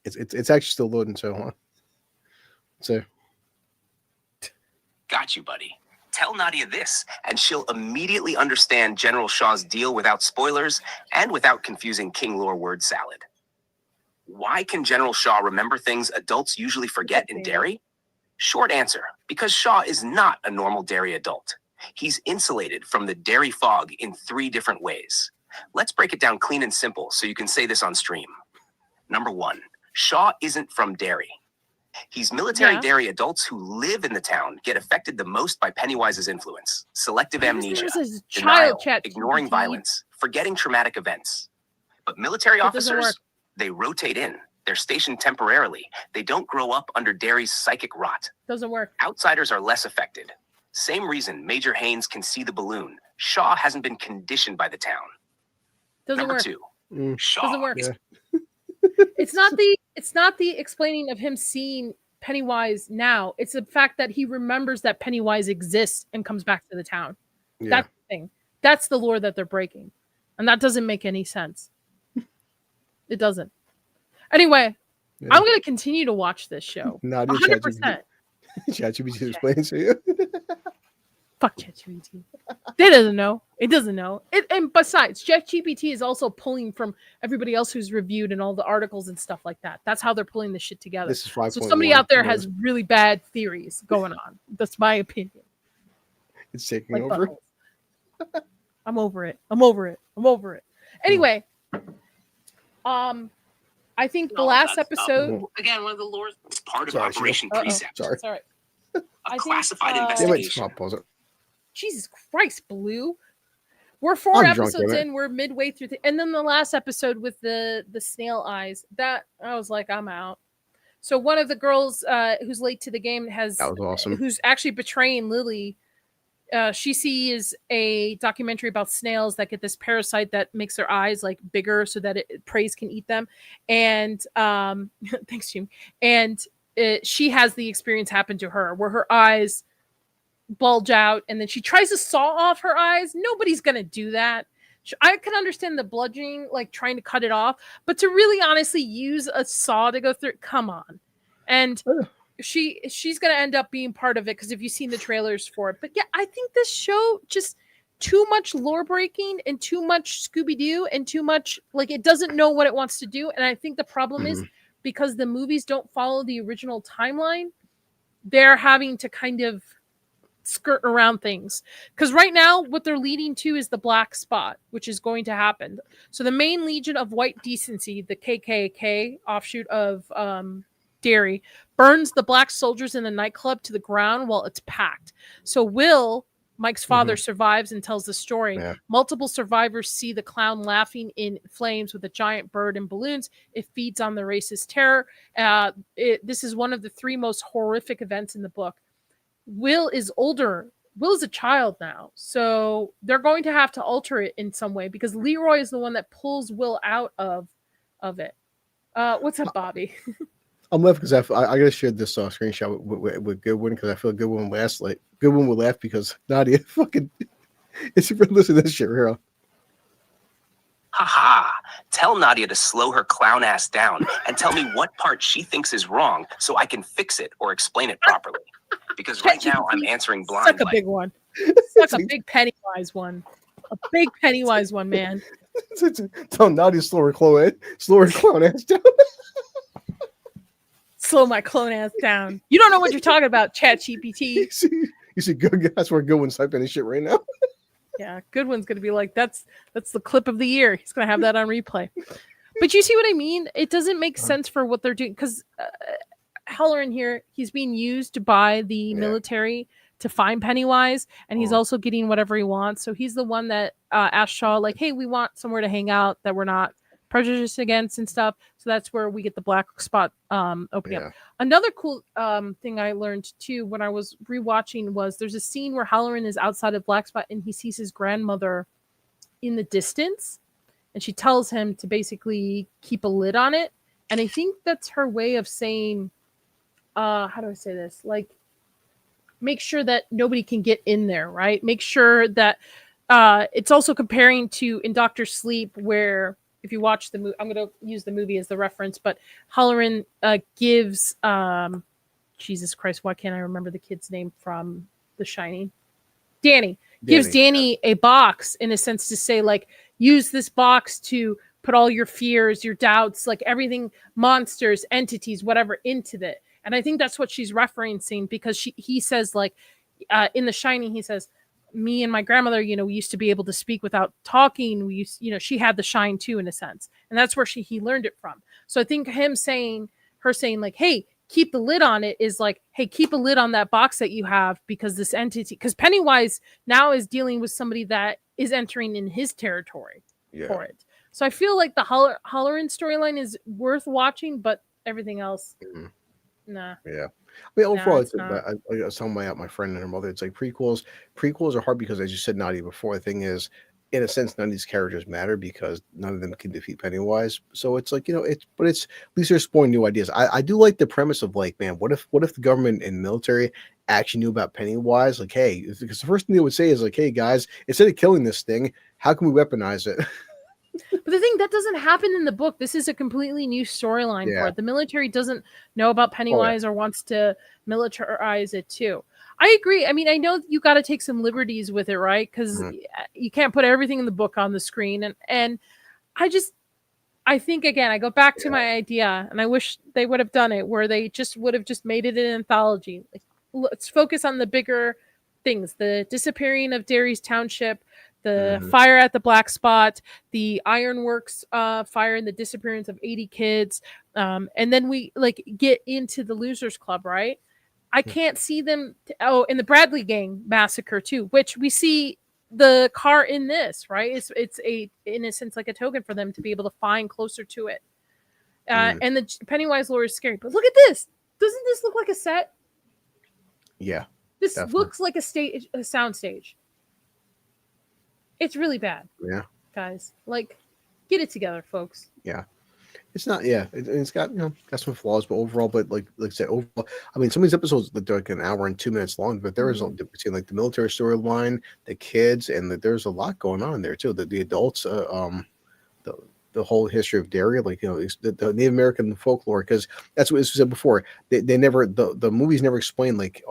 It's actually still loading. So hold on. So. Got you, buddy. Tell Nadia this, and she'll immediately understand General Shaw's deal without spoilers and without confusing King lore word salad. Why can General Shaw remember things adults usually forget in Derry? Short answer, because Shaw is not a normal Derry adult. He's insulated from the Derry fog in 3 different ways. Let's break it down clean and simple so you can say this on stream. Number 1, Shaw isn't from Derry. He's military Derry adults who live in the town get affected the most by Pennywise's influence. Selective amnesia, denial, ignoring violence, forgetting traumatic events. But military officers, they rotate in. They're stationed temporarily. They don't grow up under Derry's psychic rot. Doesn't work. Outsiders are less affected. Same reason Major Haynes can see the balloon. Shaw hasn't been conditioned by the town. Doesn't Number work. 2, Shaw doesn't work. is It's not the explaining of him seeing Pennywise now. It's the fact that he remembers that Pennywise exists and comes back to the town. Yeah. That's the thing. That's the lore that they're breaking. And that doesn't make any sense. It doesn't. Anyway, I'm going to continue to watch this show. 100%. ChatGPT explaining to you. Fuck ChatGPT. It doesn't know. It doesn't know. And besides, ChatGPT is also pulling from everybody else who's reviewed and all the articles and stuff like that. That's how they're pulling this shit together. This is 5.1. So somebody out there has really bad theories going on. That's my opinion. It's taking over. I'm over it. I'm over it. I'm over it. Anyway, I think the last episode again, one of the lores part of Operation Precept. Sorry. A classified investigation. Jesus Christ, Blue. We're 4 episodes in. We're midway through, and then the last episode with the snail eyes. That I was like, I'm out. So one of the girls who's late to the game that was awesome. Who's actually betraying Lily she sees a documentary about snails that get this parasite that makes their eyes like bigger so that prey can eat them. And thanks, Jim. And she has the experience happen to her where her eyes bulge out, and then she tries to saw off her eyes. Nobody's gonna do that. I can understand the bludgeoning, like trying to cut it off, but to really honestly use a saw to go through, come on. And she's gonna end up being part of it because if you've seen the trailers for it. But yeah, I think this show just too much lore breaking and too much Scooby-Doo and too much like it doesn't know what it wants to do. And I think the problem is because the movies don't follow the original timeline, they're having to kind of skirt around things. Because right now, what they're leading to is the black spot, which is going to happen. So the main Legion of White Decency, the KKK offshoot of Derry, burns the black soldiers in the nightclub to the ground while it's packed. So Will, Mike's father, survives and tells the story. Yeah. Multiple survivors see the clown laughing in flames with a giant bird and balloons. It feeds on the racist terror. This is one of the 3 most horrific events in the book. Will is older. Will is a child now. So they're going to have to alter it in some way because Leroy is the one that pulls Will out of it. What's up, Bobby? I'm laughing because I gotta share this screenshot with Goodwin because I feel Goodwin will laugh because Nadia fucking is listen to this shit, hero. Haha. Tell Nadia to slow her clown ass down and tell me what part she thinks is wrong so I can fix it or explain it properly. Because right now I'm answering blind. Suck a big one. Suck a big Pennywise one. A big Pennywise one, man. Tell Nadia slow her clown ass down. Slow my clone ass down. You don't know what you're talking about, ChatGPT. You see, that's where Goodwin's typing his shit right now. Yeah, Goodwin's gonna be like, that's the clip of the year. He's gonna have that on replay. But you see what I mean? It doesn't make sense for what they're doing because Halloran here, he's being used by the military to find Pennywise, and he's also getting whatever he wants. So he's the one that asked Shaw, like, hey, we want somewhere to hang out that we're not prejudiced against and stuff. So that's where we get the black spot opening up. Another cool thing I learned too when I was rewatching was there's a scene where Halloran is outside of Black Spot and he sees his grandmother in the distance, and she tells him to basically keep a lid on it. And I think that's her way of saying, how do I say this? Like, make sure that nobody can get in there, right? Make sure that it's also comparing to in Dr. Sleep, where if you watch the movie, I'm going to use the movie as the reference, but Halloran gives, Jesus Christ, why can't I remember the kid's name from The Shining? Danny. Gives Danny a box in a sense to say, like, use this box to put all your fears, your doubts, like everything, monsters, entities, whatever, into it. And I think that's what she's referencing because he says, like, in The Shining, he says, me and my grandmother, we used to be able to speak without talking. We used, she had the shine too, in a sense. And that's where he learned it from. So I think her saying like, hey, keep the lid on it is like, hey, keep a lid on that box that you have because this entity, because Pennywise now is dealing with somebody that is entering in his territory for it. So I feel like the Halloran storyline is worth watching, but everything else, nah. Yeah. I mean, overall, I was telling my friend and her mother, it's like prequels. Prequels are hard because, as you said, Nadia, before, the thing is, in a sense, none of these characters matter because none of them can defeat Pennywise. So it's like, at least they're exploring new ideas. I do like the premise of, like, man, what if the government and military actually knew about Pennywise? Like, hey, because the first thing they would say is like, hey, guys, instead of killing this thing, how can we weaponize it? But the thing that doesn't happen in the book, this is a completely new storyline for it. The military doesn't know about Pennywise or wants to militarize it too. I agree. I mean, I know you got to take some liberties with it, right? Because you can't put everything in the book on the screen. And I think, again, I go back to my idea, and I wish they would have done it where they would have made it an anthology. Like, let's focus on the bigger things, the disappearing of Derry's township, the fire at the Black Spot, the ironworks fire, and the disappearance of 80 kids. And then we get into the Losers Club, right? I can't see them. In the Bradley Gang massacre too, which we see the car in this, right? It's in a sense like a token for them to be able to find closer to it. And the Pennywise lore is scary, but look at this. Doesn't this look like a set? Yeah. This Definitely. looks like a soundstage. It's really bad, Yeah. guys. Like, get it together, folks. Yeah. It's not, yeah. It's got, got some flaws, but overall, like I said, overall, I mean, some of these episodes they're like an hour and 2 minutes long, but there is between like the military storyline, the kids, and there's a lot going on there too. The adults, the whole history of Derry, like the Native American folklore, because that's what was said before. They never the movies never explain like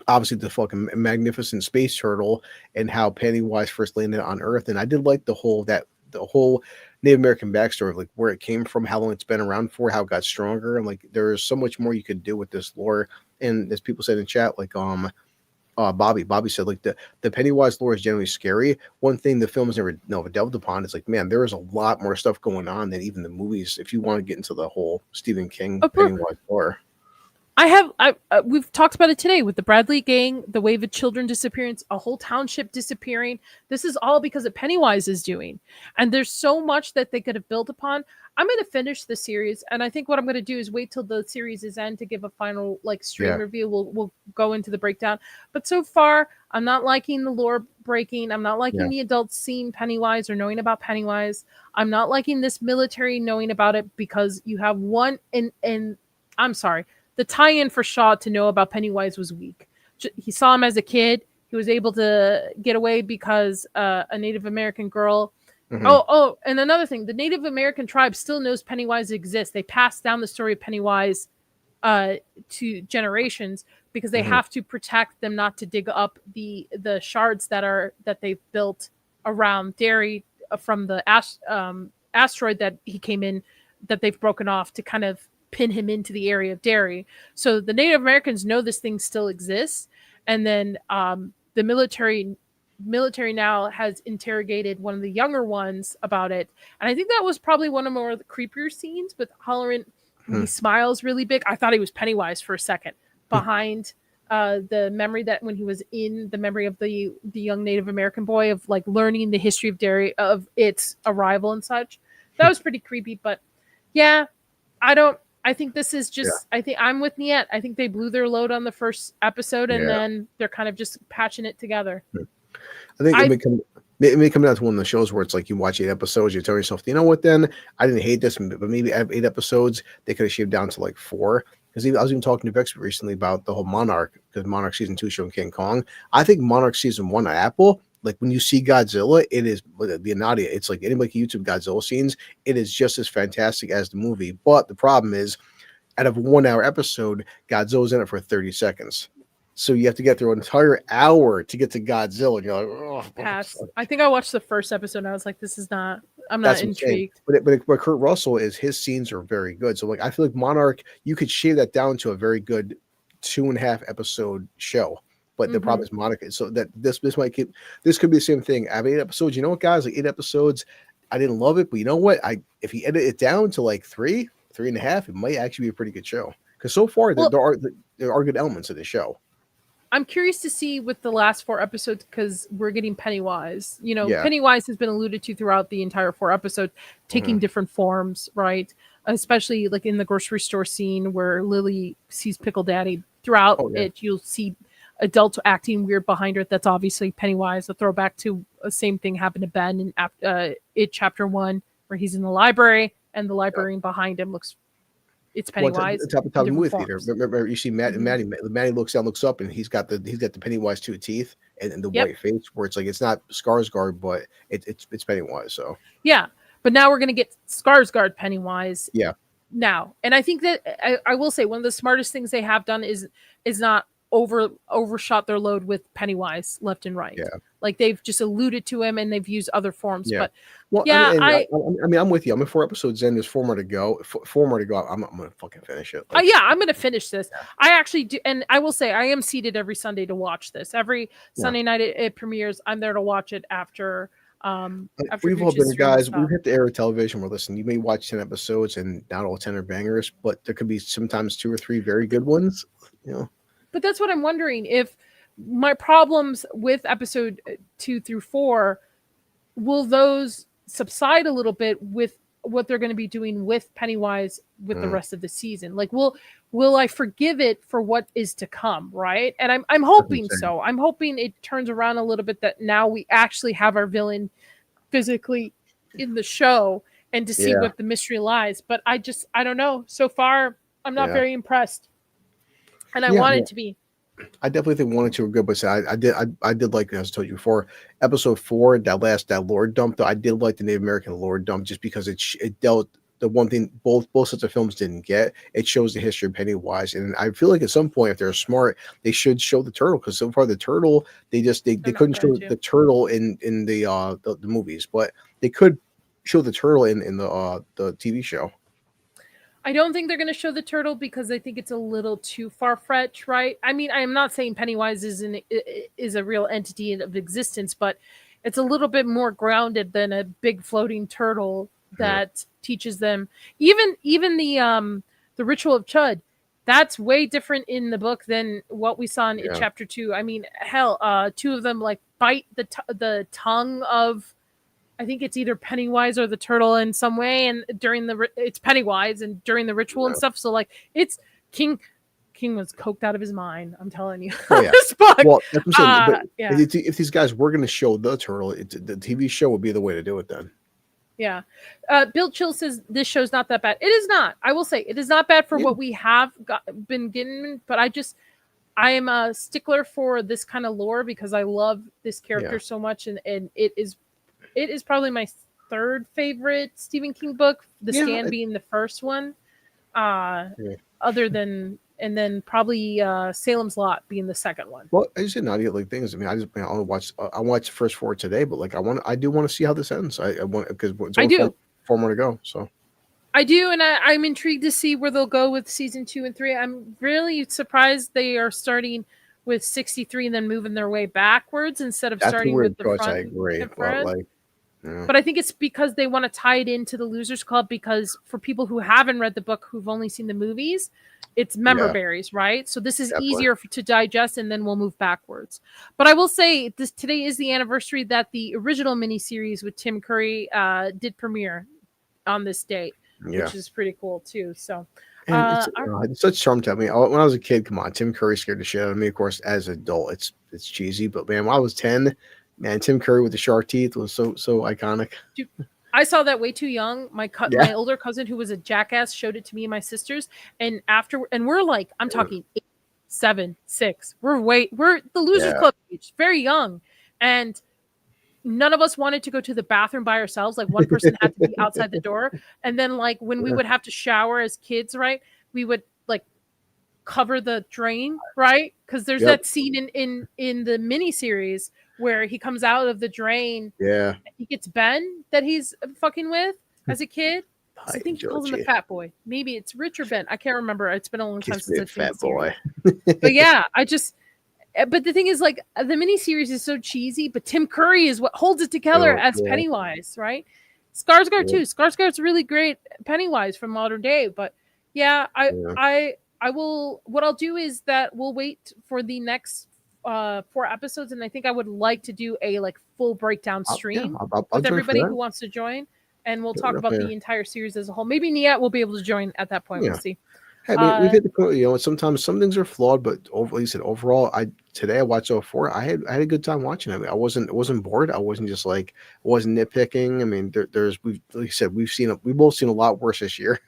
obviously the fucking magnificent space turtle and how Pennywise first landed on Earth, and I did like the whole Native American backstory of like where it came from, how long it's been around for, how it got stronger, and like there's so much more you could do with this lore. And as people said in chat, like Bobby said like the Pennywise lore is generally scary. One thing the films never delved upon is like, man, there is a lot more stuff going on than even the movies. If you want to get into the whole Stephen King Pennywise lore. We've talked about it today with the Bradley gang, the wave of children disappearance, a whole township disappearing. This is all because of Pennywise is doing. And there's so much that they could have built upon. I'm going to finish the series. And I think what I'm going to do is wait till the series is end to give a final like stream review. We'll go into the breakdown. But so far, I'm not liking the lore breaking. I'm not liking the adults seeing Pennywise or knowing about Pennywise. I'm not liking this military knowing about it because you have one and I'm sorry. The tie-in for Shaw to know about Pennywise was weak. He saw him as a kid. He was able to get away because a Native American girl. Oh, and another thing, the Native American tribe still knows Pennywise exists. They passed down the story of Pennywise to generations because they have to protect them not to dig up the shards that they've built around Derry from the asteroid that he came in, that they've broken off to kind of pin him into the area of Derry. So the Native Americans know this thing still exists. And then the military now has interrogated one of the younger ones about it. And I think that was probably one of the creepier scenes with Halloran. He smiles really big. I thought he was Pennywise for a second behind the memory that when he was in the memory of the young Native American boy of like learning the history of Derry, of its arrival and such. That was pretty creepy, but yeah, I think this is just, I think I'm with Niet. I think they blew their load on the first episode and then they're kind of just patching it together. I think it may come down to one of the shows where it's like you watch 8 episodes, you tell yourself, you know what, then I didn't hate this, but maybe out of 8 episodes, they could have shaved down to like 4. Because I was even talking to Vex recently about the whole Monarch, because Monarch season 2 showing King Kong. I think Monarch season 1 on Apple, like when you see Godzilla, it is the Nadia. It's like anybody can YouTube Godzilla scenes. It is just as fantastic as the movie. But the problem is, out of a 1-hour episode, Godzilla's in it for 30 seconds. So you have to get through an entire hour to get to Godzilla. And you're like, oh, pass. I think I watched the first episode and I was like, this is not, I'm not intrigued. But Kurt Russell his scenes are very good. So like, I feel like Monarch, you could shave that down to a very good 2.5 episode show. But the problem is Monica. So that this could be the same thing. I have 8 episodes. You know what, guys? Like 8 episodes. I didn't love it, but you know what? If you edit it down to like 3.5, it might actually be a pretty good show. Because so far there are good elements of the show. I'm curious to see with the last 4 episodes because we're getting Pennywise. Pennywise has been alluded to throughout the entire 4 episodes, taking different forms, right? Especially like in the grocery store scene where Lily sees Pickle Daddy. Throughout it, you'll see adults acting weird behind her. That's obviously Pennywise. A throwback to the same thing happened to Ben in It Chapter 1, where he's in the library and the librarian behind him it's Pennywise. Top of the movie theater. Remember, you see Maddie. Maddie looks down, looks up, and he's got the Pennywise 2 teeth and the white face, where it's like it's not Skarsgård, but it's Pennywise. So yeah, but now we're gonna get Skarsgård Pennywise. Yeah. Now, and I think that I will say one of the smartest things they have done is not overshot their load with Pennywise left and right. Yeah. Like they've just alluded to him and they've used other forms. Yeah. But I mean, I'm with you. I'm in 4 episodes in. There's 4 more to go. 4 more to go. I'm gonna fucking finish it. I'm gonna finish this. I actually do, and I will say I am seated every Sunday to watch this. Every Sunday night it premieres. I'm there to watch it after. We've all been guys. We've hit the era of television where listen, you may watch 10 episodes and not all 10 are bangers, but there could be sometimes 2 or 3 very good ones. But that's what I'm wondering, if my problems with episode 2 through 4, will those subside a little bit with what they're going to be doing with Pennywise with the rest of the season. Like, will I forgive it for what is to come, right? And I'm hoping so. I'm hoping it turns around a little bit, that now we actually have our villain physically in the show, and to see what the mystery lies. But I don't know. So far, I'm not very impressed, and I want it to be. I definitely think 1 and 2 are good, but I did like, as I told you before, episode 4, that lore dump. Though I did like the Native American lore dump, just because it dealt the one thing both sets of films didn't get. It shows the history of Pennywise, and I feel like at some point, if they're smart, they should show the turtle, because so far the turtle they couldn't show the turtle in the movies, but they could show the turtle in the TV show. I don't think they're going to show the turtle, because I think it's a little too far-fetched, right? I mean, I am not saying Pennywise is a real entity of existence, but it's a little bit more grounded than a big floating turtle that teaches them. Even the Ritual of Chud, that's way different in the book than what we saw in chapter 2. I mean, hell, 2 of them like bite the tongue of, I think it's either Pennywise or the turtle in some way, and it's Pennywise, and during the ritual and stuff. So like, it's King was coked out of his mind. I'm telling you. Oh, yeah. This book. Well, that's what I'm saying. But if these guys were going to show the turtle, the TV show would be the way to do it then. Yeah. Bill Chill says this show's not that bad. It is not. I will say it is not bad for what we have been getting, but I am a stickler for this kind of lore, because I love this character so much, and it is probably my 3rd favorite Stephen King book, The Stand being the first one, other than, and then probably Salem's Lot being the second one. Well, I just did not get like things. I mean, I watched the first 4 today, but like I do want to see how this ends. I want, because it's only 4 more to go. So I do, and I'm intrigued to see where they'll go with season 2 and 3. I'm really surprised they are starting with 63 and then moving their way backwards instead of starting with the front. I agree, but like. Yeah. But I think it's because they want to tie it into the Losers Club, because for people who haven't read the book, who've only seen the movies, it's member berries, right? So this is easier to digest, and then we'll move backwards. But I will say today is the anniversary that the original miniseries with Tim Curry did premiere on this date, which is pretty cool too. So it's such charm to me. When I was a kid, come on, Tim Curry scared the shit out of me. Of course, as an adult, it's cheesy, but man, when I was 10. Man, Tim Curry with the shark teeth was so iconic. Dude, I saw that way too young. My older cousin, who was a jackass, showed it to me and my sisters. And we're like, I'm talking 8, 7, 6. We're the Losers Club age, very young. And none of us wanted to go to the bathroom by ourselves. Like, one person had to be outside the door. And then like when we would have to shower as kids, right? We would like cover the drain, right? Because there's that scene in the miniseries where he comes out of the drain. Yeah. He gets Ben that he's fucking with as a kid. I think he calls him the fat boy. Maybe it's Rich or Ben. I can't remember. It's been a long time since I've seen fat boy. But yeah, but the thing is, like, the miniseries is so cheesy, but Tim Curry is what holds it together as Pennywise, right? Skarsgård too. Skarsgård's really great Pennywise from modern day. But yeah, I will. What I'll do is that we'll wait for the next 4 episodes, and I think I would like to do a like full breakdown stream with everybody who wants to join, and we'll talk about the entire series as a whole. Maybe Niet will be able to join at that point. We'll see. Hey, we've hit the point, sometimes some things are flawed, but like you said, overall, today I watched 04. I had a good time watching it. I mean, I wasn't bored. I wasn't just like, I wasn't nitpicking. I mean, like you said, we've both seen a lot worse this year.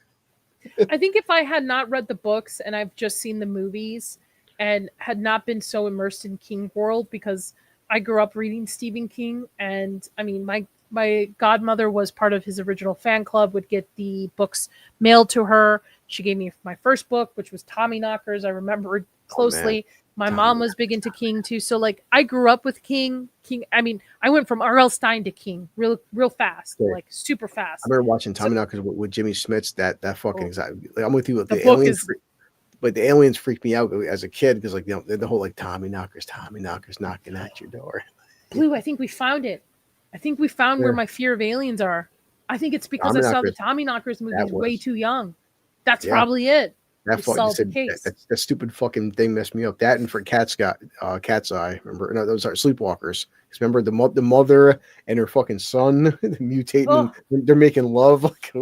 I think if I had not read the books and I've just seen the movies and had not been so immersed in King world, because I grew up reading Stephen King, and I mean, my godmother was part of his original fan club, would get the books mailed to her. She gave me my first book, which was Tommyknockers. I remember it closely. My mom was big into King too. So like, I grew up with King. I mean, I went from R.L. Stine to King real fast, like super fast. I remember watching Tommyknockers with Jimmy Smits. That fucking exactly. Like, I'm with you with the aliens. But the aliens freaked me out as a kid, because like the whole like Tommyknockers knocking at your door. Blue, I think we found it. I think we found where my fear of aliens are. I think it's because I saw the Tommyknockers movies way too young. That's probably it. We solved the case. That stupid fucking thing messed me up. That and for Cat's Eye. Remember? No, those are Sleepwalkers. Because remember the mother and her fucking son mutating. They're making love. Like,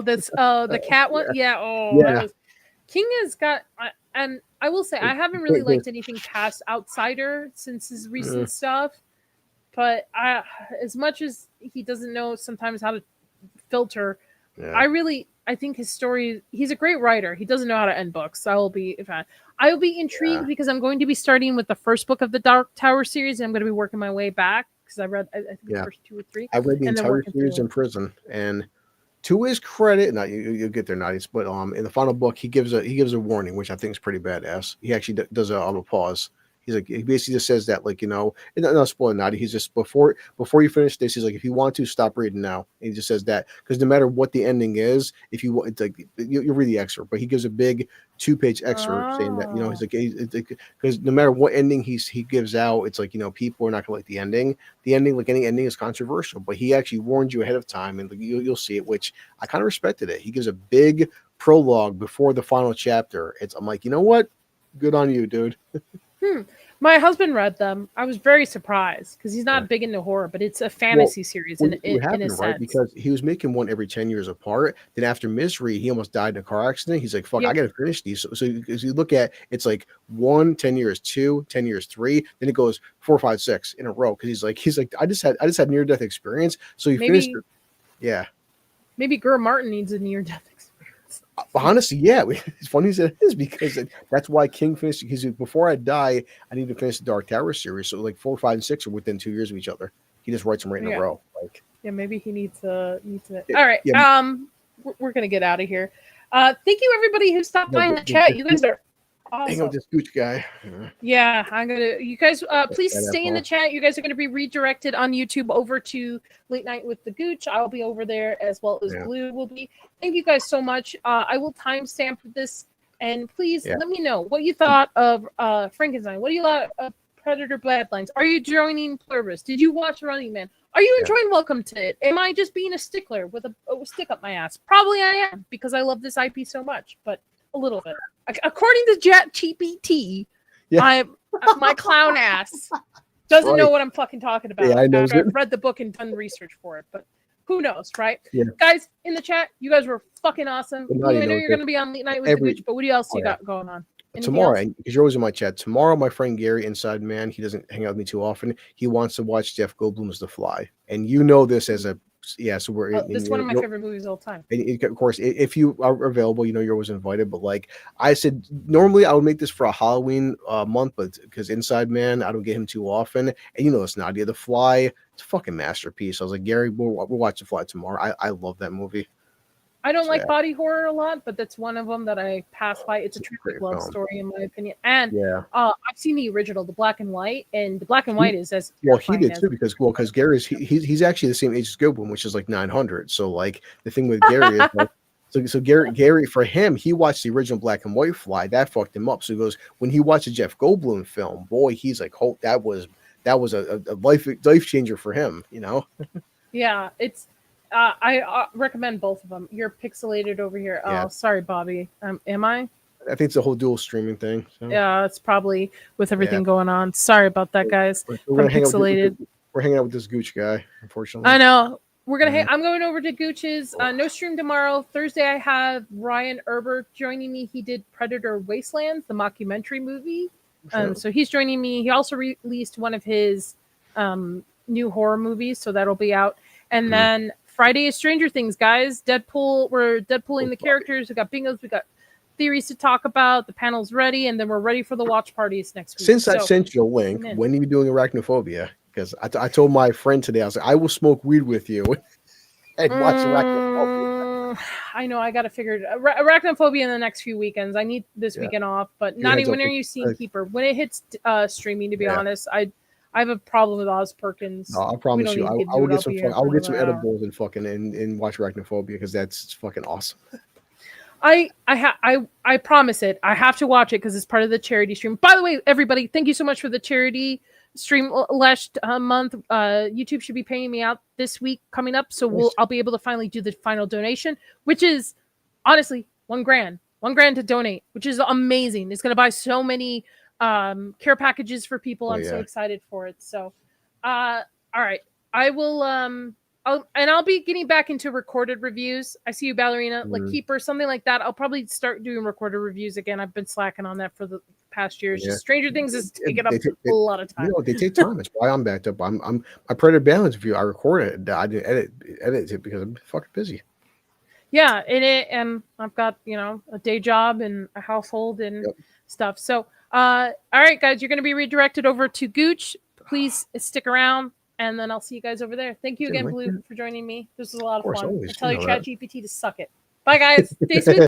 that's the cat one. Yeah. That was. King has got, and I will say I haven't really liked anything past Outsider since his recent stuff. But as much as he doesn't know sometimes how to filter, I think his story. He's a great writer. He doesn't know how to end books. So I will be intrigued because I'm going to be starting with the first book of the Dark Tower series, and I'm going to be working my way back because I read I think the first 2 or 3. I read the entire series in prison, and to his credit, not you'll get there, Nadies, but in the final book he gives a warning, which I think is pretty badass. He actually does a pause. He's like, he basically just says that, like, and not spoiling Nadia. He's just before you finish this, he's like, if you want to, stop reading now. And he just says that because no matter what the ending is, if you want, it's like you read the excerpt, but he gives a big 2-page excerpt saying that he's like, because no matter what ending he gives out, it's like people are not gonna like the ending. The ending, like any ending, is controversial, but he actually warned you ahead of time, and you'll see it, which I kind of respected it. He gives a big prologue before the final chapter. I'm like, you know what? Good on you, dude. My husband read them. I was very surprised because he's not big into horror, but it's a fantasy series in a sense. Right? Because he was making one every 10 years apart. Then after Misery, he almost died in a car accident. He's like, fuck, I got to finish these. So as you look at, it's like 1, 10 years, 2, 10 years, 3. Then it goes 4, 5, 6 in a row. Because he's like, I just had near-death experience. So he finished it. Yeah. Maybe Gurr Martin needs a near-death experience. Honestly, yeah, it's funny as it is because that's why King finished. Because before I die, I need to finish the Dark Tower series. So like 4, 5, and 6 are within 2 years of each other. He just writes them right in a row. Like, maybe he needs to. All right, we're gonna get out of here. Thank you everybody who stopped by in the chat. You guys are awesome. Hang on with this Gooch guy. Yeah, I'm gonna. You guys, please stay in the chat. You guys are gonna be redirected on YouTube over to Late Night with the Gooch. I'll be over there as well as Blue will be. Thank you guys so much. I will timestamp this, and please let me know what you thought of Frankenstein. What do you thought of Predator BadLands? Are you joining Pluribus? Did you watch Running Man? Are you enjoying Welcome to It? Am I just being a stickler with a stick up my ass? Probably I am because I love this IP so much, but a little bit. According to ChatGPT, my clown ass doesn't know what I'm fucking talking about. Yeah, I know. I've read the book and done research for it, but who knows, right? Yeah. Guys, in the chat, you guys were fucking awesome. I know you're going to be on Late Night with the Gooch, but what else you got going on? Tomorrow, because you're always in my chat. Tomorrow, my friend Gary, Inside Man, he doesn't hang out with me too often. He wants to watch Jeff Goldblum's The Fly, and you know this as a so we're. This is one of my favorite movies of all time. And of course, if you are available, you're always invited. But like I said, normally I would make this for a Halloween month, but because Inside Man, I don't get him too often, and it's Nadia. The Fly, it's a fucking masterpiece. I was like, Gary, we'll watch The Fly tomorrow. I love that movie. I don't like body horror a lot, but that's one of them that I pass by. It's a true love story, in my opinion. And I've seen the original, the black and white, and the black and white is as he did too because Gary's he's actually the same age as Goldblum, which is like 900. So like the thing with Gary is like, so Gary for him, he watched the original black and white Fly that fucked him up. So he goes when he watched a Jeff Goldblum film, boy, he's like, oh, that was a life changer for him, Yeah, it's. I recommend both of them. You're pixelated over here. Oh, sorry, Bobby. Am I? I think it's a whole dual streaming thing. So. Yeah, it's probably with everything going on. Sorry about that, guys. We're hanging out with this Gooch guy, unfortunately. I know. We're gonna. I'm going over to Gooch's. No stream tomorrow. Thursday, I have Ryan Erbert joining me. He did Predator Wastelands, the mockumentary movie. So he's joining me. He also released one of his new horror movies, so that'll be out. And then Friday is Stranger Things, guys. Deadpool. We're Deadpooling the characters. We got bingos. We got theories to talk about. The panel's ready, and then we're ready for the watch parties next week. Since I sent you a link, when are you doing Arachnophobia? Because I told my friend today, I was like, I will smoke weed with you and watch Arachnophobia. I know. I got to figure it out. Arachnophobia in the next few weekends. I need this weekend off. But Nani, when are you seeing Keeper? When it hits streaming, to be honest, I have a problem with Oz Perkins. No, I promise you, I will get some. I will get some edibles and fucking and watch Arachnophobia because that's fucking awesome. I promise it. I have to watch it because it's part of the charity stream. By the way, everybody, thank you so much for the charity stream last month. YouTube should be paying me out this week coming up, so I'll be able to finally do the final donation, which is honestly $1,000. $1,000 to donate, which is amazing. It's going to buy so many care packages for people. I'm so excited for it. So, all right, I will. I'll be getting back into recorded reviews. I see you, Ballerina, like Keeper, something like that. I'll probably start doing recorded reviews again. I've been slacking on that for the past years. Just Stranger Things is taking up a lot of time. They take time. That's why I'm backed up. I'm I Predator BadLands review. I recorded it. I did edit it because I'm fucking busy. Yeah, and I've got a day job and a household and stuff. So, all right, guys, you're going to be redirected over to Gooch. Please stick around, and then I'll see you guys over there. Thank you again, Blue, for joining me. This was a lot of fun. Always, tell your ChatGPT to suck it. Bye, guys. Stay smooth.